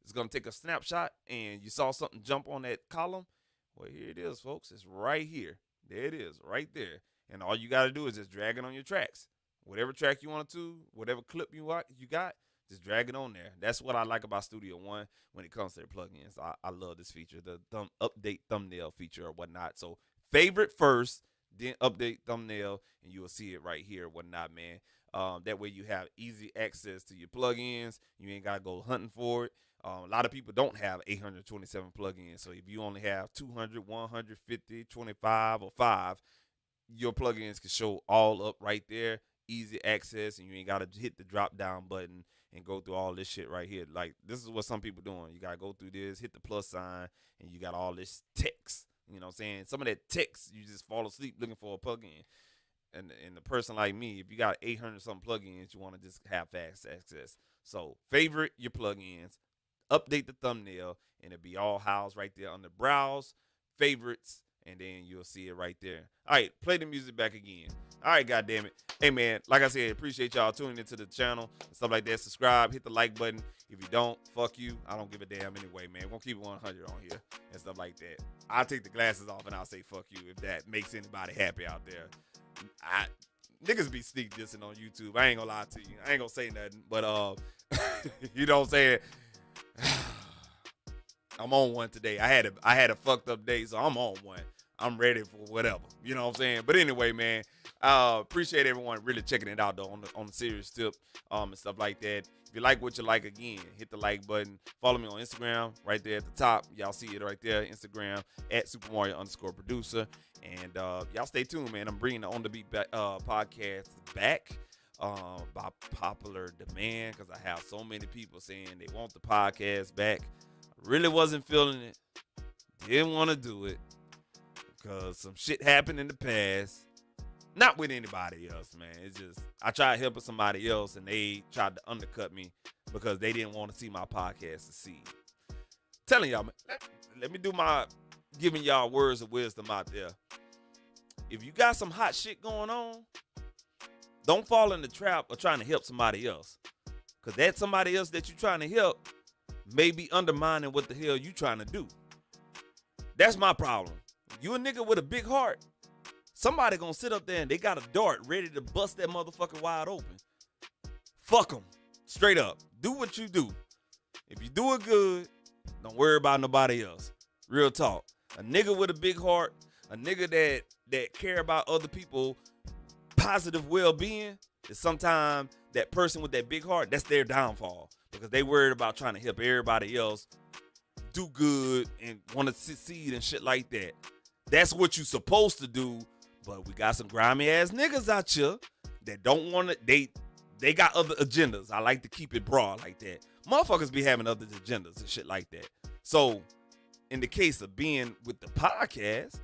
It's going to take a snapshot, and you saw something jump on that column. Well, here it is, folks. It's right here. There it is, right there. And all you got to do is just drag it on your tracks. Whatever track you want to, whatever clip you got, just drag it on there. That's what I like about Studio One when it comes to their plugins. I love this feature, the update thumbnail feature or whatnot. So favorite first, then update thumbnail, and you will see it right here or whatnot, man. That way you have easy access to your plugins. You ain't got to go hunting for it. A lot of people don't have 827 plugins. So if you only have 200, 150, 25, or 5, your plugins can show all up right there. Easy access, and you ain't got to hit the drop down button and go through all this shit right here. Like, this is what some people doing. You got to go through this, hit the plus sign, and you got all this text. You know what I'm saying? Some of that text, you just fall asleep looking for a plugin. And a person like me, if you got 800 something plugins, you want to just have fast access. So favorite your plugins, update the thumbnail, and it'll be all housed right there under browse, favorites, and then you'll see it right there. All right, play the music back again. All right, goddamn it. Hey, man, like I said, appreciate y'all tuning into the channel and stuff like that. Subscribe, hit the like button. If you don't, fuck you. I don't give a damn anyway, man. We're going to keep it 100 on here and stuff like that. I'll take the glasses off and I'll say fuck you if that makes anybody happy out there. Niggas be sneak dissing on YouTube. I ain't going to lie to you. I ain't going to say nothing, but you know what I'm saying? I'm on one today. I had a fucked up day, so I'm on one. I'm ready for whatever. You know what I'm saying? But anyway, man, appreciate everyone really checking it out, though, on the serious tip and stuff like that. If you like what you like, again, hit the like button. Follow me on Instagram right there at the top. Y'all see it right there, Instagram, at @SuperMario_producer. And y'all stay tuned, man. I'm bringing the On The Beat podcast back by popular demand because I have so many people saying they want the podcast back. Really wasn't feeling it. Didn't want to do it because some shit happened in the past. Not with anybody else, man. It's just I tried helping somebody else and they tried to undercut me because they didn't want to see my podcast succeed. Telling y'all, man, let me do my giving y'all words of wisdom out there. If you got some hot shit going on, don't fall in the trap of trying to help somebody else. Because that somebody else that you're trying to help may be undermining what the hell you trying to do. That's my problem. You a nigga with a big heart, somebody gonna sit up there and they got a dart ready to bust that motherfucker wide open. Fuck them. Straight up. Do what you do. If you do it good, don't worry about nobody else. Real talk. A nigga with a big heart, a nigga that care about other people positive well-being, is sometimes that person with that big heart, that's their downfall. Because they worried about trying to help everybody else do good and want to succeed and shit like that. That's what you supposed to do. But we got some grimy ass niggas out here that don't want to, they got other agendas. I like to keep it broad like that. Motherfuckers be having other agendas and shit like that. So in the case of being with the podcast,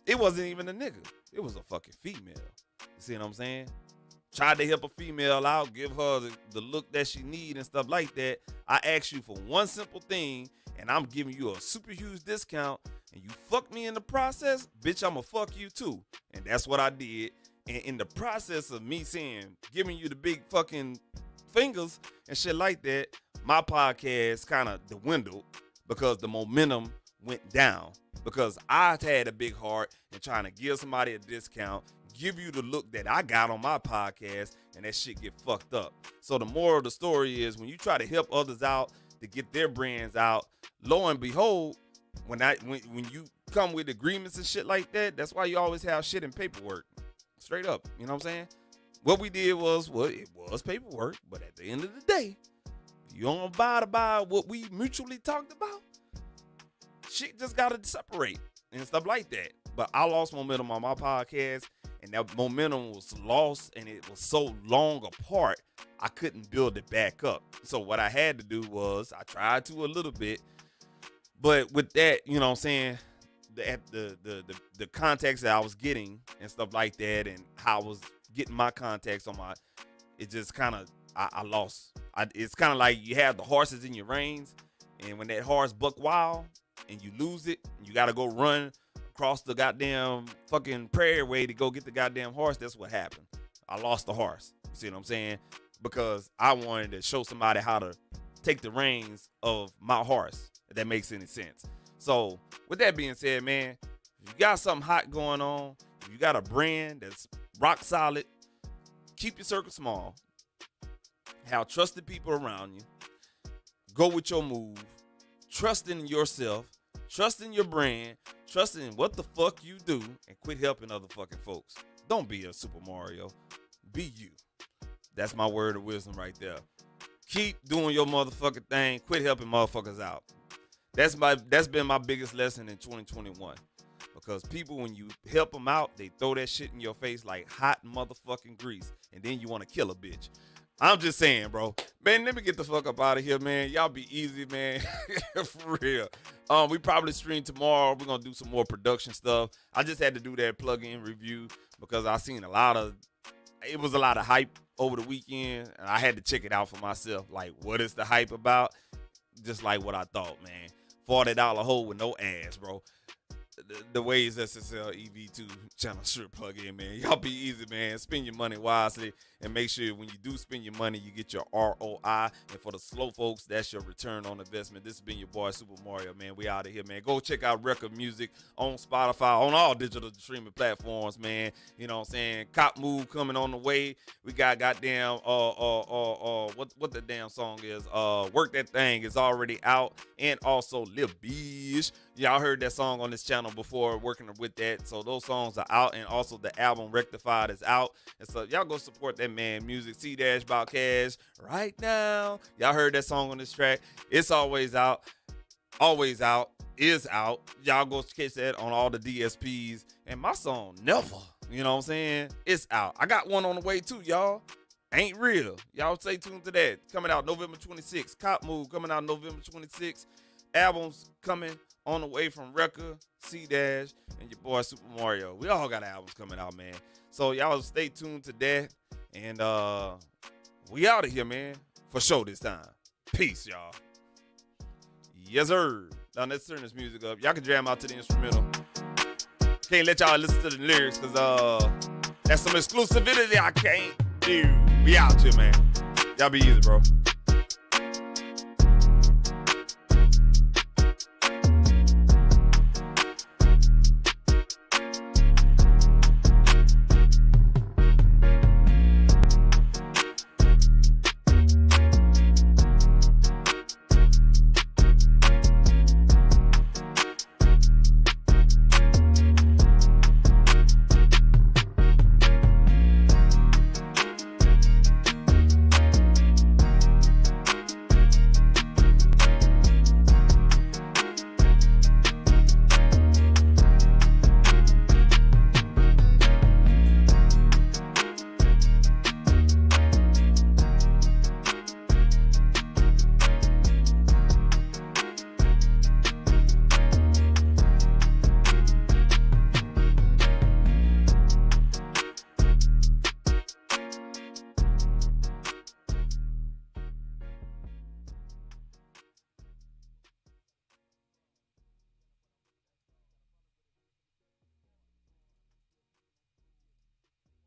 it wasn't even a nigga. It was a fucking female. You see what I'm saying? Tried to help a female out, give her the look that she need and stuff like that. I asked you for one simple thing, and I'm giving you a super huge discount, and you fuck me in the process, bitch, I'ma fuck you too. And that's what I did. And in the process of me saying, giving you the big fucking fingers and shit like that, my podcast kind of dwindled because the momentum went down. Because I had a big heart and trying to give somebody a discount, give you the look that I got on my podcast, and that shit get fucked up. So the moral of the story is, when you try to help others out to get their brands out, lo and behold, when you come with agreements and shit like that, that's why you always have shit in paperwork. Straight up, you know what I'm saying? What we did was, well, it was paperwork, but at the end of the day, if you don't abide by what we mutually talked about, shit just gotta separate and stuff like that. But I lost momentum on my podcast, and that momentum was lost, and it was so long apart, I couldn't build it back up. So what I had to do was, I tried to a little bit, but with that, you know what I'm saying, the contacts that I was getting and stuff like that, and how I was getting my contacts on it just kind of, I lost. It's kind of like you have the horses in your reins, and when that horse buck wild and you lose it, you got to go run across the goddamn fucking prairie way to go get the goddamn horse. That's what happened. I lost the horse. You see what I'm saying? Because I wanted to show somebody how to take the reins of my horse, if that makes any sense. So with that being said, man, if you got something hot going on, if you got a brand that's rock solid, keep your circle small. Have trusted people around you. Go with your move. Trust in yourself. Trust in your brand. Trust in what the fuck you do, and quit helping other fucking folks. Don't be a Super Mario. Be you. That's my word of wisdom right there. Keep doing your motherfucking thing. Quit helping motherfuckers out. That's been my biggest lesson in 2021. Because people, when you help them out, they throw that shit in your face like hot motherfucking grease, and then you want to kill a bitch. I'm just saying, bro. Man, let me get the fuck up out of here, man. Y'all be easy, man. For real. We probably stream tomorrow. We're going to do some more production stuff. I just had to do that plug-in review because I seen it was a lot of hype over the weekend, and I had to check it out for myself. Like, what is the hype about? Just like what I thought, man. $40 hole with no ass, bro. The Ways SSL EV2 channel sure plug in, man. Y'all be easy, man. Spend your money wisely, and make sure when you do spend your money, you get your ROI. And for the slow folks, that's your return on investment. This has been your boy Super Mario, man. We out of here, man. Go check out Record Music on Spotify, on all digital streaming platforms, man. You know what I'm saying? Cop Move coming on the way. We got goddamn what the damn song is? Work That Thing is already out, and also Lil Bish. Y'all heard that song on this channel before, working with that. So those songs are out, and also the album Rectified is out. And so y'all go support that man music. C-Dash About Cash right now. Y'all heard that song on this track. It's always out. Always out. Is out. Y'all go catch that on all the DSPs. And my song, Never. You know what I'm saying? It's out. I got one on the way too, y'all. Ain't Real. Y'all stay tuned to that. Coming out November 26th. Cop Move coming out November 26th. Albums coming on the way from Record, C-Dash, and your boy Super Mario. We all got albums coming out, man. So y'all stay tuned to that. And we out of here, man. For sure this time. Peace, y'all. Yes, sir. Now let's turn this music up. Y'all can jam out to the instrumental. Can't let y'all listen to the lyrics because that's some exclusivity I can't do. We out here, man. Y'all be easy, bro.